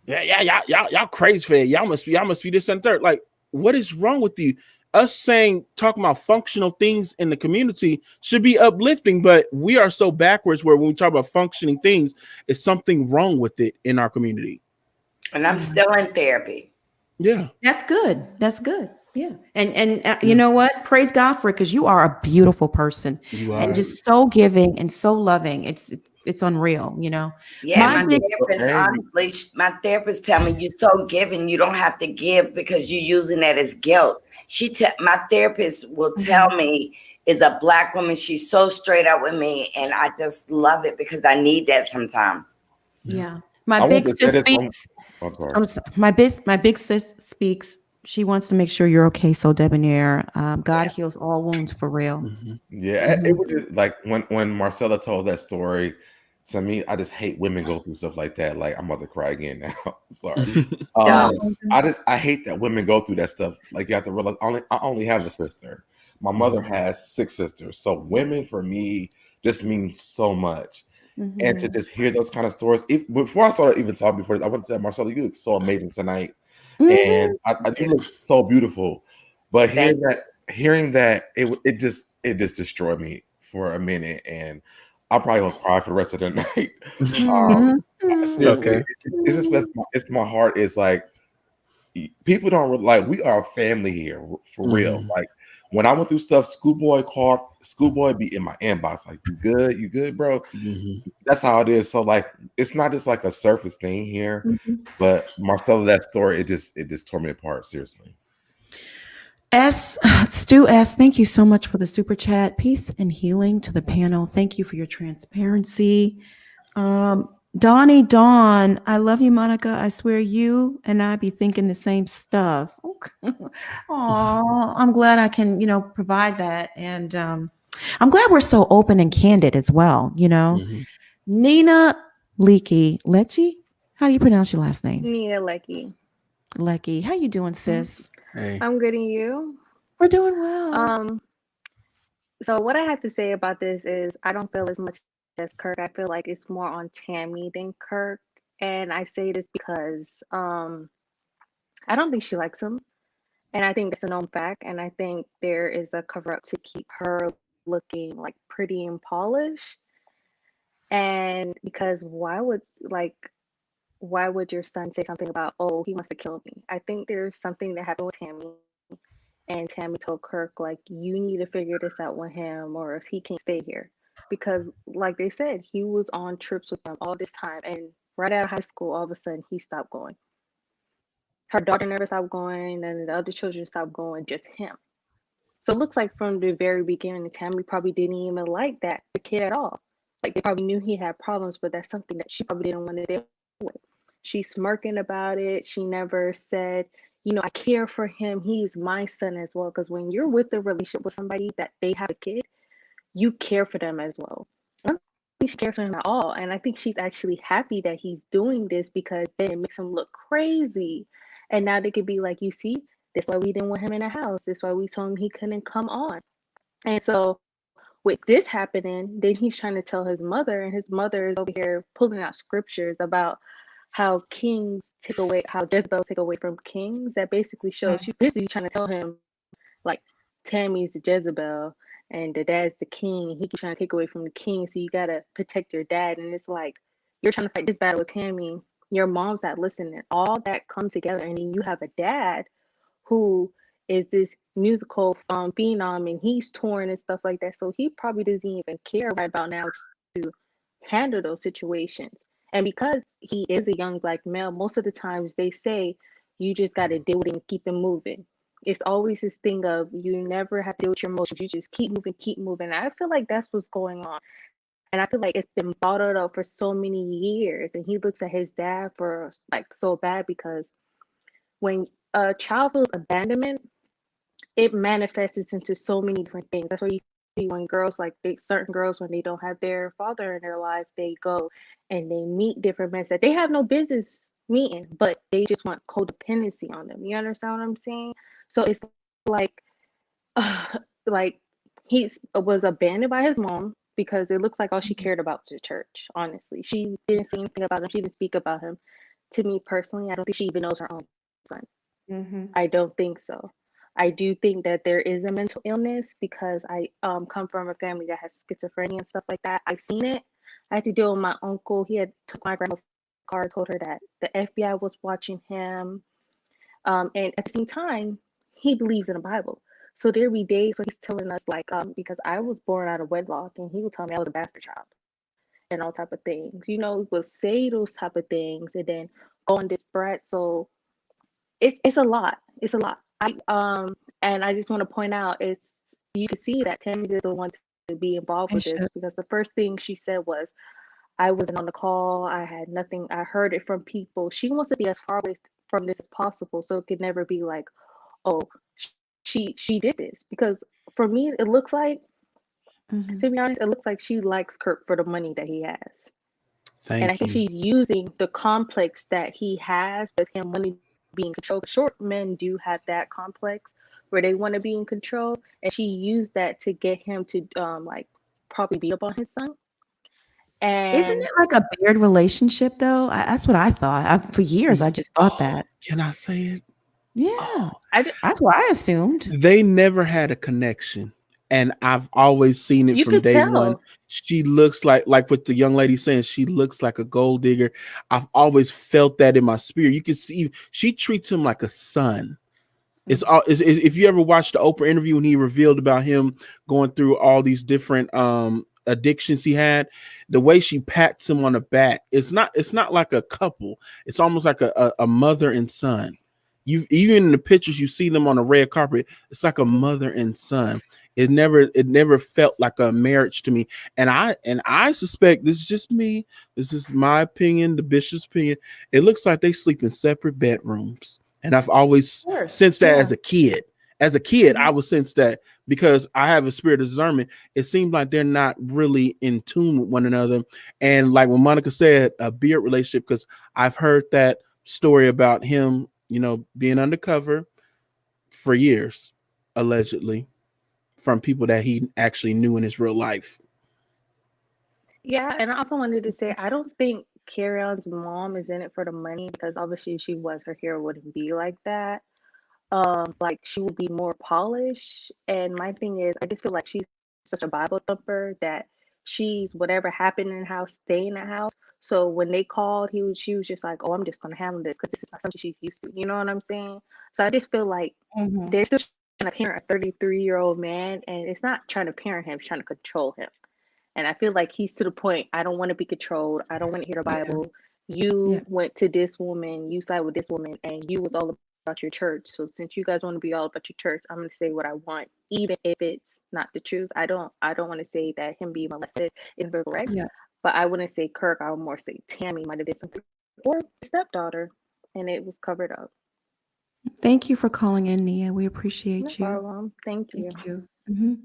y'all crazy for that. Y'all must be this and third. Like, what is wrong with you? Us talking about functional things in the community should be uplifting, but we are so backwards where when we talk about functioning things, it's something wrong with it in our community. And I'm still in therapy. Yeah, that's good. That's good. Yeah. And you know what? Praise God for it, because you are a beautiful person. You are. And just so giving and so loving. It's unreal, you know. Yeah, my therapist tell me, you're so giving, you don't have to give because you're using that as guilt. My therapist will tell me, is a Black woman, she's so straight up with me, and I just love it because I need that sometimes. Yeah. My big sis speaks. My big sis speaks. She wants to make sure you're okay. So Debonair, God heals all wounds for real. Yeah, it was just like when Marcella told that story to me, I just hate women go through stuff like that. Like, I'm about to cry again now. Sorry. I hate that women go through that stuff. Like, you have to realize I only have a sister. My mother has 6 sisters. So women for me just means so much. And to just hear those kind of stories, before I started even talking before, I want to say, Marcella, you look so amazing tonight. And I you look so beautiful. But hearing that it just destroyed me for a minute, and I'm probably gonna cry for the rest of the night. Okay. It's my heart is like, people don't like, we are a family here for real. Like, when I went through stuff, Schoolboy be in my inbox like, you good, bro? That's how it is. So like, it's not just like a surface thing here, but Marcella, that story, it just tore me apart, seriously. Stu S, thank you so much for the super chat. Peace and healing to the panel. Thank you for your transparency. Donnie Dawn, I love you, Monica. I swear you and I be thinking the same stuff. Okay. Aw, I'm glad I can, provide that. And I'm glad we're so open and candid as well, Nina Leckie. How do you pronounce your last name? Nina Leckie. Leckie. How you doing, sis? Hey. I'm good, and you? We're doing well. So what I have to say about this is I don't feel as much as Kirk. I feel like it's more on Tammy than Kirk. And I say this because I don't think she likes him. And I think it's a known fact. And I think there is a cover up to keep her looking like pretty and polished. And because why would your son say something about, oh, he wants to kill me? I think there's something that happened with Tammy, and Tammy told Kirk, like, you need to figure this out with him or else he can't stay here. Because, like they said, he was on trips with them all this time, and right out of high school, all of a sudden, he stopped going. Her daughter never stopped going, and the other children stopped going, just him. So it looks like from the very beginning, Tammy probably didn't even like the kid at all. Like, they probably knew he had problems, but that's something that she probably didn't want to deal with. She's smirking about it. She never said, I care for him. He's my son as well. Because when you're with a relationship with somebody that they have a kid, you care for them as well. I don't think she cares for him at all. And I think she's actually happy that he's doing this because then it makes him look crazy. And now they could be like, you see, that's why we didn't want him in the house. That's why we told him he couldn't come on. And so with this happening, then he's trying to tell his mother, and his mother is over here pulling out scriptures about how kings take away, how Jezebel take away from kings. That basically shows she's basically trying to tell him, like, Tammy's the Jezebel and the dad's the king. He keeps trying to take away from the king, so you gotta protect your dad. And it's like, you're trying to fight this battle with Tammy. Your mom's not listening. All that comes together, and then you have a dad who is this musical phenom, and he's touring and stuff like that. So he probably doesn't even care right about now to handle those situations. And because he is a young black male, most of the times they say you just got to deal with it and keep it moving. It's always this thing of you never have to deal with your emotions. You just keep moving, keep moving. And I feel like that's what's going on. And I feel like it's been bottled up for so many years. And he looks at his dad for like so bad because when a child feels abandonment, it manifests into so many different things. That's why you see when girls, like certain girls, when they don't have their father in their life, they go and they meet different men that they have no business meeting, but they just want codependency on them. You understand what I'm saying? So it's like, like he was abandoned by his mom because it looks like all she cared about was the church. Honestly, she didn't say anything about him. She didn't speak about him. To me personally, I don't think she even knows her own son. I don't think so. I do think that there is a mental illness because I come from a family that has schizophrenia and stuff like that. I've seen it. I had to deal with my uncle. He had took my grandma's car, told her that the FBI was watching him. And at the same time, he believes in the Bible. So there be days where he's telling us like, because I was born out of wedlock, and he would tell me I was a bastard child and all type of things. He would say those type of things and then go on this brat. So it's a lot. It's a lot. And I just want to point out, it's you can see that Tammy doesn't want to be involved with this because the first thing she said was, I wasn't on the call. I had nothing. I heard it from people. She wants to be as far away from this as possible, so it could never be like, oh, she did this. Because for me, it looks like, to be honest, it looks like she likes Kirk for the money that he has. And I think she's using the complex that he has with him wanting to be in control. Short men do have that complex where they want to be in control, and she used that to get him to like probably beat up on his son. And isn't it like a weird relationship though? That's what I thought. For years, I just thought that. Can I say it? Yeah, that's what I assumed. They never had a connection, and I've always seen it from day one. She looks like with the young lady saying she looks like a gold digger. I've always felt that in my spirit. You can see she treats him like a son. It's all. If you ever watched the Oprah interview when he revealed about him going through all these different addictions he had, the way she pats him on the back, it's not like a couple. It's almost like a mother and son. Even in the pictures you see them on the red carpet, it's like a mother and son. It never felt like a marriage to me. And I suspect, this is just me, this is my opinion, the bishop's opinion, it looks like they sleep in separate bedrooms. And I've always sensed that as a kid. As a kid, I would sense that because I have a spirit of discernment. It seems like they're not really in tune with one another. And like when Monica said, a beard relationship, because I've heard that story about him, being undercover for years, allegedly, from people that he actually knew in his real life. Yeah, and I also wanted to say, I don't think Kerrion's mom is in it for the money, because obviously if she was, her hair wouldn't be like that. Like she would be more polished. And my thing is, I just feel like she's such a Bible thumper that she's whatever happened in the house, stay in the house. So when they called, she was just like, "Oh, I'm just gonna handle this because this is not something she's used to." You know what I'm saying? So I just feel like they're still trying to parent a 33-year-old man, and it's not trying to parent him; it's trying to control him. And I feel like he's to the point. I don't want to be controlled. I don't want to hear the Bible. You went to this woman, you side with this woman, and you was all about your church. So since you guys want to be all about your church, I'm going to say what I want, even if it's not the truth. I don't want to say that him being molested is correct. But I wouldn't say Kirk. I would more say Tammy might have did something, or stepdaughter, and it was covered up. Thank you for calling in, Nia. We appreciate you. No problem. Thank you. Thank you.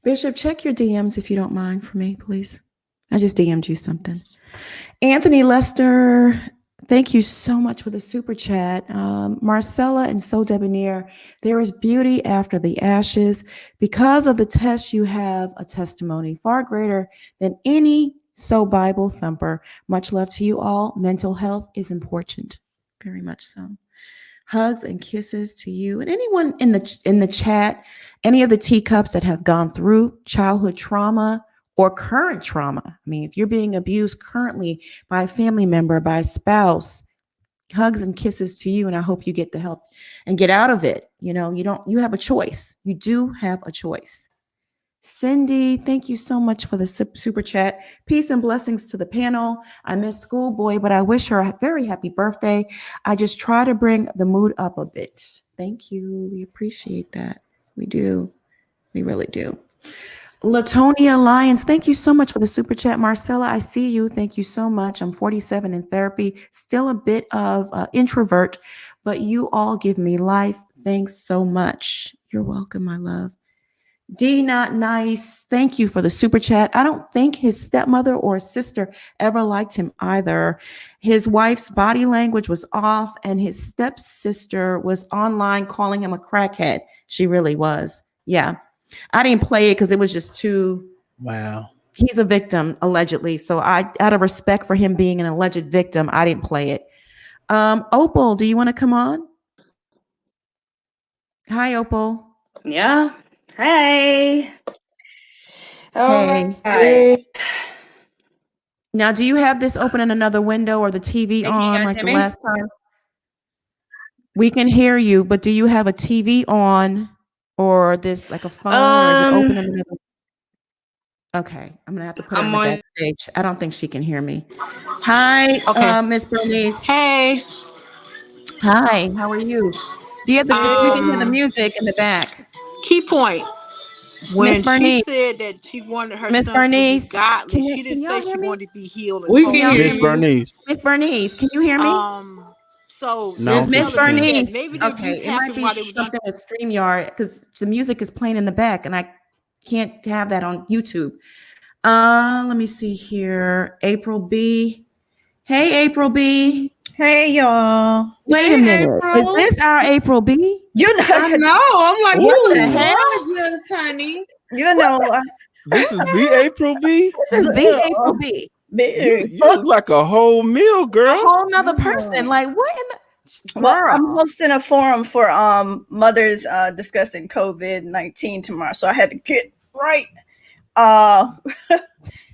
Bishop, check your DMs if you don't mind for me, please. I just DM'd you something. Anthony Lester, thank you so much for the super chat. Marcella and So Debonair, there is beauty after the ashes. Because of the test, you have a testimony far greater than any So Bible thumper. Much love to you all. Mental health is important. Very much so. Hugs and kisses to you and anyone in the chat, any of the teacups that have gone through childhood trauma or current trauma. I mean, if you're being abused currently by a family member, by a spouse, hugs and kisses to you. And I hope you get the help and get out of it. You know, you have a choice. You do have a choice. Cindy, thank you so much for the super chat. Peace and blessings to the panel. I miss Schoolboy, but I wish her a very happy birthday. I just try to bring the mood up a bit. Thank you. We appreciate that. We do. We really do. Latonia Lyons, thank you so much for the super chat. Marcella, I see you. Thank you so much. I'm 47 in therapy, still a bit of introvert, but you all give me life. Thanks so much. You're welcome, my love. D Not Nice, thank you for the super chat. I don't think his stepmother or sister ever liked him either. His wife's body language was off, and his stepsister was online calling him a crackhead. She really was. Yeah. I didn't play it because it was just too. Wow. He's a victim, allegedly. So out of respect for him being an alleged victim, I didn't play it. Opal, do you want to come on? Hi, Opal. Yeah. Hey. Hey. Now, do you have this open in another window or the TV on like the last time? We can hear you, but do you have a TV on or this like a phone or is it open in another? Okay, I'm gonna have to put her in the backstage. I don't think she can hear me. Hi, Miss Bernice. Hey. Hi, how are you? Do you have the? We can hear the music in the back. Key point. When Bernice, she said that she wanted her Miss son Bernice, to be godly, she didn't say she wanted to be healed. We can hear Miss Bernice. Miss Bernice, can you hear me? So no, Miss Bernice. maybe the Okay, it might be while they were something with StreamYard because the music is playing in the back, and I can't have that on YouTube. Let me see here. April B. Hey, April B. Hey, y'all. Wait a minute. April. Is this our April B? You know, I know. I'm like, what the hell? gorgeous, honey. You know, this is the April B. This is the April B. You look like a whole meal, girl. A whole nother person. Like what in the well, I'm hosting a forum for mothers discussing COVID-19 tomorrow. So I had to get right.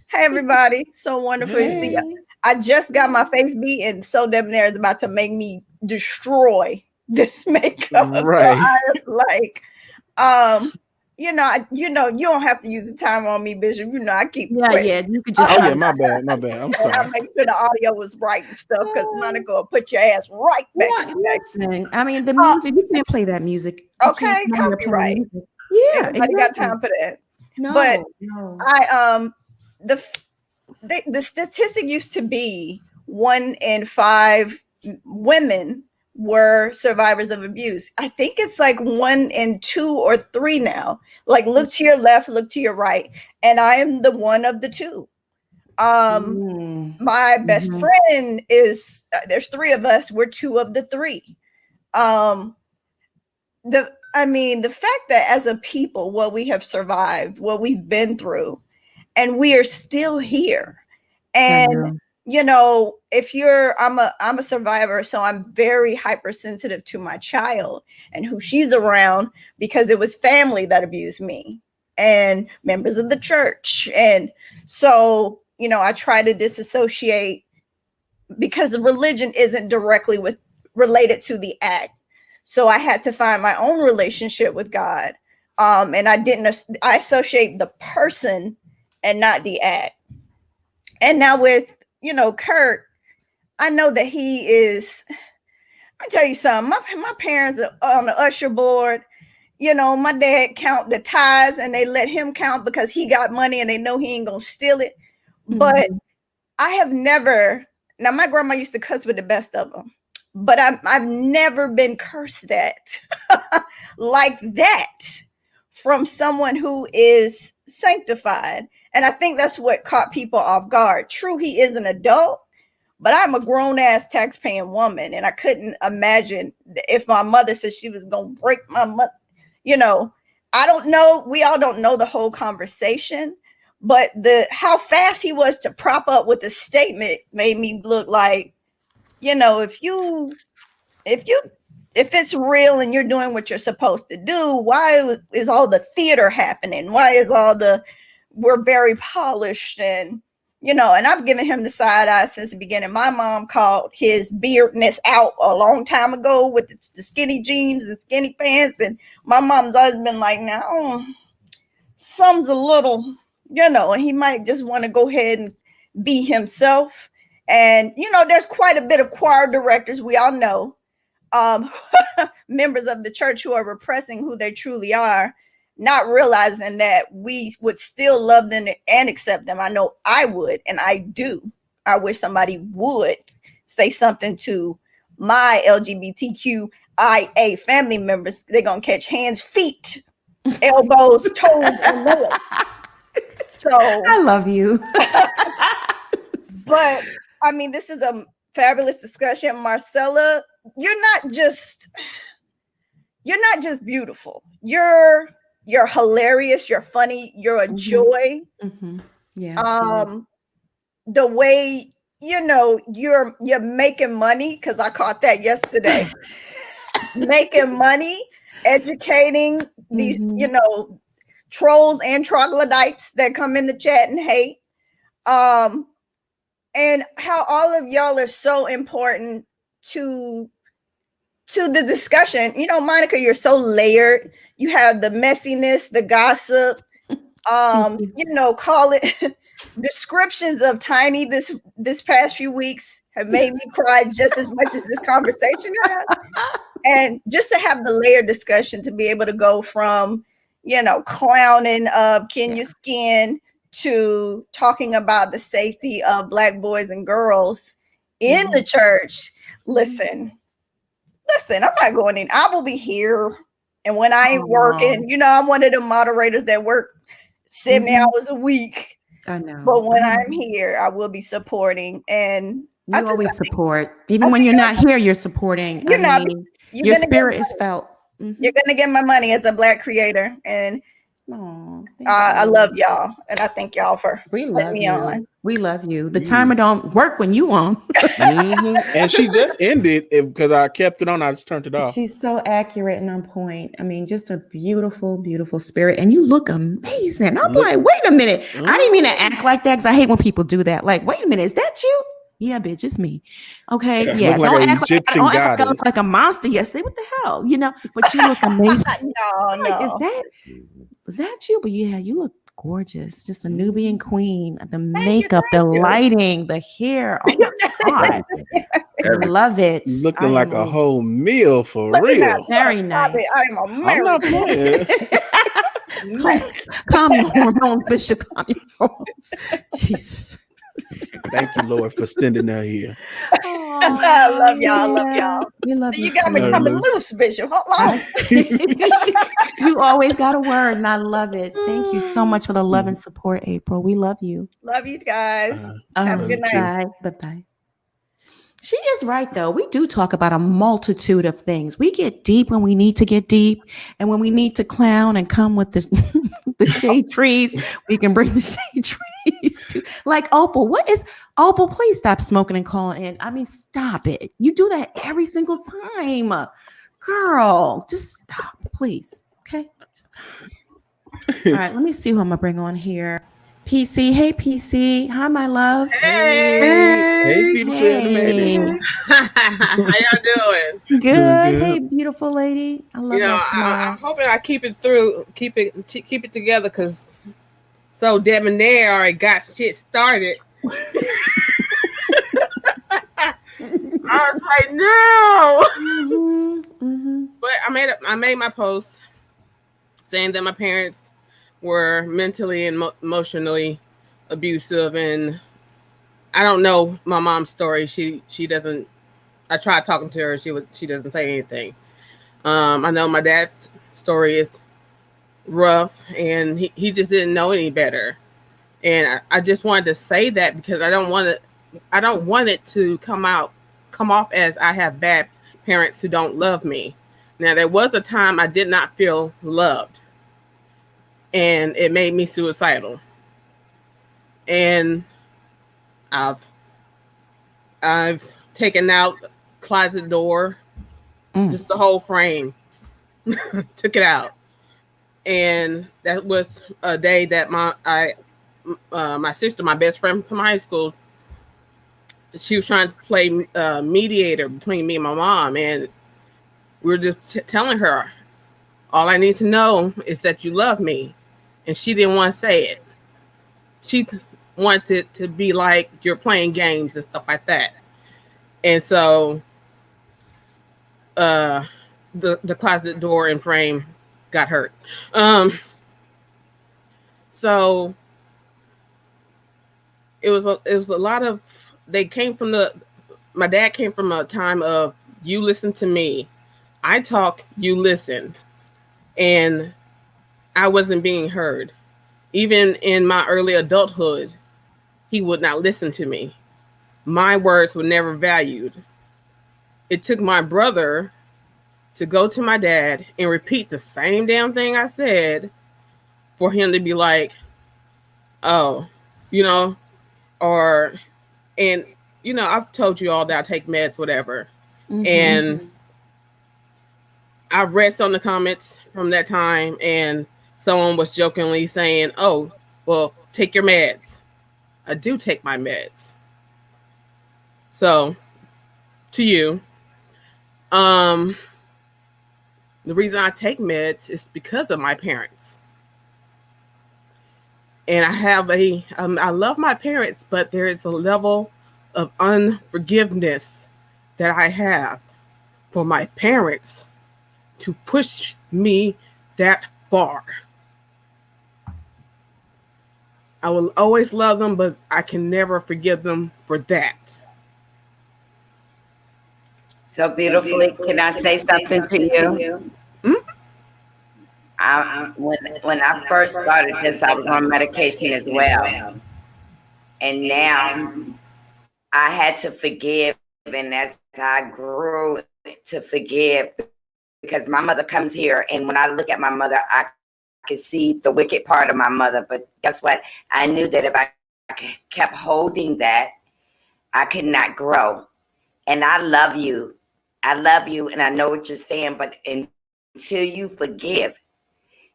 Hey everybody. So wonderful to see you. I just got my face beat, and So Debonair is about to make me destroy this makeup. Right. So I like, you don't have to use the timer on me, Bishop. You know, I keep. Yeah. You could just. Oh yeah, my bad. I'm sorry. I make sure the audio was right and stuff because Monica will put your ass right back. Listen, I mean the music. You can't play that music. Okay, copyright. Yeah, everybody got time for that. No, but no. The statistic used to be 1 in 5 women were survivors of abuse. I think it's like 1 in 2 or 3 now. Like look to your left, look to your right, and I am the one of the 2. My best friend is there's 3 of us. We're 2 of the 3. The fact that as a people, what we have survived, what we've been through, and we are still here. And I'm a survivor, so I'm very hypersensitive to my child and who she's around because it was family that abused me. and members of the church. And so, you know, I try to disassociate because the religion isn't directly related to the act. So I had to find my own relationship with God. And I associate the person and not the act. And now with, you know, Kirk, I know that he is, I tell you something, my parents are on the usher board. You know, my dad count the tithes and they let him count because he got money and they know he ain't gonna steal it. But I have never, now my grandma used to cuss with the best of them, but I've never been cursed at like that from someone who is sanctified. And I think that's what caught people off guard. True, he is an adult, but I'm a grown ass tax-paying woman, and I couldn't imagine if my mother said she was gonna break my mother. You know, I don't know. We all don't know the whole conversation, but how fast he was to prop up with the statement made me look like, you know, if it's real and you're doing what you're supposed to do, why is all the theater happening? Why is we're very polished? And, you know, and I've given him the side eye since the beginning. My mom called his beardness out a long time ago with the skinny jeans and skinny pants. And my mom's always been like, now, some's a little, you know, and he might just want to go ahead and be himself. And, you know, there's quite a bit of choir directors, we all know, members of the church who are repressing who they truly are, not realizing that we would still love them and accept them. I know I would, and I do. I wish somebody would say something to my LGBTQIA family members. They're going to catch hands, feet, elbows, toes, and legs. So I love you. But I mean, this is a fabulous discussion. Marcella, you're not just beautiful. You're hilarious. You're funny. You're a joy. Yeah. The way, you know, you're making money, because I caught that yesterday. Making money, educating these, you know, trolls and troglodytes that come in the chat and hate. And how all of y'all are so important to the discussion. You know, Monica, you're so layered. You have the messiness, the gossip, you know, call it descriptions of Tiny this past few weeks have made me cry just as much as this conversation has. And just to have the layered discussion, to be able to go from, you know, clowning Kenya Skin to talking about the safety of Black boys and girls in the church. Listen, I'm not going in. I will be here. And when I ain't working, you know, I'm one of the moderators that work 70 hours a week. I know. But when I'm here, I will be supporting. And you always support. Even when you're not here, you're supporting. Your spirit is felt. You're gonna get my money as a Black creator, and I love y'all, and I thank y'all for letting me on. We love you. The timer don't work when you on. And she just ended because I kept it on. I just turned it off. She's so accurate and on point. I mean, just a beautiful, beautiful spirit, and you look amazing. I'm like, wait a minute. I didn't mean to act like that because I hate when people do that. Like, wait a minute, is that you? Yeah, bitch, it's me. Okay, yeah. Don't act like I look like a monster yesterday. What the hell, you know? But you look amazing. No. Like, is that you? But yeah, you look gorgeous. Just a Nubian queen. The makeup, the lighting, the hair. Oh my God, I love it. Looking like a whole meal for real. Very nice. I'm I'm not playing. Calm your hormones, Bishop. Calm your hormones. Jesus. Thank you, Lord, for sending her here. I love y'all. We love you. You got me coming loose, Bishop. Hold on. You always got a word, and I love it. Thank you so much for the love and support, April. We love you. Love you guys. Have a good night. Bye-bye. She is right, though. We do talk about a multitude of things. We get deep when we need to get deep, and when we need to clown and come with the shade trees, we can bring the shade trees to. Like Opal, Opal? Please stop smoking and calling in. I mean, stop it. You do that every single time, girl. Just stop, please. Okay. All right, let me see who I'm gonna bring on here. PC. Hey, PC. Hi, my love. Hey, beautiful animated. How y'all doing? Good. Doing good. Hey, beautiful lady. I love that smile. I'm hoping I keep it together, because so debonair already got shit started. I was like, no. But I made my post saying that my parents were mentally and emotionally abusive, and I don't know my mom's story. She doesn't. I tried talking to her. She doesn't say anything. I know my dad's story is rough, and he just didn't know any better. And I just wanted to say that because I don't want it to come off as I have bad parents who don't love me. Now, there was a time I did not feel loved, and it made me suicidal. And I've taken out closet door, just the whole frame, took it out. And that was a day that my sister, my best friend from high school, she was trying to play mediator between me and my mom, and we were just telling her, all I need to know is that you love me. And she didn't want to say it. She wanted it to be like you're playing games and stuff like that. And so the closet door and frame got hurt. So it was a lot of, my dad came from a time of, you listen to me, I talk, you listen. And I wasn't being heard. Even in my early adulthood, he would not listen to me. My words were never valued. It took my brother to go to my dad and repeat the same damn thing I said for him to be like, oh, I've told you all that I take meds, whatever. Mm-hmm. And I've read some of the comments from that time, and someone was jokingly saying, oh, well, take your meds. I do take my meds. So, to you, the reason I take meds is because of my parents. And I love my parents, but there is a level of unforgiveness that I have for my parents to push me that far. I will always love them, but I can never forgive them for that. So beautifully, can I say something to you? When I first started this, I was on medication as well. And now I had to forgive, and as I grew to forgive, because my mother comes here, and when I look at my mother, I can see the wicked part of my mother. But guess what? I knew that if I kept holding that, I could not grow. And I love you. I love you, and I know what you're saying, but until you forgive,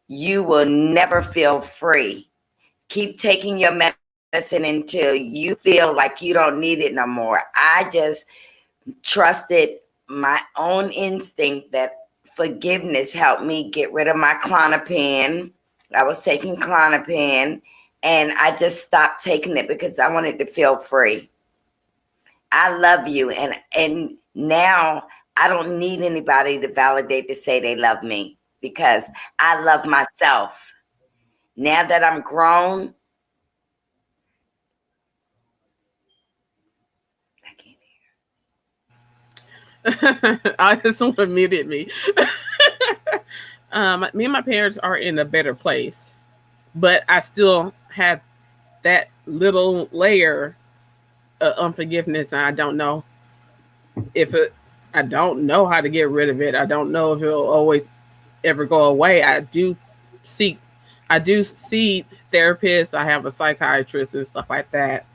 you will never feel free. Keep taking your medicine until you feel like you don't need it no more. I just trusted my own instinct that forgiveness helped me get rid of my Klonopin. I was taking Klonopin, and I just stopped taking it because I wanted to feel free. I love you, and now I don't need anybody to validate to say they love me, because I love myself. Now that I'm grown, Someone muted me. Me and my parents are in a better place, but I still have that little layer of unforgiveness, and I don't know how to get rid of it. I don't know if it'll always ever go away. I do see therapists. I have a psychiatrist and stuff like that.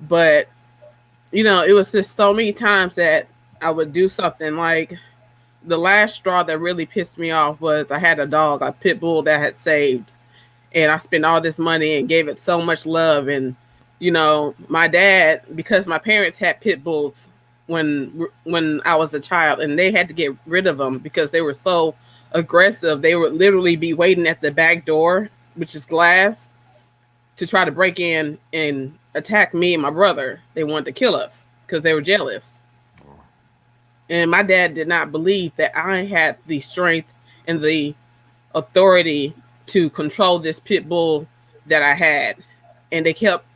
But, it was just so many times that I would do something. Like, the last straw that really pissed me off was I had a dog, a pit bull that had saved. and I spent all this money and gave it so much love. And my dad, because my parents had pit bulls when I was a child, and they had to get rid of them because they were so aggressive. They would literally be waiting at the back door, which is glass, to try to break in and attack me and my brother. They wanted to kill us because they were jealous. And my dad did not believe that I had the strength and the authority to control this pit bull that I had. And they kept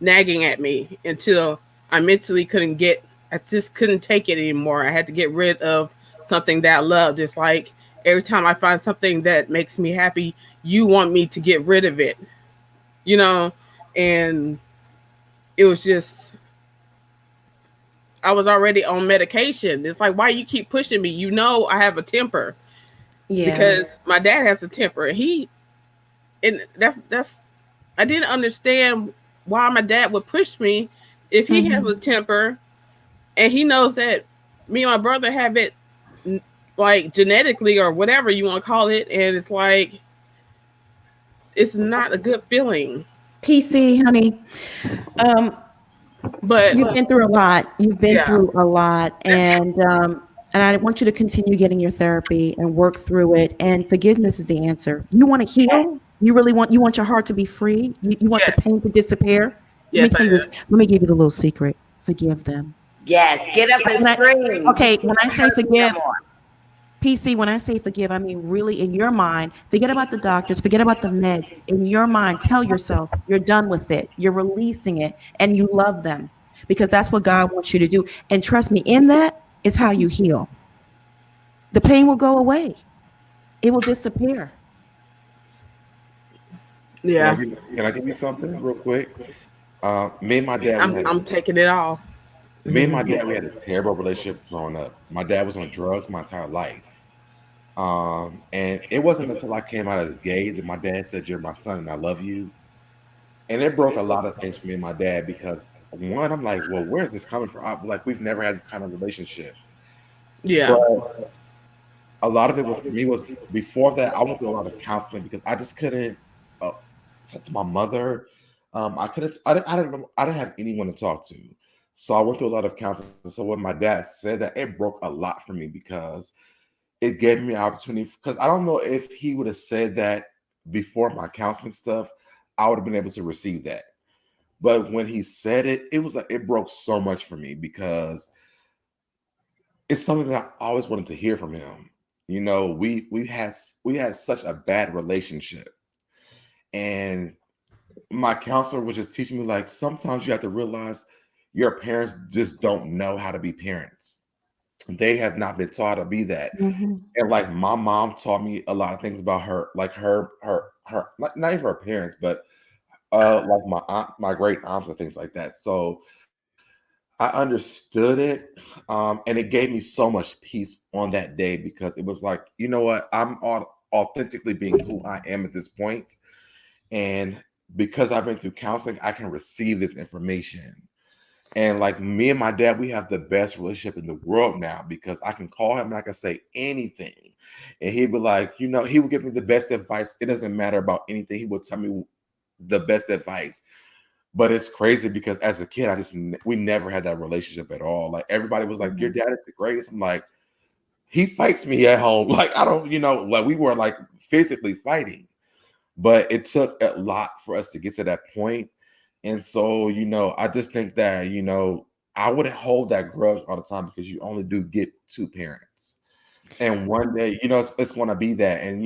nagging at me until I mentally I just couldn't take it anymore. I had to get rid of something that I loved. It's like every time I find something that makes me happy, you want me to get rid of it, and it was just, I was already on medication. It's like, why you keep pushing me? I have a temper. Yeah. Because my dad has a temper. That's I didn't understand why my dad would push me if he has a temper, and he knows that me and my brother have it, like, genetically or whatever you want to call it, and it's like, it's not a good feeling. PC, honey, but you've been through a lot. Through a lot, and I want you to continue getting your therapy and work through it. And forgiveness is the answer. You want to heal. You really want your heart to be free. You want the pain to disappear. Yes, let me give you the little secret. Forgive them. Yes, get up and scream. Okay, when I say forgive, PC, when I say forgive, I mean really in your mind. Forget about the doctors, forget about the meds. In your mind, tell yourself you're done with it. You're releasing it, and you love them, because that's what God wants you to do. And trust me, in that is how you heal. The pain will go away. It will disappear. Yeah. Can I give you something real quick? Me and my dad. I'm taking it all. Me and my dad, we had a terrible relationship growing up. My dad was on drugs my entire life. And it wasn't until I came out as gay that my dad said, "You're my son and I love you." And it broke a lot of things for me and my dad, because one, I'm like, well, where's this coming from? Like, we've never had this kind of relationship. Yeah. But a lot of it was, for me, was before that, I went through a lot of counseling because I just couldn't talk to my mother. I didn't have anyone to talk to. So I went through a lot of counseling. So when my dad said that, it broke a lot for me, because it gave me an opportunity. Because I don't know if he would have said that before my counseling stuff, I would have been able to receive that. But when he said it, it was like, it broke so much for me, because it's something that I always wanted to hear from him. We had such a bad relationship, and my counselor was just teaching me, like, sometimes you have to realize your parents just don't know how to be parents. They have not been taught to be that. And like, my mom taught me a lot of things about her, like her not even her parents, but like my aunt, my great aunts, and things like that. So I understood it, and it gave me so much peace on that day, because it was like, you know what, I'm authentically being who I am at this point, and because I've been through counseling, I can receive this information. And like, me and my dad, we have the best relationship in the world now, because I can call him and I can say anything, and he'd be like, he would give me the best advice. It doesn't matter about anything. He would tell me the best advice. But it's crazy, because as a kid, we never had that relationship at all. Like, everybody was like, your dad is the greatest. I'm like, he fights me at home. Like, I don't, like, we were like physically fighting, but it took a lot for us to get to that point. And so, I just think that, I wouldn't hold that grudge all the time, because you only do get two parents. And one day, it's going to be that. And,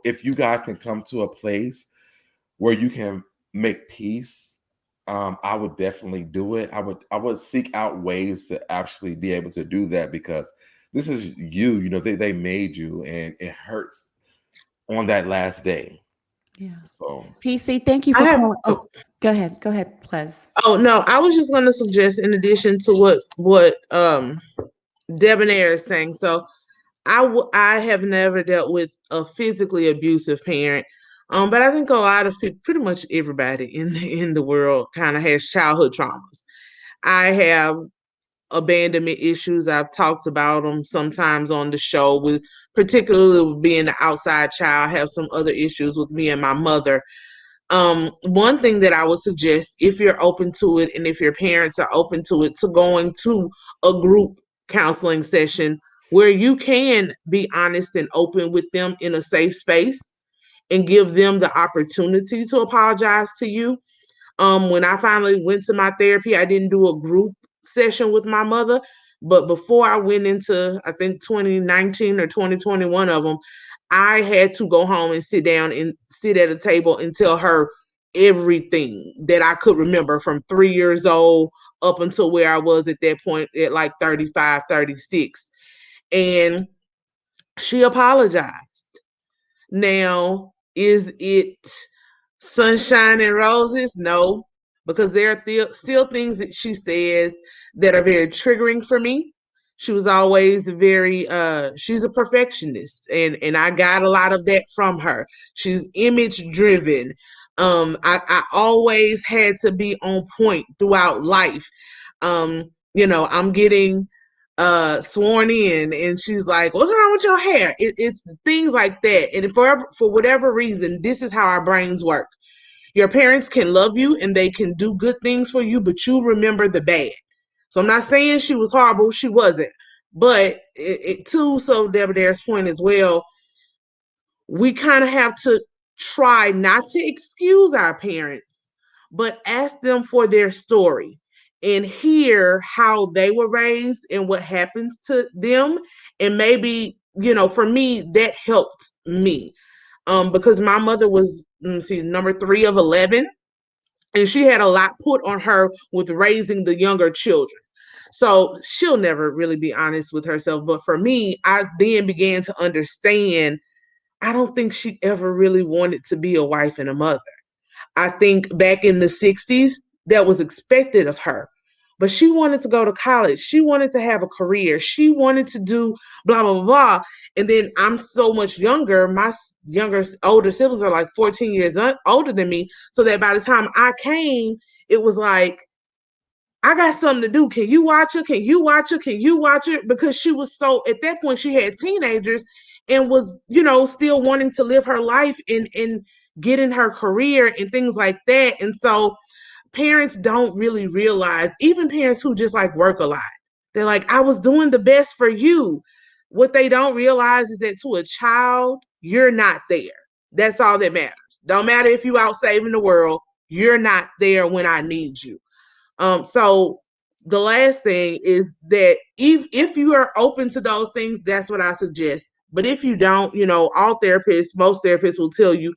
if you guys can come to a place where you can make peace, I would definitely do it. I would seek out ways to actually be able to do that, because this is you, they made you, and it hurts on that last day. Yeah. So PC, thank you for calling. Oh, go ahead, Plez. Oh no, I was just going to suggest, in addition to what Debonair is saying. So I have never dealt with a physically abusive parent, but I think a lot of people, pretty much everybody in the world, kind of has childhood traumas. I have abandonment issues. I've talked about them sometimes on the show, with particularly with being the outside child. I have some other issues with me and my mother. One thing that I would suggest, if you're open to it and if your parents are open to it, to going to a group counseling session where you can be honest and open with them in a safe space and give them the opportunity to apologize to you. When I finally went to my therapy, I didn't do a group session with my mother, but before I went into, I think 2019 or 2021 of them, I had to go home and sit down and sit at a table and tell her everything that I could remember from 3 years old up until where I was at that point at like 35, 36. And she apologized. Now, is it sunshine and roses? No, because there are still things that she says that are very triggering for me. She was always very she's a perfectionist, and I got a lot of that from her. She's image driven. I always had to be on point throughout life. I'm getting sworn in, and she's like, "What's wrong with your hair?" It's things like that. And for whatever reason, this is how our brains work. Your parents can love you and they can do good things for you, but you remember the bad. So I'm not saying she was horrible. She wasn't. But too, so Deborah's point as well, we kind of have to try not to excuse our parents, but ask them for their story and hear how they were raised and what happens to them. And maybe, for me, that helped me. Because my mother was, number 3 of 11, and she had a lot put on her with raising the younger children. So she'll never really be honest with herself. But for me, I then began to understand, I don't think she ever really wanted to be a wife and a mother. I think back in the 60s, that was expected of her. But she wanted to go to college. She wanted to have a career. She wanted to do blah, blah, blah, blah. And then I'm so much younger. My older siblings are like 14 years older than me. So that by the time I came, it was like, I got something to do. Can you watch her? Can you watch her? Can you watch her? Because she was at that point, she had teenagers and was, still wanting to live her life and get in her career and things like that. And so parents don't really realize, even parents who just like work a lot, they're like, I was doing the best for you. What they don't realize is that to a child, you're not there. That's all that matters. Don't matter if you out saving the world, you're not there when I need you. So the last thing is that if you are open to those things, that's what I suggest. But if you don't, most therapists will tell you,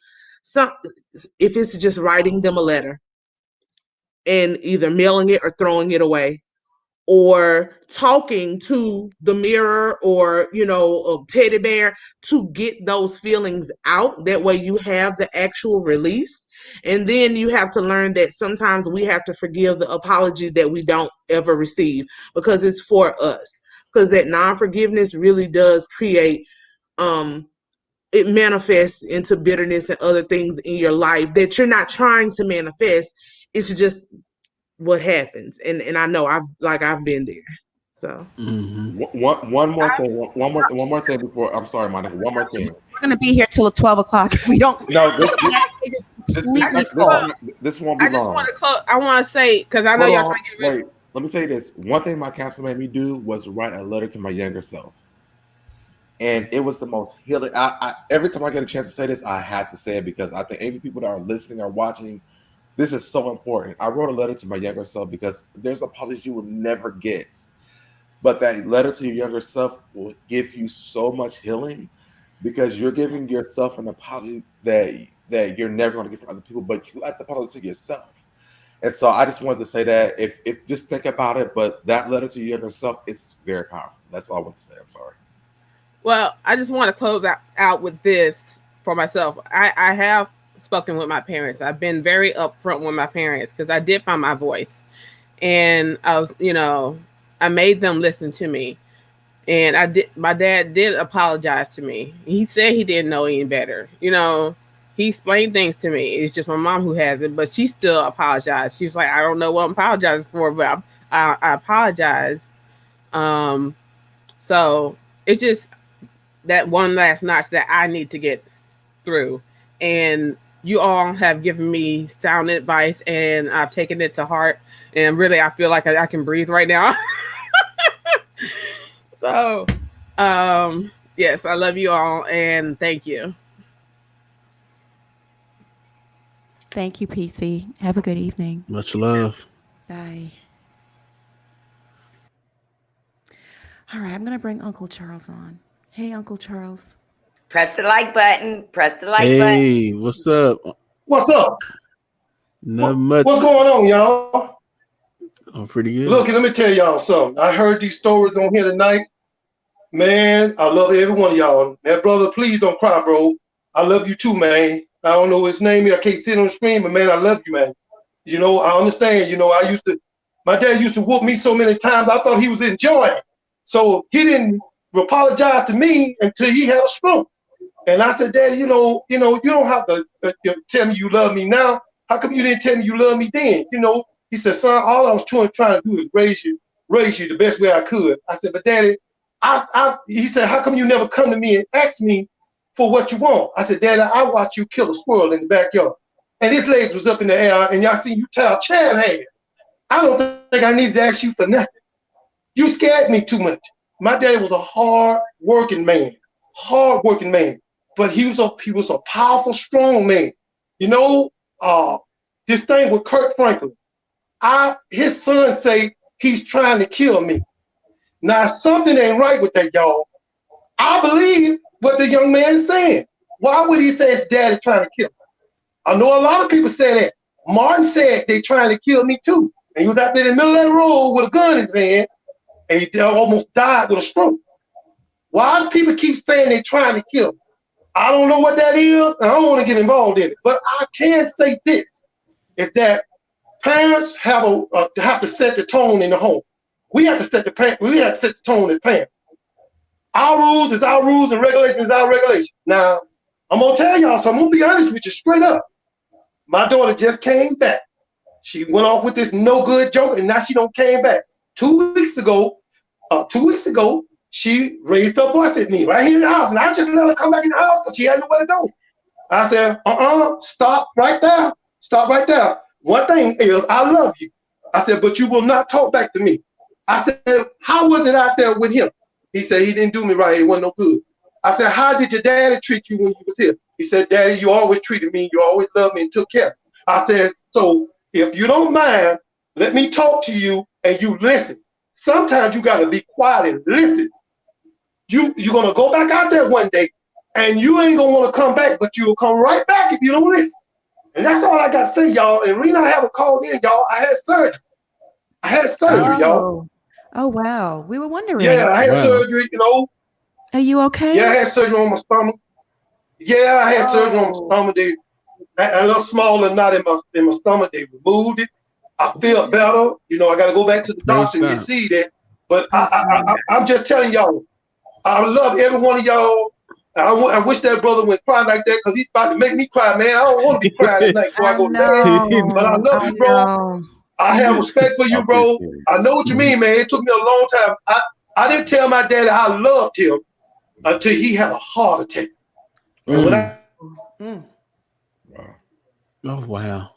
if it's just writing them a letter and either mailing it or throwing it away, or talking to the mirror or, a teddy bear to get those feelings out. That way you have the actual release. And then you have to learn that sometimes we have to forgive the apology that we don't ever receive because it's for us. Because that non-forgiveness really does create, it manifests into bitterness and other things in your life that you're not trying to manifest. It's just what happens. And I know I've been there. So one more thing before, I'm sorry, Monica. One more thing. We're gonna be here till 12 o'clock if we don't. No, this won't be I just long. want to close. I want to say, because I know y'all trying to get rid. Wait, let me say this. One thing my counselor made me do was write a letter to my younger self, and it was the most healing. I every time I get a chance to say this, I have to say it because I think every people that are listening or watching, this is so important. I wrote a letter to my younger self because there's apologies you will never get. But that letter to your younger self will give you so much healing because you're giving yourself an apology that you're never going to get from other people, but you have to apologize to yourself. And so I just wanted to say that if just think about it, but that letter to your younger self is very powerful. That's all I want to say. I'm sorry. Well, I just want to close out with this for myself. I have spoken with my parents. I've been very upfront with my parents because I did find my voice, and I was, I made them listen to me, and I did. My dad did apologize to me. He said he didn't know any better. He explained things to me. It's just my mom who has it, but she still apologized. She's like, I don't know what I'm apologizing for, but I apologize So it's just that one last notch that I need to get through. And you all have given me sound advice, and I've taken it to heart. And really, I feel like I can breathe right now. So, yes, I love you all, and thank you. Thank you, PC. Have a good evening. Much love. Bye. All right, I'm going to bring Uncle Charles on. Hey, Uncle Charles. Press the like button. Press the like button. Hey, what's up? What's up? Not much. What's going on, y'all? I'm pretty good. Look, let me tell y'all something. I heard these stories on here tonight. Man, I love every one of y'all. That brother, please don't cry, bro. I love you too, man. I don't know his name. I can't see it on the screen, but man, I love you, man. You know, I understand. You know, my dad used to whoop me so many times. I thought he was enjoying it. So he didn't apologize to me until he had a stroke. And I said, Daddy, you don't have to tell me you love me now. How come you didn't tell me you love me then? You know, he said, son, all I was trying to do is raise you the best way I could. I said, but Daddy, he said, how come you never come to me and ask me for what you want? I said, Daddy, I watched you kill a squirrel in the backyard. And his legs was up in the air, and y'all seen you tell Chad hands. I don't think I needed to ask you for nothing. You scared me too much. My daddy was a hard-working man, but he was a powerful, strong man. You know, this thing with Kirk Franklin, his son say he's trying to kill me. Now, something ain't right with that, y'all. I believe what the young man is saying. Why would he say his daddy's trying to kill him? I know a lot of people say that. Martin said they trying to kill me too. And he was out there in the middle of that road with a gun in his hand, and he almost died with a stroke. Why do people keep saying they're trying to kill me? I don't know what that is, and I don't want to get involved in it. But I can say this, is that parents have to set the tone in the home. We have to set the tone as parents. Our rules is our rules, and regulations is our regulation. Now, I'm gonna tell y'all something. I'm gonna be honest with you straight up. My daughter just came back. She went off with this no good joke, and now she don't came back. 2 weeks ago, she raised her voice at me right here in the house, and I just let her come back in the house because she had nowhere to go. I said, stop right there. Stop right there. One thing is, I love you. I said, but you will not talk back to me. I said, how was it out there with him? He said, he didn't do me right. He wasn't no good. I said, how did your daddy treat you when you was here? He said, Daddy, you always treated me. You always loved me and took care of me. I said, so if you don't mind, let me talk to you and you listen. Sometimes you got to be quiet and listen. You're going to go back out there one day and you ain't going to want to come back, but you'll come right back if you don't listen. And that's all I got to say, y'all. And Rena, I haven't called in, y'all. I had surgery. Y'all. Oh, wow. We were wondering. Yeah, I had surgery, you know. Are you okay? Yeah, I had surgery on my stomach. Yeah, I had surgery on my stomach. They a little smaller knot in my stomach. They removed it. I feel better. You know, I got to go back to the doctor and see that. But I'm just telling y'all, I love every one of y'all. I wish that brother went cry like that because he's about to make me cry, man. I don't want to be crying tonight before I go to bed. But I love you, bro. I have respect for you, bro. I know what you mean, man. It took me a long time. I didn't tell my daddy I loved him until he had a heart attack. Oh, wow.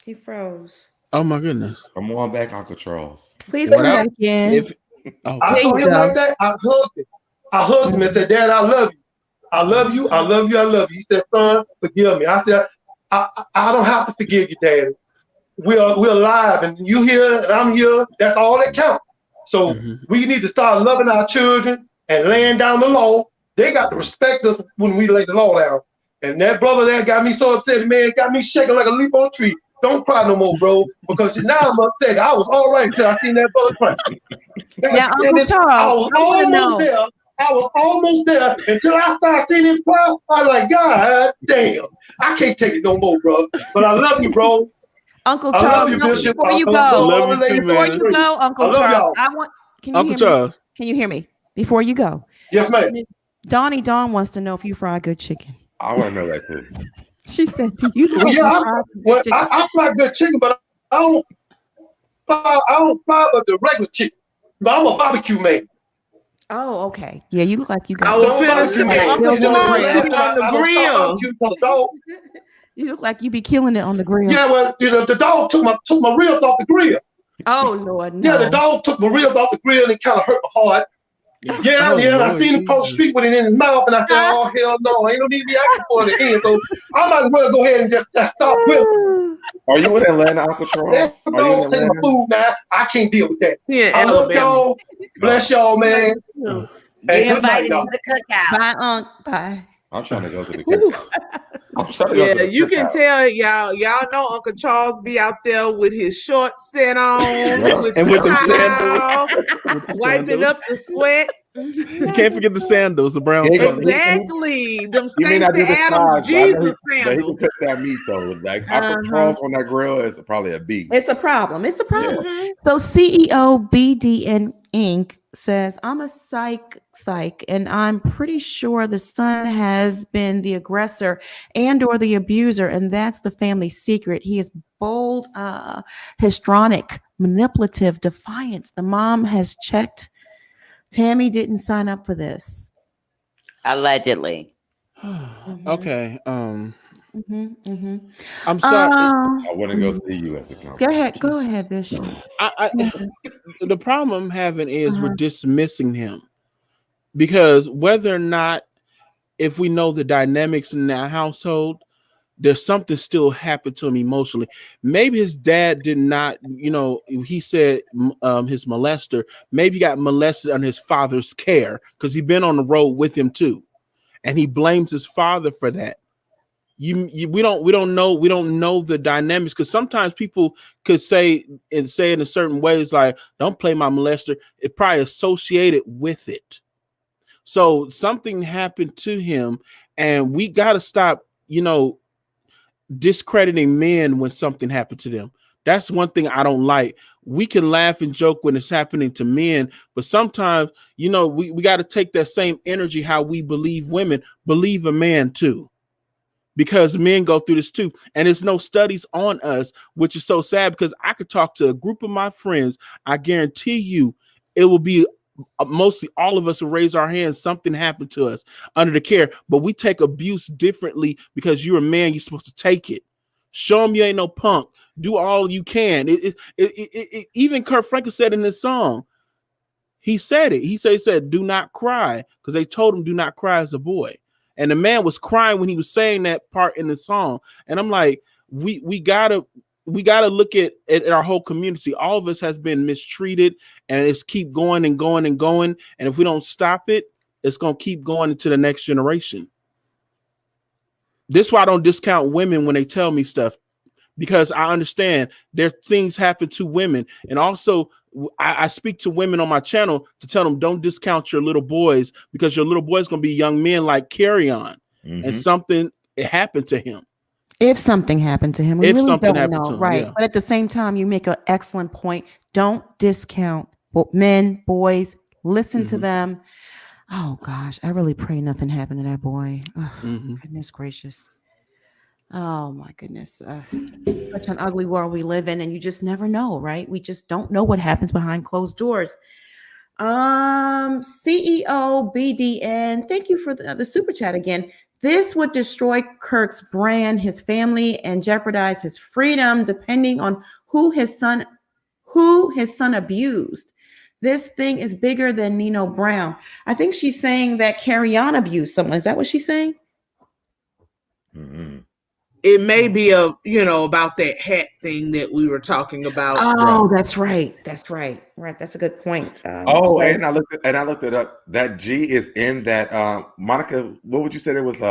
He froze. Oh, my goodness. Come on back, Uncle Charles. Please come back in. I saw him like that. I hugged him and said, Dad, I love you. I love you. I love you. I love you. He said, son, forgive me. I said, I don't have to forgive you, Daddy. We're alive, and you here, and I'm here. That's all that counts. So we need to start loving our children and laying down the law. They got to respect us when we lay the law down. And that brother there got me so upset, man. It got me shaking like a leaf on a tree. Don't cry no more, bro, because now I'm upset. I was all right until I seen that brother cry. Now, Uncle Charles, I was almost there until I started seeing him cry. I was like, God damn, I can't take it no more, bro. But I love you, bro. Uncle Charles, I love you, Bishop. Before you go, Uncle Charles, Uncle Charles, can you hear me? Before you go. Yes, ma'am. Donnie Dawn wants to know if you fry good chicken. I want to know that too. She said, do you know I fry good chicken, but I fry but the regular chicken. But I'm a barbecue man. Oh, okay. Yeah, you look like you I got. was So I'm a finna barbecue say, man. Uncle You know, Charles I be on the don't stop grill. barbecue because the dog. You look like you be killing it on the grill. Yeah, well, you know, the dog took my ribs off the grill. Oh Lord, no. Yeah, the dog took my ribs off the grill and kind of hurt my heart. Yeah, Oh, and I Lord seen him cross the Jesus. street with it in his mouth, and I said, "Oh hell no, ain't no need to be asking for it again." So I might as well go ahead and just stop grilling. Are you in Atlanta, Uncle Charles? Are you in Don't take my Atlanta? food now. I can't deal with that. He in I love Alabama. y'all. Bless y'all, man. You're And good night, invited to y'all. the cookout. Bye, Unc. Bye. I'm trying to go to the cookout. I'm trying to go Yeah, to the you can cookout. tell y'all know Uncle Charles be out there with his shorts set on, Yeah. with And the with them towel, With the wiping sandals. up the sweat. You can't forget the sandals, the brown Yeah, sandals. Exactly, them He may not Stacey do the Adams size, but I know Jesus but he can sandals. cook that meat though. Like Uncle Charles on that grill is probably a beast. It's a problem. It's a problem. Mhm. So CEO BDN Inc. says, I'm a psych, and I'm pretty sure the son has been the aggressor and or the abuser, and that's the family secret. He is bold, histrionic, manipulative, defiant. The mom has checked. Tammy didn't sign up for this. Allegedly. Okay. Mm-hmm, mm-hmm. I'm sorry. I wouldn't go see you as a counsel. Go ahead, Bishop. The problem I'm having is we're dismissing him because whether or not, if we know the dynamics in that household, there's something still happened to him emotionally. Maybe his dad did not, he said his molester, maybe he got molested under his father's care because he'd been on the road with him too. And he blames his father for that. We don't know the dynamics because sometimes people could say in a certain ways like, don't play my molester. It probably associated with it. So something happened to him, and we got to stop, discrediting men when something happened to them. That's one thing I don't like. We can laugh and joke when it's happening to men, but sometimes, we got to take that same energy, how we believe women, believe a man too, because men go through this too. And there's no studies on us, which is so sad because I could talk to a group of my friends. I guarantee you it will be mostly all of us will raise our hands. Something happened to us under the care, but we take abuse differently because you're a man. You're supposed to take it. Show them you ain't no punk. Do all you can. Even Kirk Franklin said in this song, he said it. He said, do not cry, because they told him do not cry as a boy. And the man was crying when he was saying that part in the song. And I'm like, we gotta look at our whole community. All of us has been mistreated, and it's keep going and going and going. And if we don't stop it, it's gonna keep going into the next generation. This is why I don't discount women when they tell me stuff, because I understand there things happen to women. And also I speak to women on my channel to tell them, don't discount your little boys, because your little boy's going to be young men like Kerrion. And something happened to him. If something happened to him, we really don't know, right? Yeah. But at the same time, you make an excellent point. Don't discount men, boys. Listen to them. Oh gosh, I really pray nothing happened to that boy. Oh, goodness gracious. Oh my goodness. Such an ugly world we live in, and you just never know, right? We just don't know what happens behind closed doors. CEO BDN, thank you for the super chat again. This would destroy Kirk's brand, his family, and jeopardize his freedom, depending on who his son abused. This thing is bigger than Nino Brown. I think she's saying that Kerrion abused someone. Is that what she's saying? It may be about that hat thing that we were talking about. Oh, that's right. That's right. Right. That's a good point. And I looked it up. That G is in that Monica, what would you say it was?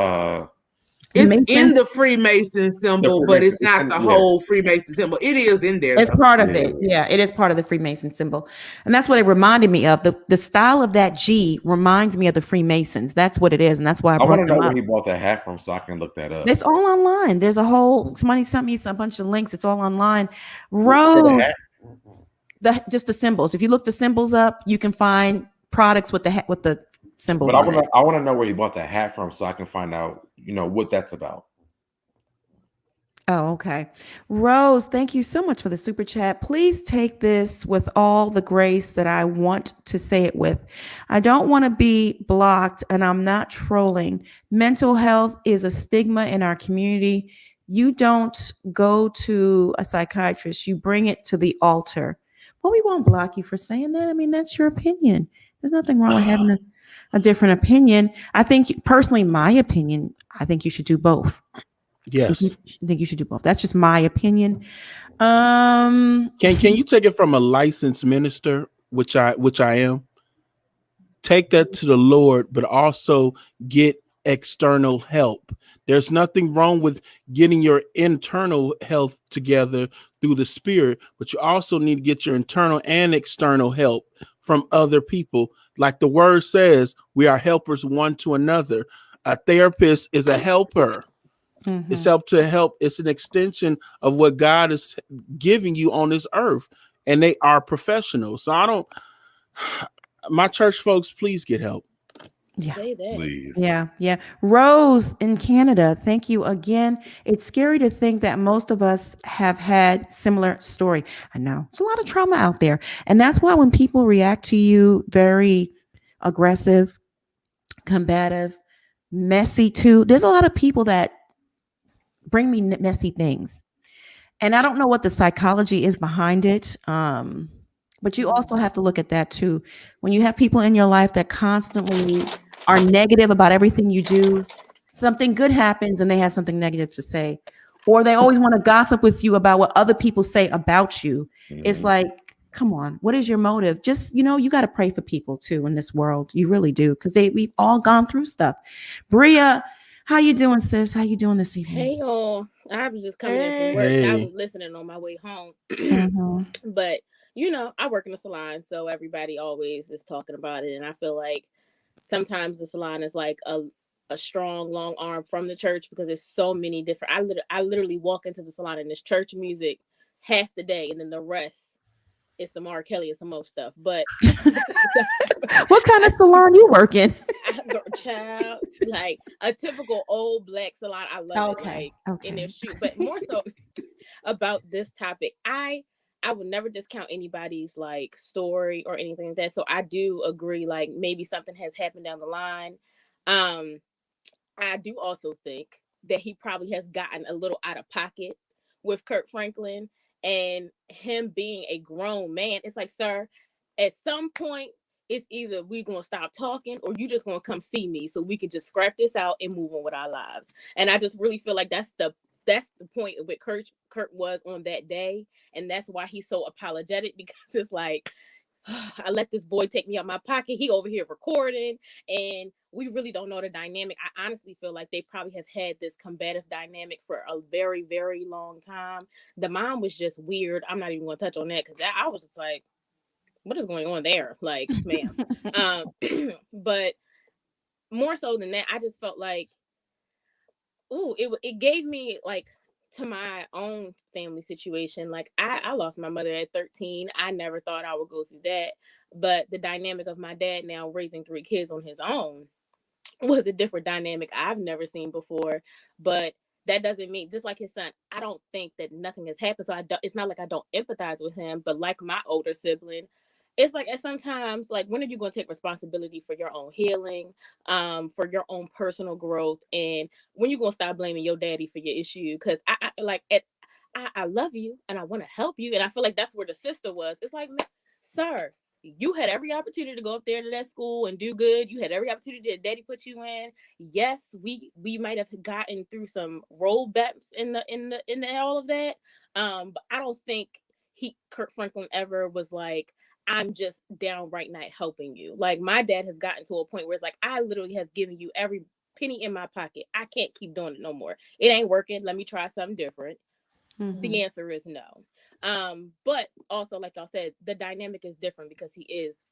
It's in the Freemason symbol, but it's not the whole Freemason symbol. It is in there. It's part of it. Yeah, it is part of the Freemason symbol. And that's what it reminded me of. The style of that G reminds me of the Freemasons. That's what it is. And that's why I want to know them where up. he bought that hat from so I can look that up. It's all online. There's somebody sent me a bunch of links. It's all online. Just the symbols. If you look the symbols up, you can find products with the symbols. But I want to know where he bought that hat from so I can find out, what that's about. Oh, okay. Rose, thank you so much for the super chat. Please take this with all the grace that I want to say it with. I don't want to be blocked, and I'm not trolling. Mental health is a stigma in our community. You don't go to a psychiatrist, you bring it to the altar. Well, we won't block you for saying that. I mean, that's your opinion. There's nothing wrong with having a different opinion. I think, personally, my opinion, I think you should do both. Yes. I think you should do both. That's just my opinion. Can you take it from a licensed minister, which I am? Take that to the Lord, but also get external help. There's nothing wrong with getting your internal health together through the Spirit, but you also need to get your internal and external help from other people. Like the word says, we are helpers one to another. A therapist is a helper. It's help. It's an extension of what God is giving you on this earth, and they are professionals. So my church folks, please get help. Yeah. Say that. Please. Yeah. Rose in Canada, thank you again. It's scary to think that most of us have had similar story. I know it's a lot of trauma out there, and that's why when people react to you very aggressive, combative, messy too, there's a lot of people that bring me messy things. And I don't know what the psychology is behind it. But you also have to look at that too. When you have people in your life that constantly are negative about everything you do, something good happens and they have something negative to say, or they always want to gossip with you about what other people say about you. It's like, come on, what is your motive? Just, you got to pray for people too in this world. You really do. Because we've all gone through stuff. Bria, how you doing, sis? How you doing this evening? Hey, y'all. I was just coming in from work. I was listening on my way home. But, I work in a salon, so everybody always is talking about it. And I feel like sometimes the salon is like a strong, long arm from the church because there's so many different. I literally walk into the salon and there's church music half the day, and then the rest is some R. Kelly and some more stuff. But what kind of salon you work in? Child, like a typical old black salon. I love it. Like in their shoe, but more so about this topic. I would never discount anybody's like story or anything like that. So I do agree, like maybe something has happened down the line. I do also think that he probably has gotten a little out of pocket with Kirk Franklin, and him being a grown man. It's like, sir, at some point, it's either we're going to stop talking or you just going to come see me so we can just scrap this out and move on with our lives. And I just really feel like that's the point of what Kurt was on that day. And that's why he's so apologetic, because it's like, I let this boy take me out my pocket. He over here recording, and we really don't know the dynamic. I honestly feel like they probably have had this combative dynamic for a very, very long time. The mom was just weird. I'm not even going to touch on that because I was just like, what is going on there? Like, ma'am. But more so than that, I just felt like, it gave me like to my own family situation. Like I lost my mother at 13. I never thought I would go through that. But the dynamic of my dad now raising 3 kids on his own was a different dynamic I've never seen before. But that doesn't mean, just like his son, I don't think that nothing has happened. So it's not like I don't empathize with him, but like my older sibling, it's like at sometimes, like, when are you going to take responsibility for your own healing, for your own personal growth, and when you going to stop blaming your daddy for your issue? Because I love you and I want to help you, and I feel like that's where the sister was. It's like, sir, you had every opportunity to go up there to that school and do good. You had every opportunity that daddy put you in. Yes, we might have gotten through some rollbacks in all of that. But I don't think Kirk Franklin ever was like, I'm just downright not helping you. Like, my dad has gotten to a point where it's like, I literally have given you every penny in my pocket. I can't keep doing it no more. It ain't working. Let me try something different. The answer is no. But also, like y'all said, the dynamic is different because he is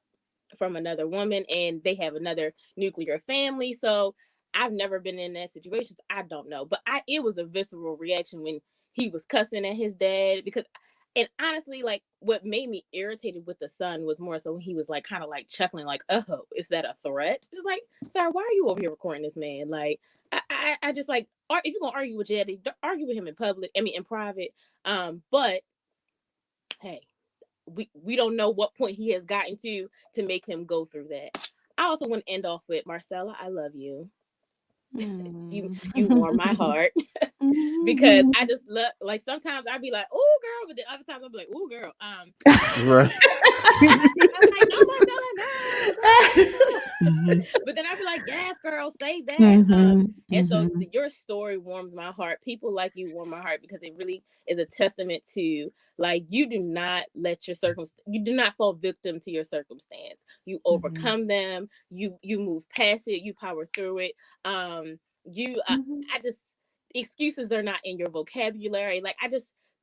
from another woman and they have another nuclear family. So I've never been in that situation. So I don't know. But it was a visceral reaction when he was cussing at his dad, because And honestly, like what made me irritated with the son was more so when he was like kind of like chuckling, like, "Oh, is that a threat?" It's like, sir, why are you over here recording this man? Like, I just like, if you're gonna argue with Jaddy, argue with him in public. I mean, in private. But hey, we don't know what point he has gotten to make him go through that. I also want to end off with Marcella. I love you. You warm my heart because I just love, like, sometimes I'd be like, "Oh girl," but then other times I'll be like, "Oh girl." Right. I'm like, "No, Marcella, no." But then I'd be like, "Yes, girl, say that." And so your story warms my heart. People like you warm my heart because it really is a testament to, like, you do not let your you do not fall victim to your circumstance. You overcome them. You move past it. You power through it. I just, excuses are not in your vocabulary. Like,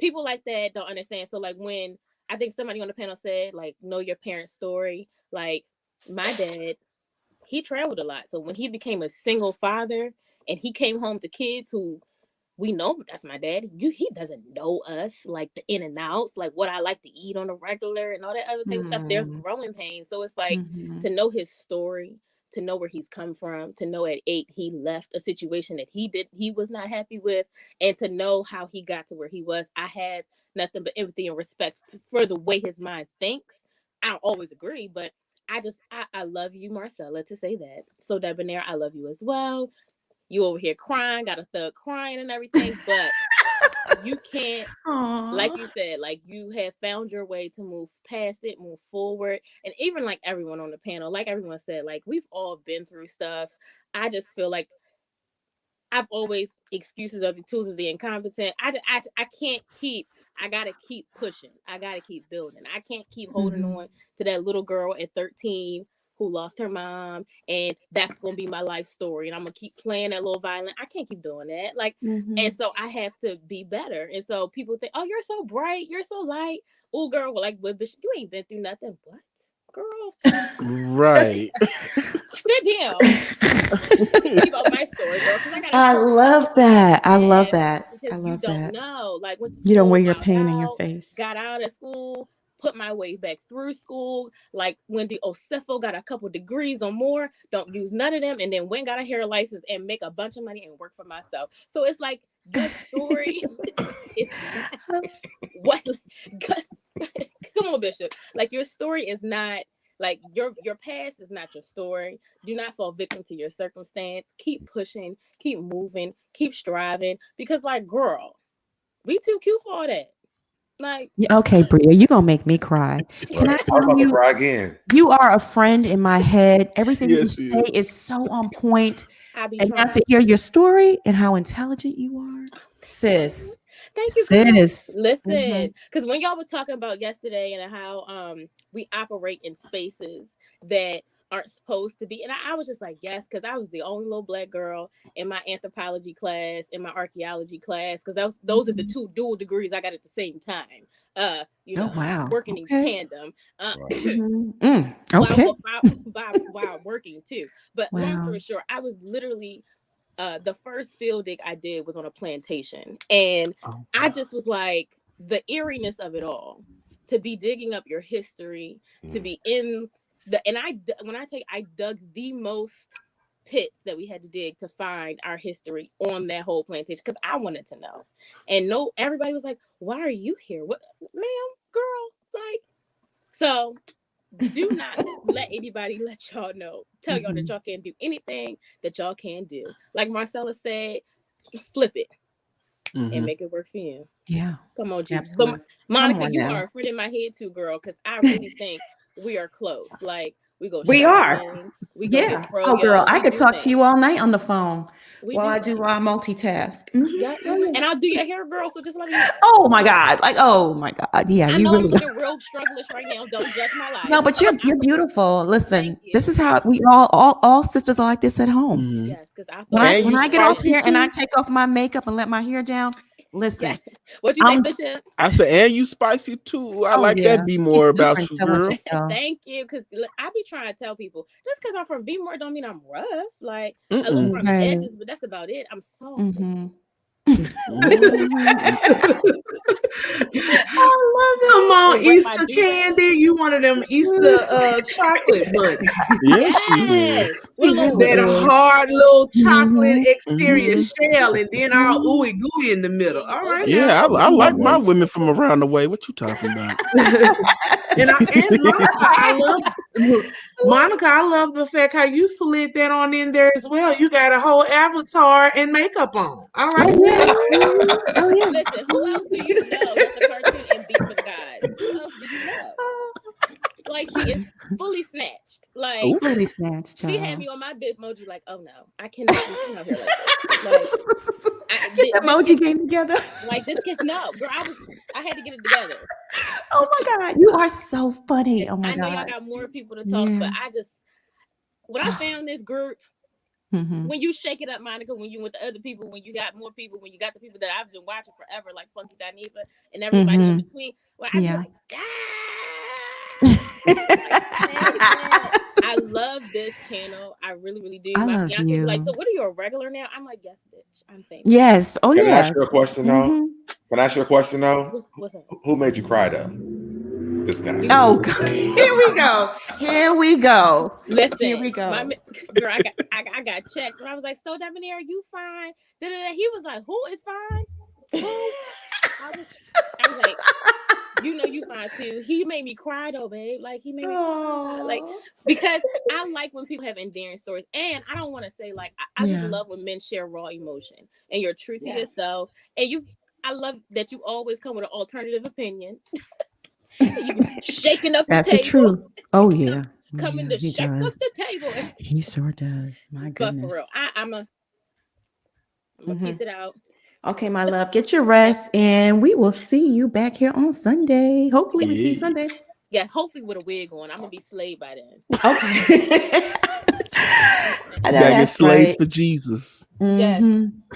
people like that don't understand. So like when I think somebody on the panel said, like, know your parents' story. Like, my dad, he traveled a lot. So when he became a single father and he came home to kids who we know that's my dad, he doesn't know us, like the in and outs, like what I like to eat on a regular and all that other type of stuff. There's growing pains. So it's like to know his story, to know where he's come from, to know at 8 he left a situation that he was not happy with, and to know how he got to where he was. I had nothing but empathy and respect for the way his mind thinks. I don't always agree, but I love you, Marcella, to say that. So Debonair, I love you as well. You over here crying, got a thug crying and everything, but you can't, like you said, like, you have found your way to move past it, move forward. And even like everyone on the panel, like everyone said, like, we've all been through stuff. I just feel like I've always excuses of the tools of the incompetent. I can't keep, I gotta keep pushing. I gotta keep building. I can't keep holding on to that little girl at 13 who lost her mom, and that's gonna be my life story. And I'm gonna keep playing that little violin. I can't keep doing that. Like, and so I have to be better. And so people think, "Oh, you're so bright, you're so light." Oh, girl, like, well, Bishop, you ain't been through nothing. What, girl? Right. Sit down. Tell you about my story, girl. I love that. I love that. Because I love you don't that. know. Like, went to You don't school, wear your dropped pain in your out, face. got out of school, put my way back through school. Like, Wendy Osifo got a couple degrees or more, don't use none of them, and then went got a hair license and make a bunch of money and work for myself. So it's like, your story is not what. Come on, Bishop. Like, your story is not, like, your past is not your story. Do not fall victim to your circumstance. Keep pushing, keep moving, keep striving. Because, like, girl, we too cute for all that. Like, Okay, Bria, you're gonna make me cry. Can I I'm tell about to you, cry again. you are a friend in my head. Everything Yes, you you say is so on point. I be And now trying. to hear your story and how intelligent you are, sis. Thank you, girl. Sis. Listen, because when y'all was talking about yesterday and how we operate in spaces that aren't supposed to be, and I was just like, yes, because I was the only little black girl in my anthropology class, in my archaeology class, because those are the two dual degrees I got at the same time. You know, wow. working in tandem. Okay. While working too. But long story short, I was literally the first field dig I did was on a plantation, and I just was like, the eeriness of it all, to be digging up your history, to be in the, and I dug the most pits that we had to dig to find our history on that whole plantation, because I wanted to know. And everybody was like, why are you here? What, ma'am, girl? Like, so do not let anybody tell y'all that y'all can't do anything that y'all can do. Like Marcella said, flip it and make it work for you. Yeah. Come on, Jesus. Absolutely. But Monica, you are a friend in my head too, girl, because I really think we are close. Like, we go We shopping, are. we go get froyo. Oh, girl, I could do talk things. to you all night on the phone while I things. do multitask. Yeah, and I'll do your hair, girl. So just let me know. Oh my God! Like, oh my God! Yeah, I you know really. I'm looking real strugglish right now. Don't judge my life. No, but you're beautiful. Listen, this is how we all sisters are like this at home. Yes, because when I get off here and I take off my makeup and let my hair down, listen. Yes. What'd you say, Bishop? I said, and you spicy too. I like that. Be more about you, girl. Thank you, because I be trying to tell people, just because I'm from Be-More don't mean I'm rough. Like, a little from the edges, but that's about it. I'm soft. I love want Easter candy? You one of them Easter chocolate bunnies? Yes, she is. With that hard little chocolate exterior Mhm. shell, and then all ooey gooey in the middle. All right, Yeah, now. I like my women from around the way. What you talking about? And Monica, I love the fact how you slid that on in there as well. You got a whole avatar and makeup on. All right. Oh yeah. Listen, who else do you know that's a cartoon and beat for the gods? Who else do you know? Like, she is fully snatched. Like, fully snatched. She had child. me on my Bitmoji like, oh no, I cannot be seen out here like this. Like, Get the emoji game together. Like, this can no, girl. I had to get it together. Oh my God, you are so funny. Oh my I know God. y'all got more people to talk, but when I found this group, when you shake it up, Monica, when you with the other people, when you got more people, when you got the people that I've been watching forever, like Funky Dineva and everybody in between, where I be like, I love this channel. I really, really do. I My love fiance be like, you. so what are you, a regular now? I'm like, yes, bitch. I'm famous. Yes. Oh Can I yeah. ask you a question though? Can I ask you a question though? What's up? Who made you cry though? This guy. Oh, here we go. Here we go. Listen, here we go. Girl, I got checked, and I was like, "So, Debonair, you fine?" He was like, "Who is fine? Who?" I was like, "You know, you fine too." He made me cry though, babe. Like, he made me cry, like, because I like when people have endearing stories, and I don't want to say like I just love when men share raw emotion, and you're true to yourself, and I love that you always come with an alternative opinion. Shaking up That's the the table. truth. Oh yeah. Coming to shake up the table. He sure does. My goodness. But for real, I'm a piece it out. Okay, my love, get your rest, and we will see you back here on Sunday. Hopefully, we see you Sunday. Yeah, hopefully with a wig on. I'm gonna be slayed by then. Okay. You gotta get slayed for Jesus. Yes,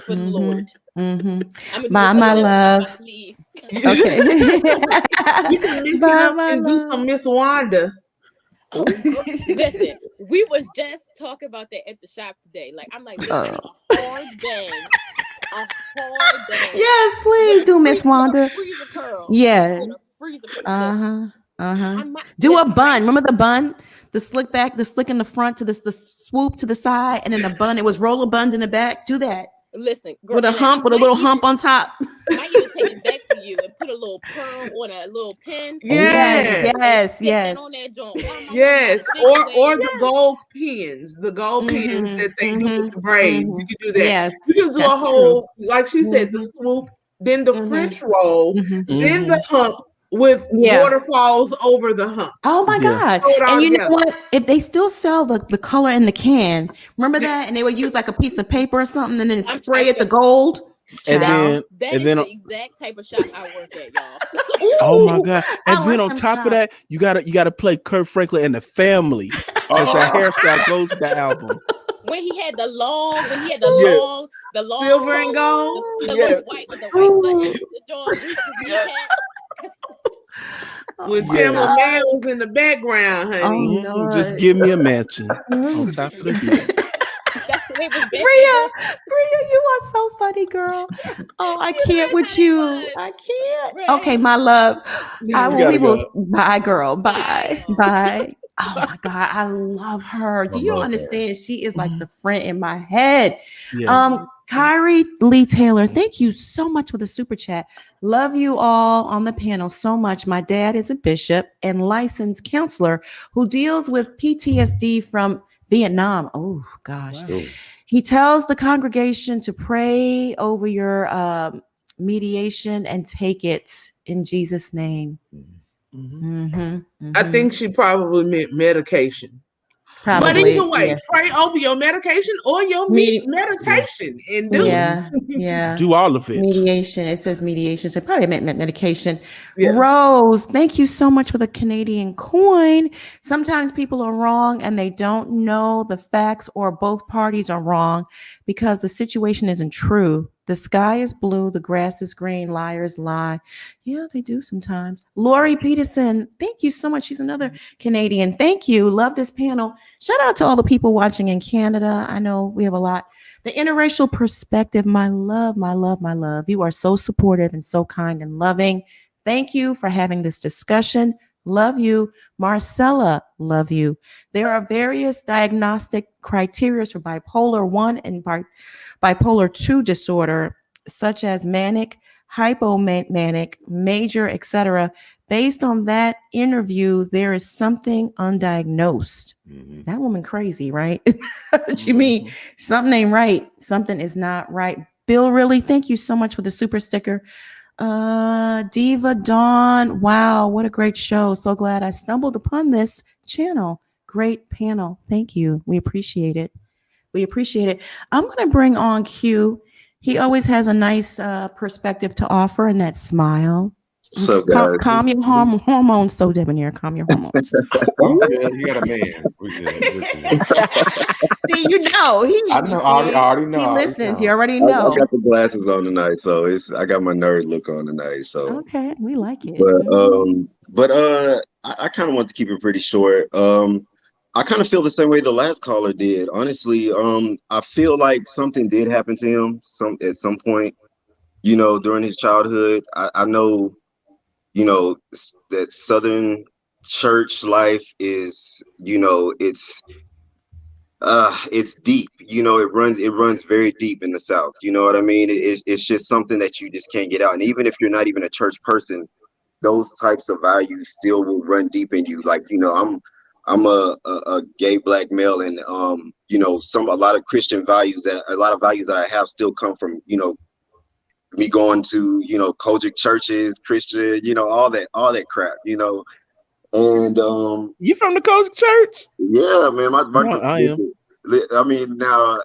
for the Lord. Bye, my love. Okay. You can mix it up and do some Miss Wanda. Oh, listen, we was just talking about that at the shop today. Like, I'm like, listen, I have a hard day. A hard day. Yes, please do, Miss Wanda. Freezer curl. Yeah. Freezer curl. Do a bun. Remember the bun? The slick back, the slick in the front to the swoop to the side, and then the bun. It was roller buns in the back. Do that. Listen, girl, with a hump, with a little hump on top. Might even take it back for you and put a little pearl on a little pin. Yes. On that joint. Yes, or the gold pins, that they do with the braids. You can do that. Yes, you can do a whole, like she said, the swoop, then the French roll, then the hump with waterfalls over the hump. Oh my God. And you know what? If they still sell the color in the can, remember that? And they would use like a piece of paper or something and then spray it the gold. And then the exact type of shop I work at, y'all. Oh my God. And then on top of that, you gotta play Kirk Franklin and the Family. Because that hairstyle goes with the album. When he had the long silver and gold, the white buttons, the jaw, when Tamla Man was in the background, honey. Oh, just give me a mansion on top of the hill. Bria, you are so funny, girl. Oh, I can't with you. I can't. Right. Okay, my love. We will. Bye, girl. Bye. Bye. Oh my God, I love her. Do you understand? She is like the friend in my head. Yeah. Kyrie Lee Taylor, thank you so much for the super chat. Love you all on the panel so much. My dad is a bishop and licensed counselor who deals with PTSD from Vietnam. Oh gosh. Wow. He tells the congregation to pray over your mediation and take it in Jesus' name. I think she probably meant medication. But either way, pray over your medication or your meditation and do it. Do all of it. Mediation. It says mediation. So probably meant medication. Yeah. Rose, thank you so much for the Canadian coin. Sometimes people are wrong and they don't know the facts, or both parties are wrong because the situation isn't true. The sky is blue, the grass is green, liars lie. Yeah, they do sometimes. Lori Peterson, thank you so much. She's another Canadian. Thank you. Love this panel. Shout out to all the people watching in Canada. I know we have a lot. The interracial perspective, my love, my love, my love. You are so supportive and so kind and loving. Thank you for having this discussion. Love you. Marcella, love you. There are various diagnostic criteria for bipolar 1 and bipolar 2 disorder, such as manic, hypomanic, major, etc. Based on that interview, there is something undiagnosed. That woman crazy, right? What you mean? Something ain't right. Something is not right. Bill, really, thank you so much for the super sticker. Diva Dawn, wow, what a great show. So glad I stumbled upon this channel. Great panel. Thank you. We appreciate it. We appreciate it. I'm going to bring on Q. He always has a nice perspective to offer, and that smile. What's up, guys? Calm your hormones, so debonair. Calm your hormones. He got a man. We're good. See, you know, I know. I already know. He listens. You already I know. got the glasses on tonight, so I got my nerd look on tonight. So Okay, we like it. But I kind of want to keep it pretty short. I kind of feel the same way the last caller did. Honestly, I feel like something did happen to him at some point, you know, during his childhood. I know, you know, that Southern church life is, you know, it's deep. You know, it runs very deep in the South. You know what I mean? It's just something that you just can't get out. And even if you're not even a church person, those types of values still will run deep in you. Like, you know, I'm a gay black male, and you know, a lot of values that I have still come from, you know, me going to, you know, Kojic churches, Christian, you know, all that crap, you know. And you from the Kojic church? Yeah, man. I am. I mean, now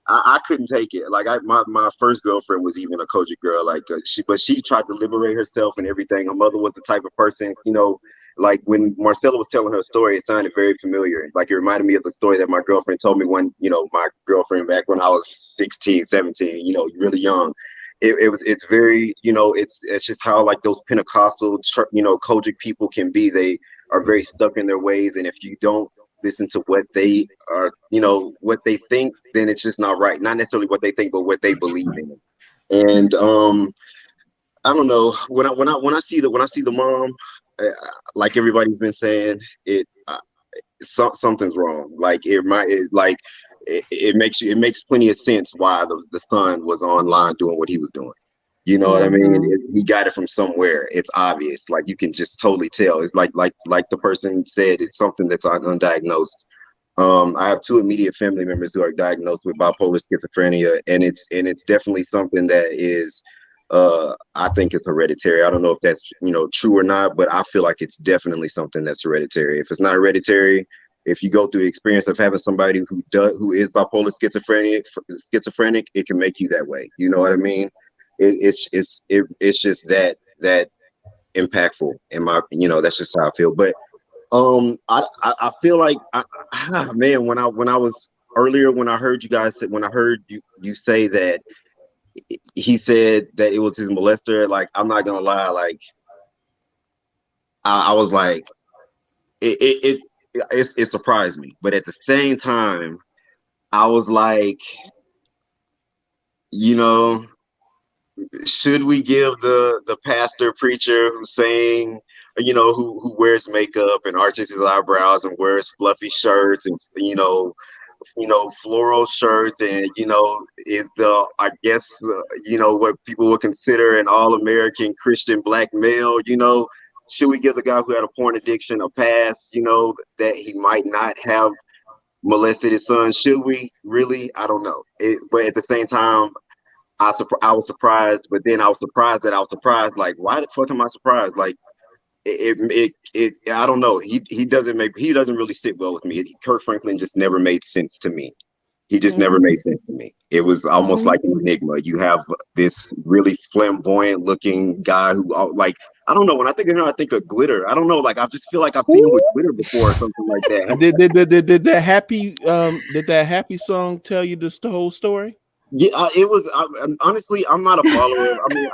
I couldn't take it. Like my first girlfriend was even a Kojic girl. Like but she tried to liberate herself and everything. Her mother was the type of person, you know, like when Marcella was telling her story, it sounded very familiar. Like it reminded me of the story that my girlfriend told me when, you know, my girlfriend back when I was 16, 17, you know, really young. It's very, you know, it's just how like those Pentecostal, you know, Kojic people can be. They are very stuck in their ways. And if you don't listen to what they are, you know, what they think, then it's just not right. Not necessarily what they think, but what they believe in. And I don't know, when I see the mom, like everybody's been saying, something's wrong. Like it makes plenty of sense why the son was online doing what he was doing. You know what I mean? He got it from somewhere. It's obvious. Like you can just totally tell. It's like the person said, it's something that's undiagnosed. I have 2 immediate family members who are diagnosed with bipolar schizophrenia, and it's definitely something that is, I think it's hereditary. I don't know if that's, you know, true or not, but I feel like it's definitely something that's hereditary. If it's not hereditary, if you go through the experience of having somebody who is bipolar schizophrenic, it can make you that way. You know what I mean? It's just that impactful in my, you know, that's just how I feel. But I feel like man, when I was earlier, when I heard you say that he said that it was his molester, like I'm not gonna lie, like I was like it surprised me, but at the same time I was like, you know, should we give the pastor preacher who's saying, you know, who wears makeup and arches his eyebrows and wears fluffy shirts and you know floral shirts and, you know, is I guess you know, what people would consider an all-American Christian black male, you know, should we give the guy who had a porn addiction a pass, you know, that he might not have molested his son? Should we really? I don't know. But at the same time, I was surprised, but then I was surprised that I was surprised. Like, why the fuck am I surprised? Like, I don't know. He doesn't really sit well with me. Kirk Franklin just never made sense to me. He just never made sense to me. It was almost like an enigma. You have this really flamboyant looking guy who, like, I don't know. When I think of him, I think of Glitter. I don't know. Like, I just feel like I've seen him with Glitter before or something like that. Did that happy song tell you the whole story? Yeah, it was. Honestly, I'm not a follower. I mean,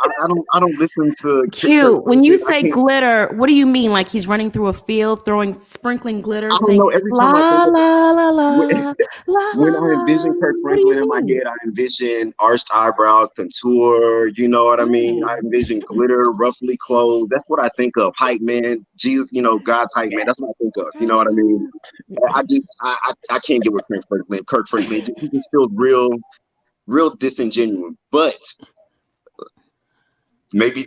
I don't listen to. Cute. When you I say can't. glitter, what do you mean? Like he's running through a field, sprinkling glitter, I don't saying know. Every time I think la of la la la la when la I la. envision Kirk What do you Franklin in my mean? head, I envision arched eyebrows, contour. You know what I mean? I envision glitter, roughly clothed. That's what I think of. Hype man, Jesus. You know, God's hype man. That's what I think of. You know what I mean? I can't get with Kirk Franklin. Kirk Franklin, he just feels real disingenuous. But maybe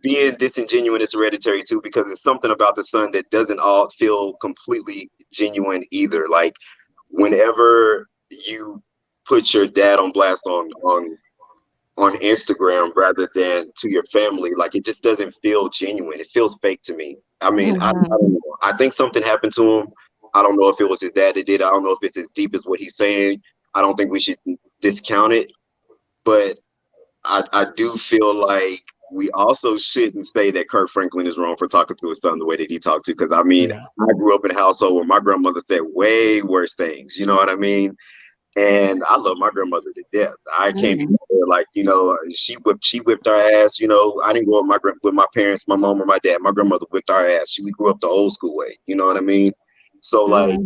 being disingenuous is hereditary too, because it's something about the son that doesn't all feel completely genuine either. Like whenever you put your dad on blast on Instagram rather than to your family, like it just doesn't feel genuine. It feels fake to me. I mean, I don't know. I think something happened to him. I don't know if it was his dad that did it. I don't know if it's as deep as what he's saying. I don't think we should discount it, but I do feel like we also shouldn't say that Kirk Franklin is wrong for talking to his son the way that he talked to. Because I mean, I grew up in a household where my grandmother said way worse things. You know what I mean? And I love my grandmother to death. I can't be like, you know, she whipped our ass. You know, I didn't grow up with my parents, my mom or my dad. My grandmother whipped our ass. We grew up the old school way. You know what I mean? So like,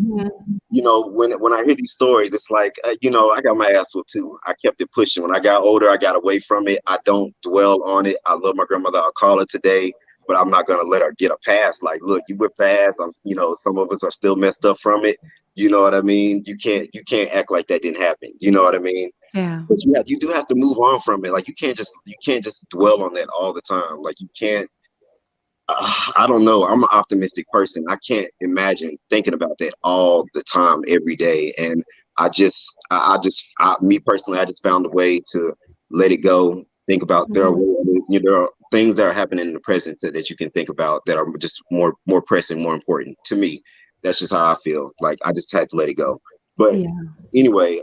you know, when I hear these stories, it's like, you know, I got my ass whooped too. I kept it pushing. When I got older, I got away from it. I don't dwell on it. I love my grandmother. I'll call her today, but I'm not gonna let her get a pass. Like, look, you whipped ass. You know, some of us are still messed up from it. You know what I mean? You can't act like that didn't happen. You know what I mean? Yeah. But you do have to move on from it. Like you can't just dwell on that all the time. Like you can't. I don't know. I'm an optimistic person. I can't imagine thinking about that all the time, every day. And me personally, I just found a way to let it go. Think about there are things that are happening in the present that you can think about that are just more pressing, more important to me. That's just how I feel. Like I just had to let it go. But anyway,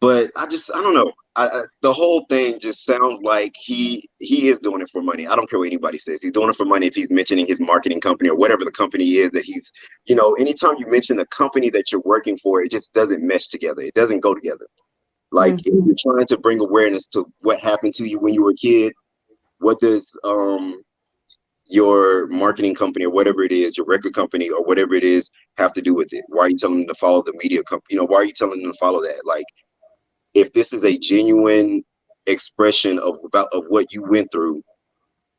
but I don't know. The whole thing just sounds like he is doing it for money. I don't care what anybody says. He's doing it for money if he's mentioning his marketing company or whatever the company is that he's, you know, anytime you mention the company that you're working for, it just doesn't mesh together. It doesn't go together. Like if you're trying to bring awareness to what happened to you when you were a kid, what does your marketing company or whatever it is, your record company or whatever it is, have to do with it? Why are you telling them to follow the media company? You know, why are you telling them to follow that? Like, if this is a genuine expression of what you went through,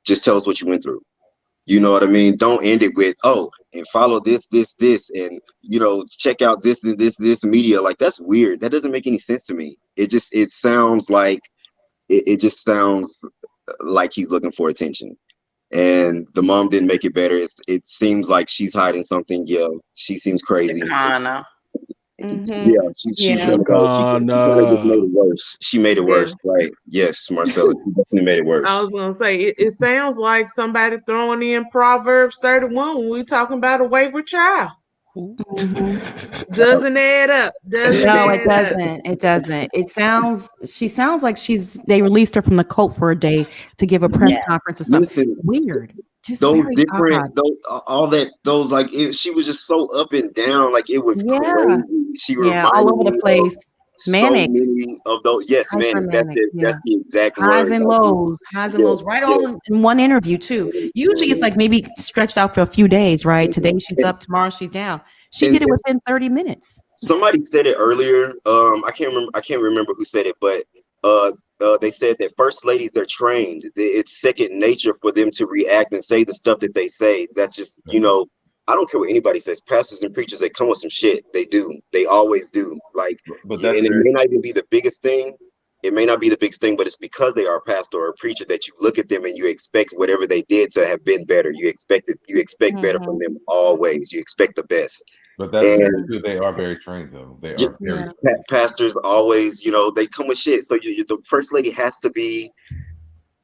just tell us what you went through. You know what I mean? Don't end it with, oh, and follow this, and, you know, check out this media. Like, that's weird. That doesn't make any sense to me. It sounds like, it just sounds like he's looking for attention. And the mom didn't make it better. It seems like she's hiding something. Yeah, she seems crazy. Yeah, she kind of just made it worse. She made it worse, right? Yes, Marcella, she definitely made it worse. I was gonna say it sounds like somebody throwing in Proverbs 31 when we talking about a wayward child. Doesn't add up. It doesn't. She sounds like they released her from the cult for a day to give a press conference or something. Listen, weird. Just those very different, odd. all that, those like she was just so up and down, like it was crazy. She reminded all over the me place. Manic. So many of those. Yes, manic. That's the exact highs word. And lows, right all in one interview too. Usually it's like maybe stretched out for a few days, right? Today she's up, tomorrow she's down. She did it within 30 minutes. Somebody said it earlier. I can't remember who said it, but they said that first ladies, they're trained. It's second nature for them to react and say the stuff that they say. That's just, you know, I don't care what anybody says. Pastors and preachers, they come with some shit. They do. They always do. Like, and it may not even be the biggest thing. It may not be the biggest thing, but it's because they are a pastor or a preacher that you look at them and you expect whatever they did to have been better. You expect better from them always. You expect the best. But that's very true. They are very trained, though. They are very trained. Pastors always, you know, they come with shit. So the first lady has to be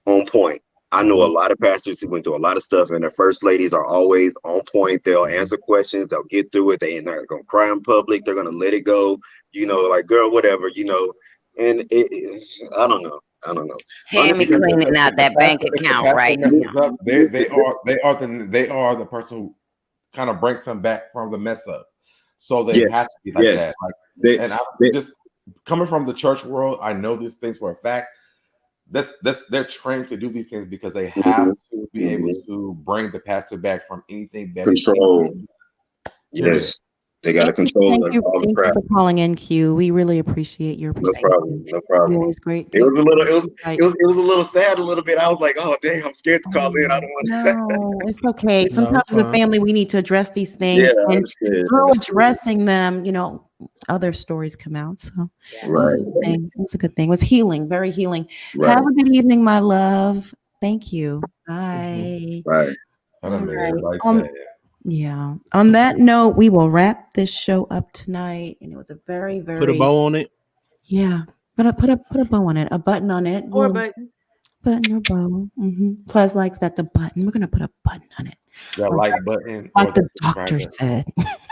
on point. I know a lot of pastors who went through a lot of stuff, and the first ladies are always on point. They'll answer questions. They'll get through it. They're not going to cry in public. They're going to let it go. You know, like, girl, whatever, you know. And I don't know. Tammy cleaning out that bank account right now. They are the person who kind of brings them back from the mess up. So they have to be like that. Like And just coming from the church world, I know these things for a fact. They're trained to do these things because they have to be able to bring the pastor back from anything that control. Yes, they got to control Thank you all the crap. for calling in, Q. We really appreciate your No perspective. problem. No problem. Always great. It was a little. It was a little sad. A little bit. I was like, oh dang, I'm scared to call in. I don't want to. No, it's okay. Sometimes as a family, we need to address these things, Yeah, I and understand. through addressing them, other stories come out. So, Right. It was a good thing. It was healing, very healing. Right. Have a good evening, my love. Thank you. Bye. Right. I done made everybody Um, sad. Yeah. On that note, we will wrap this show up tonight, and it was a very, very Put a bow on it. Yeah. Put a bow on it, a button on it. Or a button or bow. Plus likes that the button. We're gonna put a button on it. That like button. Like the doctor said.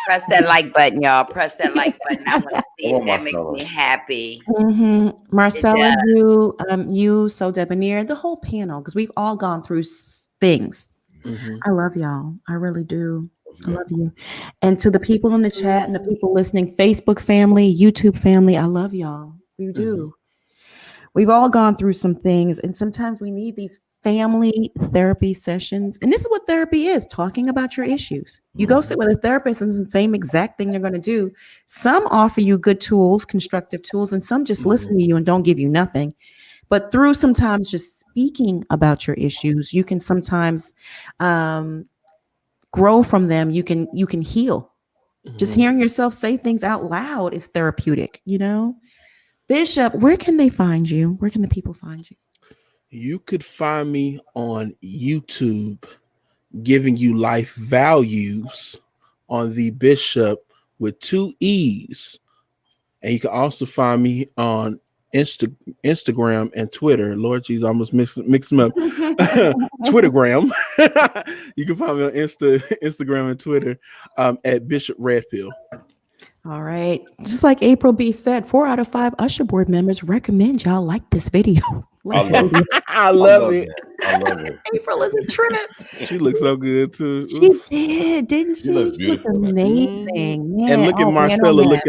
Press that like button, y'all. Press that like button. I want to see it. That makes me happy. Marcella, you, so debonair, the whole panel, because we've all gone through things. I love y'all. I really do. I love you. And to the people in the chat and the people listening, Facebook family, YouTube family, I love y'all. We do. We've all gone through some things, and sometimes we need these family therapy sessions. And this is what therapy is, talking about your issues. You go sit with a therapist, and it's the same exact thing they're going to do. Some offer you good tools, constructive tools, and some just listen to you and don't give you nothing. But through sometimes just speaking about your issues, you can sometimes grow from them. You can heal. Just hearing yourself say things out loud is therapeutic, Bishop, where can they find you? Where can the people find you? You could find me on YouTube giving you life values on the Bishop with 2 E's. And you can also find me on Instagram and Twitter. Lord Jesus, I almost mix them up. Twittergram. You can find me on Instagram and Twitter at Bishop Red Pill. All right. Just like April B said, 4 out of 5 Usher board members recommend y'all like this video. I love it. I love it. April is a trip. She looks so good too. She did, didn't she? She looks beautiful. Amazing. Man. And look at Oh, Marcella man.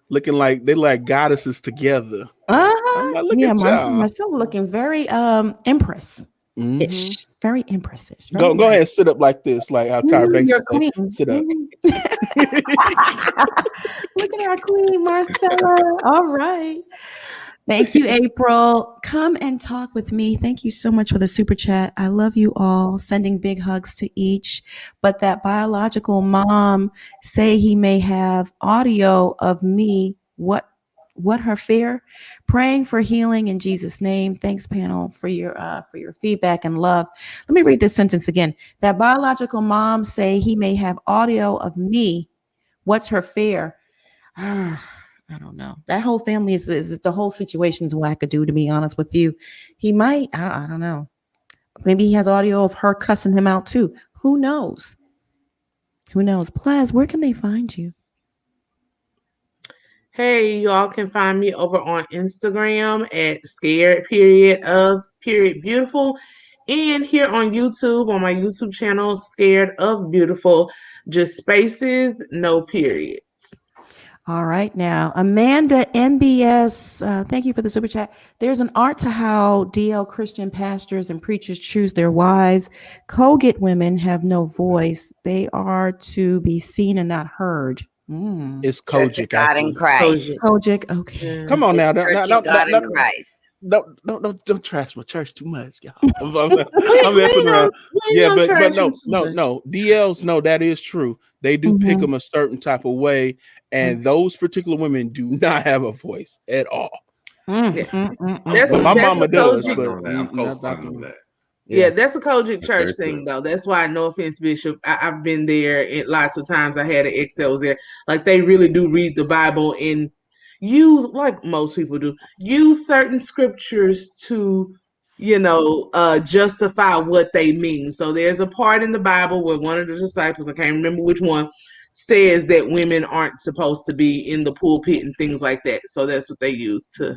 looking like they like goddesses together. Look Yeah, at y'all. Marcella looking very empress-ish. Very empress-ish. Go ahead and sit up like this, like how Tyra Banks You're say, queen. sit up. Look at our queen, Marcella. All right. Thank you, April. Come and talk with me. Thank you so much for the super chat. I love you all. Sending big hugs to each. But that biological mom say he may have audio of me. What her fear? Praying for healing in Jesus' name. Thanks, panel, for your feedback and love. Let me read this sentence again. That biological mom say he may have audio of me. What's her fear? I don't know. That whole family is the whole situation is wackadoo, to be honest with you. He might, I don't know. Maybe he has audio of her cussing him out too. Who knows? Who knows? Plaz, where can they find you? Hey, y'all can find me over on Instagram at scared_of_beautiful. And here on YouTube, on my YouTube channel, Scared of Beautiful, just spaces, no periods. All right, now Amanda NBS, thank you for the super chat. There's an art to how DL Christian pastors and preachers choose their wives. Colgate women have no voice; they are to be seen and not heard. It's Church of Kojic. God in Christ. Kojic, okay. Come on now, Church of God in Christ. Don't trash my church too much, y'all. I'm messing around. Yeah, but no. DLs, no, that is true. They do pick them a certain type of way, and those particular women do not have a voice at all. But my mama does. But I'm co-signing that. Yeah, that's a Kojic church thing, though. That's why, no offense, Bishop, I've been there lots of times. I had an ex that was there. Like, they really do read the Bible and use, like most people do, use certain scriptures to, justify what they mean. So there's a part in the Bible where one of the disciples, I can't remember which one, says that women aren't supposed to be in the pulpit and things like that. So that's what they use to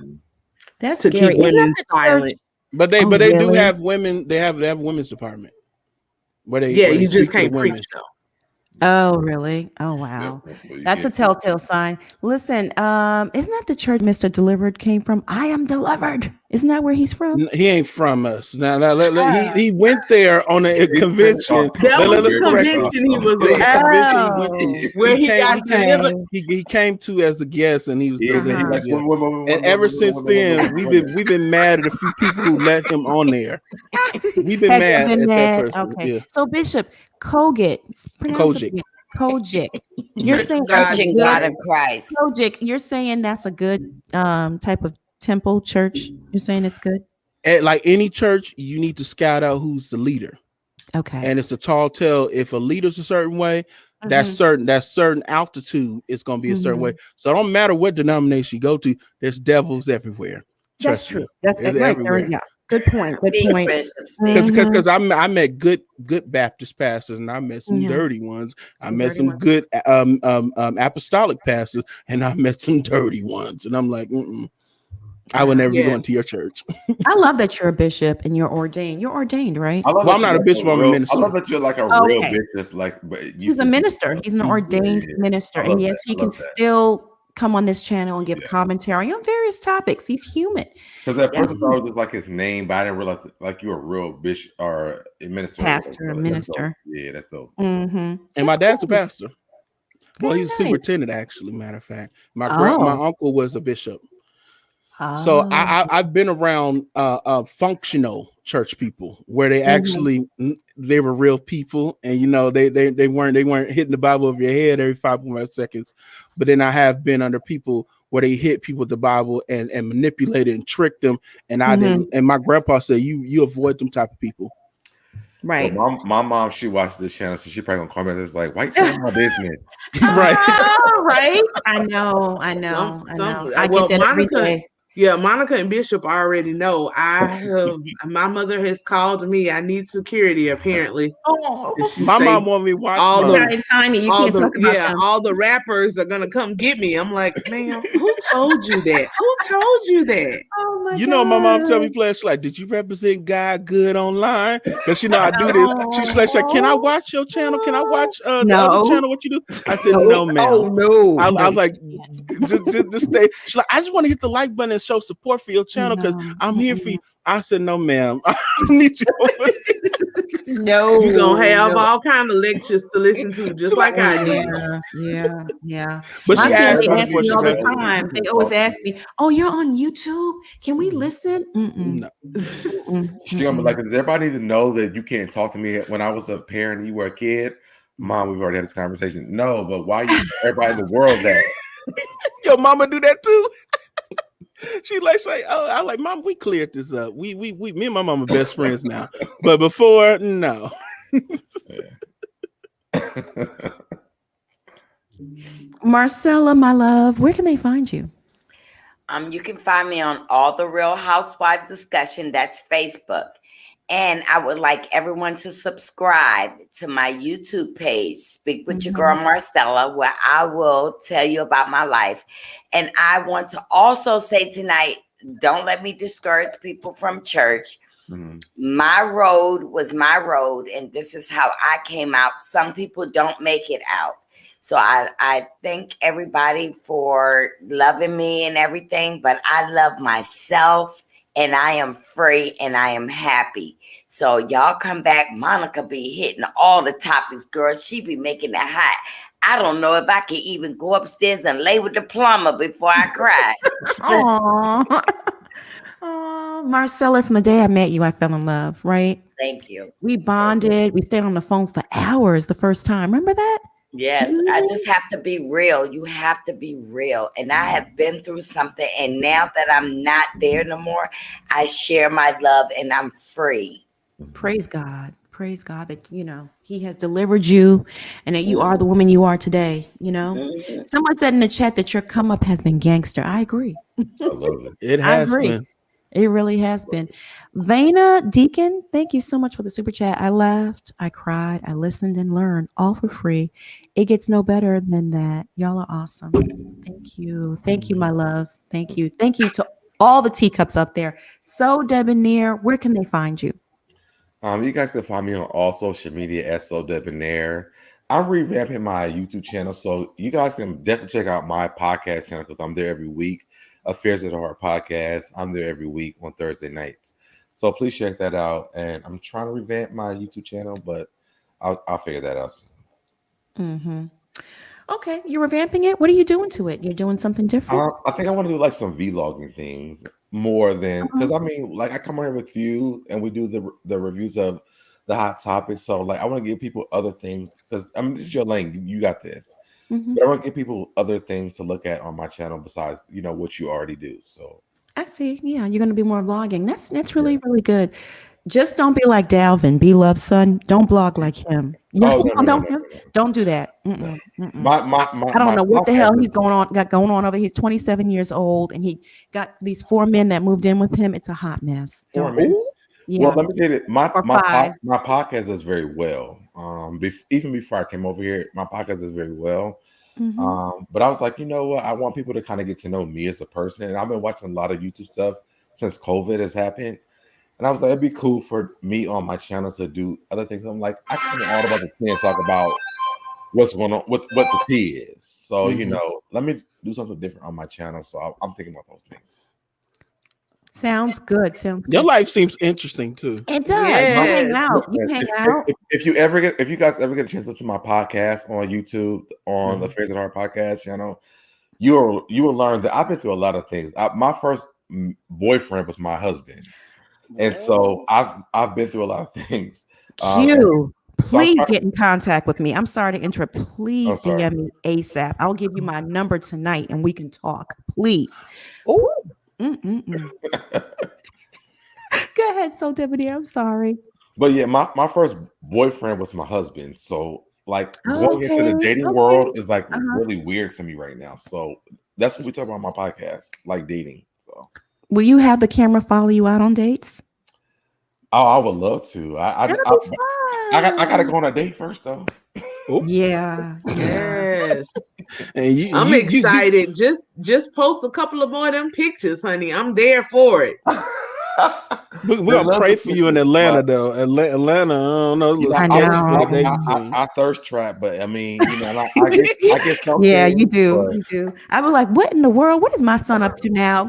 scary. keep women silent. But they do have women. They have a women's department. Where they you just speak to can't women. preach though. Oh, really? Oh, wow. That's a telltale sign. Listen, isn't that the church Mr. Delivered came from? I am delivered. Isn't that where he's from? He ain't from us. Now he went there on a convention. That was the Correct you. convention he was It was a at. convention he went to. Where he got delivered. He came to as a guest, and he was delivering. like, And ever since then, we've been mad at a few people who let him on there. We've been Have you mad been at mad? that person. Okay. Yeah. So Bishop Kojic, pronounce it Kojic. again. Kojic. You're Praise saying God. that's a Church good God of Christ. Kojic, you're saying that's a good type of temple church. You're saying it's good? At like any church, you need to scout out who's the leader. Okay. And it's a tall tale. If a leader's a certain way, that certain altitude is going to be a certain way. So it don't matter what denomination you go to, there's devils everywhere. That's Trust true. me. That's It's right. everywhere. Yeah. Good point. Good Speak, point. Bishop, speak. Because I met good Baptist pastors, and I met some Yeah. dirty ones. I Some met dirty some ones. good apostolic pastors, and I met some dirty ones. And I'm like, I would never be going to your church. I love that you're a bishop and you're ordained. You're ordained, right? I love Well, that I'm not you're a bishop. I'm a I minister. love that you're like a real Okay. bishop. Like, but He's a minister. He's an ordained minister. I love And yes, that. he I can love that. still come on this channel and give commentary on various topics. He's human. Because at first Yes. I thought it was just like his name, but I didn't realize like you're a real bishop or a minister. Pastor, a That's minister. dope. Yeah, that's dope. Mm-hmm. And my dad's a pastor. Well, Very he's a nice. superintendent, actually. Matter of fact, my Oh. uncle was a bishop. So I've been around functional church people where they actually they were real people, and they weren't hitting the Bible over your head every 5 seconds. But then I have been under people where they hit people with the Bible and manipulated and tricked them, and I didn't. And my grandpa said you avoid them type of people. Right. Well, my mom, she watches this channel, so she probably gonna comment. It's like, why you telling my business? Right. Right. I know. I get that every day. Yeah, Monica and Bishop already know. My mother has called me. I need security, apparently. Oh, my mom want me watching all the you can't talk about them. all the rappers are gonna come get me. I'm like, ma'am, who told you that? Who told you that? Oh my God. My mom tell me, she's like, did you represent God good online? Because I do this. She's like, can I watch your channel? Can I watch the other channel? What you do? I said, no, ma'am. Oh no. I was like, just stay. She's like, I just want to hit the like button and show support for your channel because I'm here for you. I said, no, ma'am. I need you. No, you're gonna have all kind of lectures to listen to, just like I did. Yeah. But she asked me all the time. They always ask me, "Oh, you're on YouTube? Can we listen?" No. She gonna be like, does everybody need to know that you can't talk to me when I was a parent and you were a kid? Mom, we've already had this conversation. No, but why you everybody in the world that? Your mama do that too. She say, oh, I like, Mom, we cleared this up. We me and my mom are best friends now. But before, no. Marcella, my love, where can they find you? You can find me on All the Real Housewives Discussion. That's Facebook. And I would like everyone to subscribe to my YouTube page, Speak with Your Girl Marcella, where I will tell you about my life. And I want to also say tonight, don't let me discourage people from church. My road was my road, and this is how I came out. Some people don't make it out. So I thank everybody for loving me and everything, but I love myself, and I am free, and I am happy. So y'all come back. Monica be hitting all the topics, girl. She be making it hot. I don't know if I can even go upstairs and lay with the plumber before I cry. Oh, Marcella, from the day I met you, I fell in love, right? Thank you. We bonded. We stayed on the phone for hours the first time. Remember that? Yes, I just have to be real. You have to be real. And I have been through something. And now that I'm not there no more, I share my love and I'm free. Praise God. Praise God that, he has delivered you and that you are the woman you are today. Someone said in the chat that your come up has been gangster. I agree. I love it. It has been. It really has been. Vana Deacon, thank you so much for the super chat. I laughed, I cried, I listened and learned, all for free. It gets no better than that. Y'all are awesome. Thank you. Thank you, my love. Thank you. Thank you to all the teacups up there. So Debonair, where can they find you? You guys can find me on all social media as So Debonair. I'm revamping my YouTube channel, so you guys can definitely check out my podcast channel because I'm there every week. Affairs of the Heart podcast. I'm there every week on Thursday nights. So please check that out. And I'm trying to revamp my YouTube channel, but I'll figure that out soon. Mm-hmm. Okay, you're revamping it. What are you doing to it? You're doing something different? I think I want to do like some vlogging things more than because I mean, like I come here with you and we do the reviews of the hot topics. So like I want to give people other things because I mean this is your lane. You got this. Mm-hmm. But I want to give people other things to look at on my channel besides, what you already do. So I see. Yeah, you're going to be more vlogging. That's really, really good. Just don't be like Dalvin, B Love's son. Don't blog like him. No, don't do that. Mm-mm, mm-mm. I don't know what the hell he's going on over. He's 27 years old, and he got these 4 men that moved in with him. It's a hot mess. 4 men. Yeah. Well, let me tell you, my 5. My podcast does very well. Even before I came over here, my podcast does very well. Mm-hmm. But I was like, you know what? I want people to kind of get to know me as a person. And I've been watching a lot of YouTube stuff since COVID has happened. And I was like, it'd be cool for me on my channel to do other things. I'm like, I can all about the tea and talk about what's going on, what the tea is. So, let me do something different on my channel. So I'm thinking about those things. Sounds good. Your life seems interesting too. It does. You hang out. If you guys ever get a chance to listen to my podcast on YouTube on the Affairs of the Heart podcast channel, you will learn that I've been through a lot of things. My first boyfriend was my husband, and so I've been through a lot of things. Please get in contact with me. I'm sorry to interrupt. Please DM me ASAP. I'll give you my number tonight, and we can talk. Please. Oh. Go ahead, so Debonair. I'm sorry. But yeah, my first boyfriend was my husband. So like going into the dating world is like really weird to me right now. So that's what we talk about on my podcast, like dating. So will you have the camera follow you out on dates? Oh, I would love to. I gotta go on a date first though. Yeah. Yes. And I'm excited. Just post a couple of more of them pictures, honey. I'm there for it. We're gonna pray for you in Atlanta, though. Atlanta, I don't know. I thirst trap, but I mean, I get something. Yeah, you do. You do. I was like, what in the world? What is my son up to now?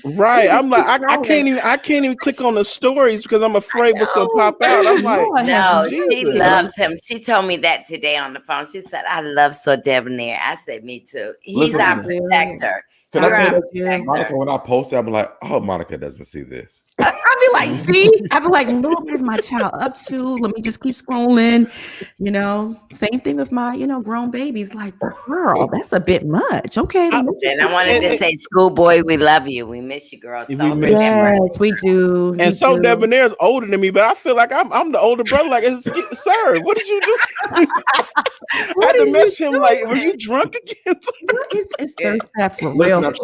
Right. I'm like, I can't even click on the stories because I'm afraid what's gonna pop out. I'm like, no, she loves him. She told me that today on the phone. She said, I love So Debonair. I said, me too. He's our protector. Can I tell you, Monica, when I post it, I'm like, oh, Monica doesn't see this. I'd be like, see? I'd be like, Lord, what is my child up to? Let me just keep scrolling. Same thing with my, grown babies. Like, girl, that's a bit much. Okay. And I wanted to say, schoolboy, we love you. We miss you, girl. Yes, we do. And so Debonair is older than me, but I feel like I'm the older brother. Like, sir, what did you do? I had to mess him. Like, were you drunk again? It's thirst trap for real. I'm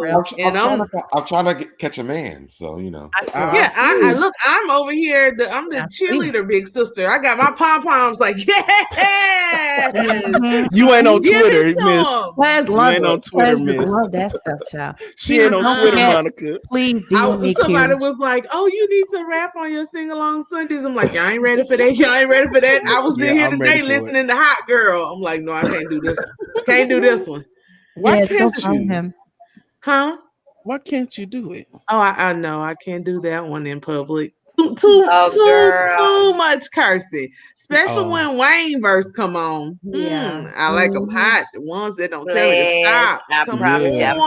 trying to catch a man, so I look. I'm over here. I'm the cheerleader, big sister. I got my pom poms. Like, yeah. You ain't on Twitter, Miss. Class love it. On Twitter, Miss. Love that stuff, child. She ain't on Twitter, Monica. Please do me. Somebody was like, "Oh, you need to rap on your sing along Sundays." I'm like, "Y'all ain't ready for that. Y'all ain't ready for that." I was in here today listening to Hot Girl. I'm like, "No, I can't do this. Can't do this one." Why can't you? Huh? Why can't you do it? Oh, I know I can't do that one in public. Too much cursing, especially when Wayne verse come on. Yeah, I like them hot, the ones that don't tell me to stop. I promise you, I'm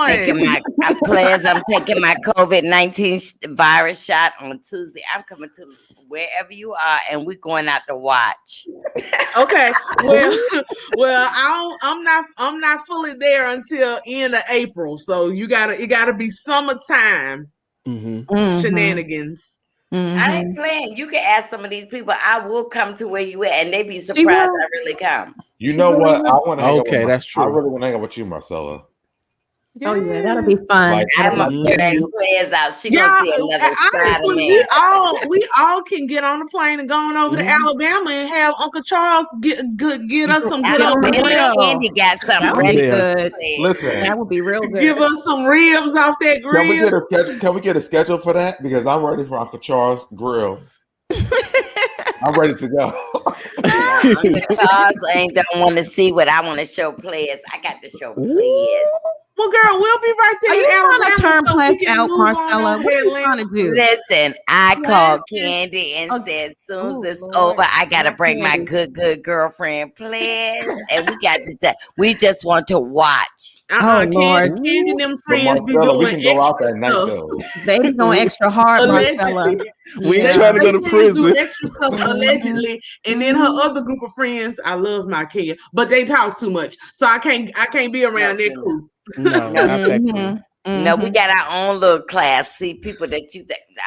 taking my COVID-19 virus shot on Tuesday. I'm coming to wherever you are, and we're going out to watch. Okay, well, I'm not fully there until end of April, so it gotta be summertime shenanigans. I ain't playing. You can ask some of these people. I will come to where you at, and they be surprised I really come. You know what? I want to hang up with that's true. I really want to hang up with you, Marcella. Oh yeah, that'll be fun. I'm a players out. She gonna see another side of me. We all can get on the plane and go on over to Alabama and have Uncle Charles get us some good Andy got something really good. Listen, that would be real good. Give us some ribs off that grill. Can we get a schedule for that? Because I'm ready for Uncle Charles grill. I'm ready to go. Uncle Charles don't want to see what I want to show players. I got to show players. Well, girl, we'll be right there. Are you trying to turn so Plus we can out, move Marcella? on What are you over trying to do? Listen, I called Plus Candy and said, as soon as Oh, it's Lord. over, I gotta Not bring my Candy. good girlfriend, please. And we got to. We just want to watch. Oh, Lord. Candy and them But friends be Marcella, we doing can go out extra that night stuff. though. They be going extra hard, Marcella. Allegedly. We ain't Yeah. trying to go to They friends do prison. extra stuff allegedly, and then her other group of friends, I love my kid, but they talk too much, so I can't be around their crew. No, not that cool. No, we got our own little class. See, people that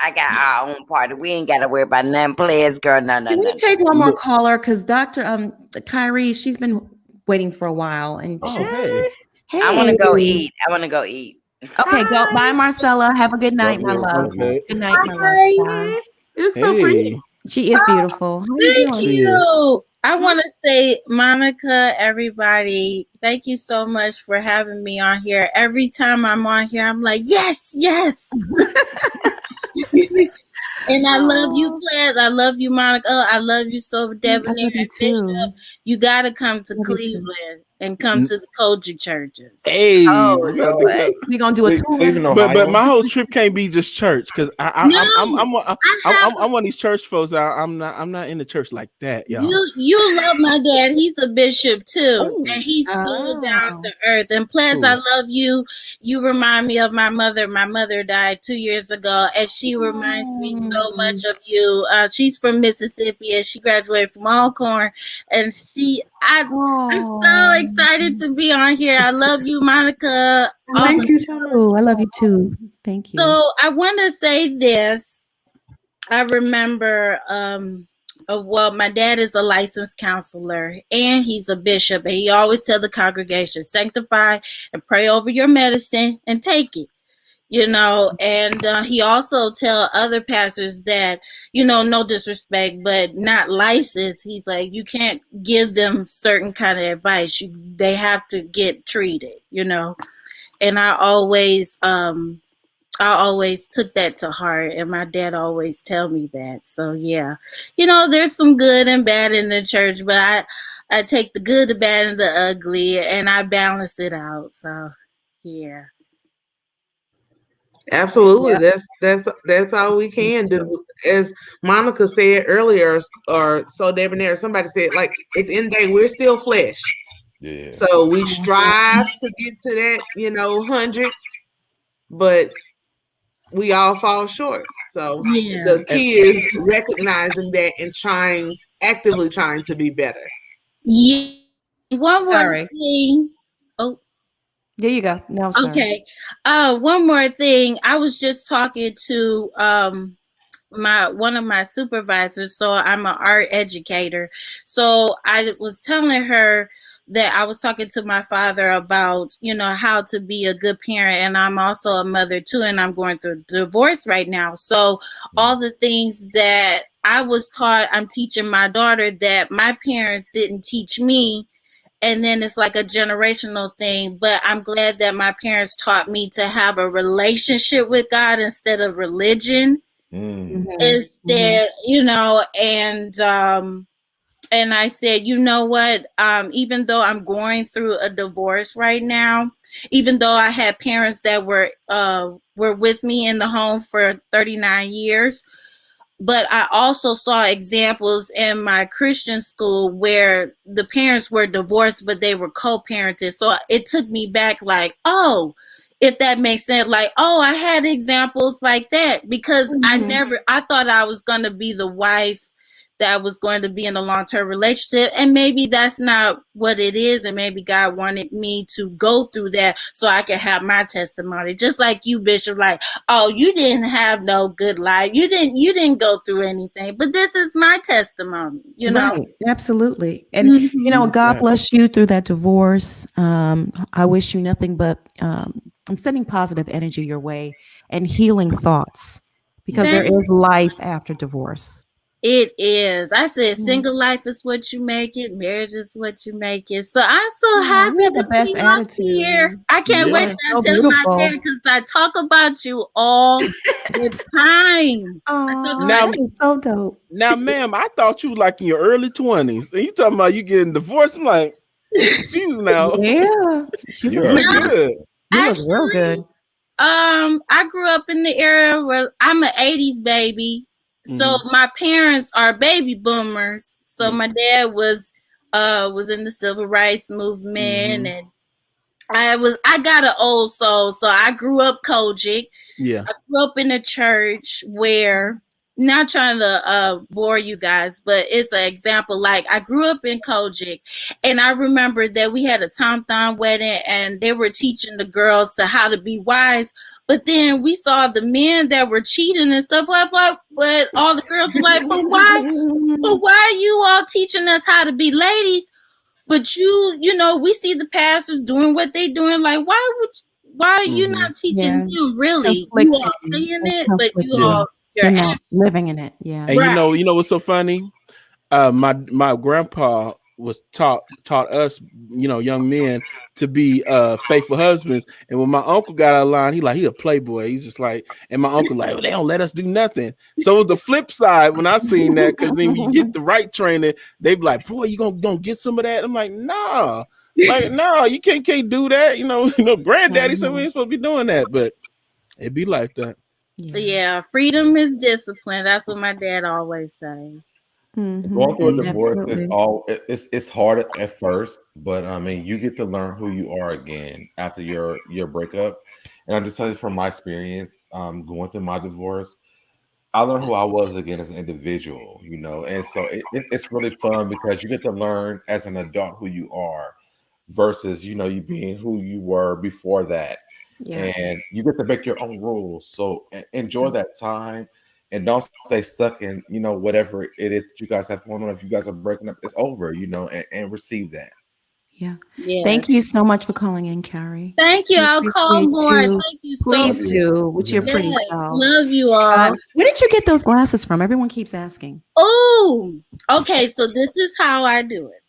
I got our own party. We ain't got to worry about none players, girl. No. Can we take one more caller? Because Dr. Kyrie, she's been waiting for a while. And hey. I want to go eat. Okay, go. Bye, Marcella. Have a good night, my love. Okay. Good night, my love. Bye. It's so pretty. She is beautiful. How you Thank doing? you. I want to say, Monica, everybody, thank you so much for having me on here. Every time I'm on here, I'm like, yes. And I love you, Claire. I love you, Monica. I love you so, Debonair. I love you too. Bishop. You got to come to Love you too. Cleveland and come to the Kojic churches. Hey, Oh, we gotta do that. We're gonna do a tour. But my whole trip can't be just church because I'm one of these church folks. I'm not in the church like that, y'all. You love my dad. He's a bishop too, and he's so down to earth. And plus, I love you. You remind me of my mother. My mother died 2 years ago, and she reminds me so much of you. She's from Mississippi, and she graduated from Alcorn. And I'm so excited to be on here. I love you, Monica. Thank you so much. I love you too. Thank you. So I want to say this. I remember, well, my dad is a licensed counselor and he's a bishop, and he always tell the congregation, sanctify and pray over your medicine and take it. And he also tell other pastors that, no disrespect, but not licensed. He's like, you can't give them certain kind of advice. They have to get treated, and I always took that to heart, and my dad always tell me that. So yeah, there's some good and bad in the church, but I take the good, the bad, and the ugly, and I balance it out. So yeah. Absolutely. That's all we can do. As Monica said earlier, or so Debonair, somebody said, like, at the end of the day, we're still flesh. Yeah. So we strive to get to that, 100, but we all fall short. So the key is recognizing that and actively trying to be better. Yeah. One more thing. Oh. There you go. No, sorry. Okay. One more thing. I was just talking to one of my supervisors. So I'm an art educator. So I was telling her that I was talking to my father about, how to be a good parent. And I'm also a mother too, and I'm going through divorce right now. So all the things that I was taught, I'm teaching my daughter that my parents didn't teach me. And then it's like a generational thing. But I'm glad that my parents taught me to have a relationship with God instead of religion. Instead, and I said, you know what? Even though I'm going through a divorce right now, even though I had parents that were with me in the home for 39 years, but I also saw examples in my Christian school where the parents were divorced, but they were co-parented. So it took me back like, oh, if that makes sense, like, oh, I had examples like that because I thought I was going to be the wife that was going to be in a long-term relationship. And maybe that's not what it is. And maybe God wanted me to go through that so I could have my testimony. Just like you, Bishop, like, oh, you didn't have no good life. You didn't go through anything, but this is my testimony, Right. Absolutely. And, God bless you through that divorce. I wish you nothing but, I'm sending positive energy your way and healing thoughts because there is life after divorce. It is. I said single life is what you make it, marriage is what you make it. So I'm so happy you have the to best be up attitude. here. I can't wait Yeah. to So tell my beautiful. dad because I talk about you all the time. I talk Now, about That is so dope. now, ma'am, I thought you like in your early 20s. And you talking about you getting divorced. I'm like, I'm confused now. Yeah, she You look look No, good. You look real good. I grew up in the era where I'm an 80s baby. So my parents are baby boomers. So my dad was in the civil rights movement, and I got an old soul. So I grew up Kojic. Yeah. I grew up in a church where, not trying to bore you guys, but it's an example. Like, I grew up in Kojic, and I remember that we had a Tom Thumb wedding, and they were teaching the girls to how to be wise. But then we saw the men that were cheating and stuff. But all the girls were like, but why are you all teaching us how to be ladies? But you know, we see the pastors doing what they doing. Like, why are you not teaching them really? You all saying it, but you all you're not living in it. Yeah. And you know what's so funny? My grandpa was taught us, young men, to be faithful husbands. And when my uncle got out of line, he a playboy. He's just like, and my uncle like, well, they don't let us do nothing. So it was the flip side when I seen that, because then when you get the right training, they be like, boy, you gonna get some of that. I'm like, nah, no, you can't do that. Granddaddy said we ain't supposed to be doing that, but it be like that. Yeah, freedom is discipline. That's what my dad always say. Going through a divorce it's hard at first, but I mean, you get to learn who you are again after your breakup. And I'm just telling you from my experience, going through my divorce, I learned who I was again as an individual, and so it's really fun because you get to learn as an adult who you are versus you being who you were before that. Yeah. And you get to make your own rules. So enjoy that time. And don't stay stuck in, whatever it is that you guys have going on. If you guys are breaking up, it's over, and receive that. Yeah. Yeah. Thank you so much for calling in, Carrie. Thank you. We I'll call appreciate more. you. Thank you so Please much. do, with your pretty Yes, self. love you all. Where did you get those glasses from? Everyone keeps asking. Oh, okay. So this is how I do it.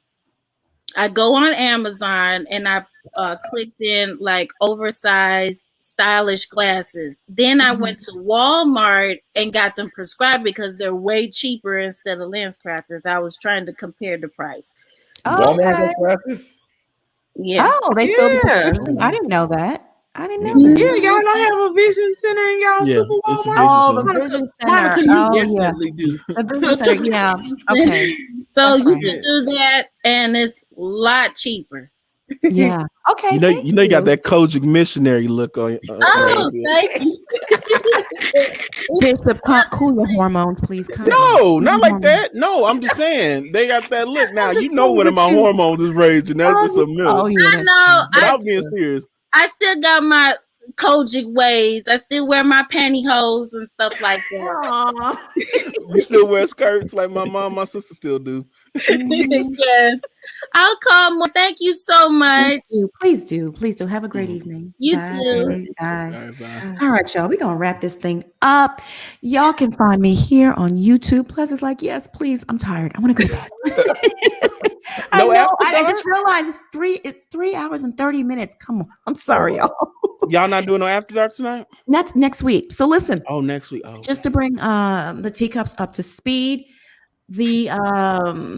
I go on Amazon and I clicked in like oversized stylish glasses. Then I went to Walmart and got them prescribed because they're way cheaper instead of Lens Crafters. I was trying to compare the price. Walmart has glasses? Yeah. Oh, they filled the prescription. I didn't know that. I didn't know that. Yeah, y'all don't have a vision center in y'all Yeah, super it's a Walmart? vision Oh, the center. vision Monica, center. you Oh, yeah. definitely do. The vision center. Yeah. Okay. So That's you right. can do that, and it's a lot cheaper. Yeah. Okay. You got that Kojic missionary look on. Oh, thank you. Bishop, cool your hormones, please. Calm No, down. not like that. No, I'm just saying they got that look. Now you know when my hormones is raging. That's just something else. Oh yeah. I know. But I'm being serious. I still got my Kojic ways. I still wear my pantyhose and stuff like that. You still wear skirts like my mom, my sister still do. Yes. I'll call more. Thank you so much. Please do. Please do. Have a great evening. You Bye. too. Bye. Bye. All right, y'all. We're going to wrap this thing up. Y'all can find me here on YouTube. Plus, it's like, yes, please. I'm tired. I want to go to bed. I No know. after I dark? just realized it's 3 hours and 30 minutes. Come on. I'm sorry, y'all. Y'all not doing no after dark tonight? That's next week. So listen. Oh, next week. Oh, just to bring the teacups up to speed. The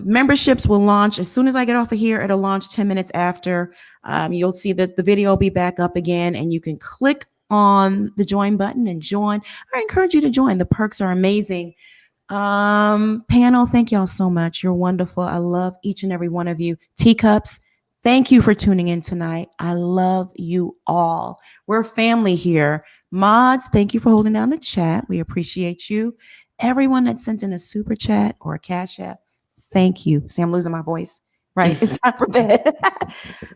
memberships will launch as soon as I get off of here. It'll launch 10 minutes after. You'll see that the video will be back up again, and you can click on the join button and join. I encourage you to join. The perks are amazing. Panel, thank y'all so much. You're wonderful. I love each and every one of you. Teacups, thank you for tuning in tonight. I love you all. We're family here. Mods, thank you for holding down the chat. We appreciate you. Everyone that sent in a super chat or a cash app, thank you. See, I'm losing my voice, right? It's time for bed.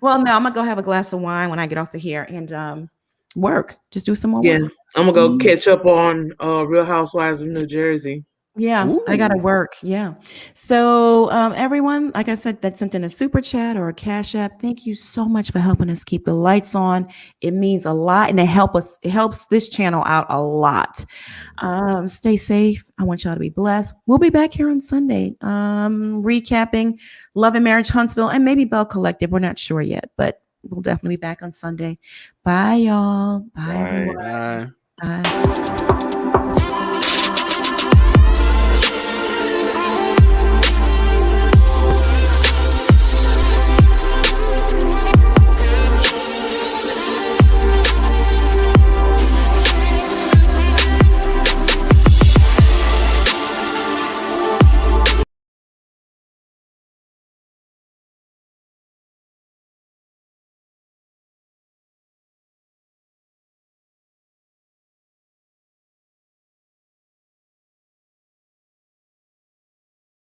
Well, no, I'm going to go have a glass of wine when I get off of here and work. Just do some more work. I'm going to go catch up on Real Housewives of New Jersey. Yeah, I gotta work. Yeah. So everyone, like I said, that sent in a super chat or a cash app. Thank you so much for helping us keep the lights on. It means a lot, and it helps this channel out a lot. Stay safe. I want y'all to be blessed. We'll be back here on Sunday, recapping Love and Marriage Huntsville and maybe Bell Collective. We're not sure yet, but we'll definitely be back on Sunday. Bye, y'all. Bye, everyone. Bye. Bye.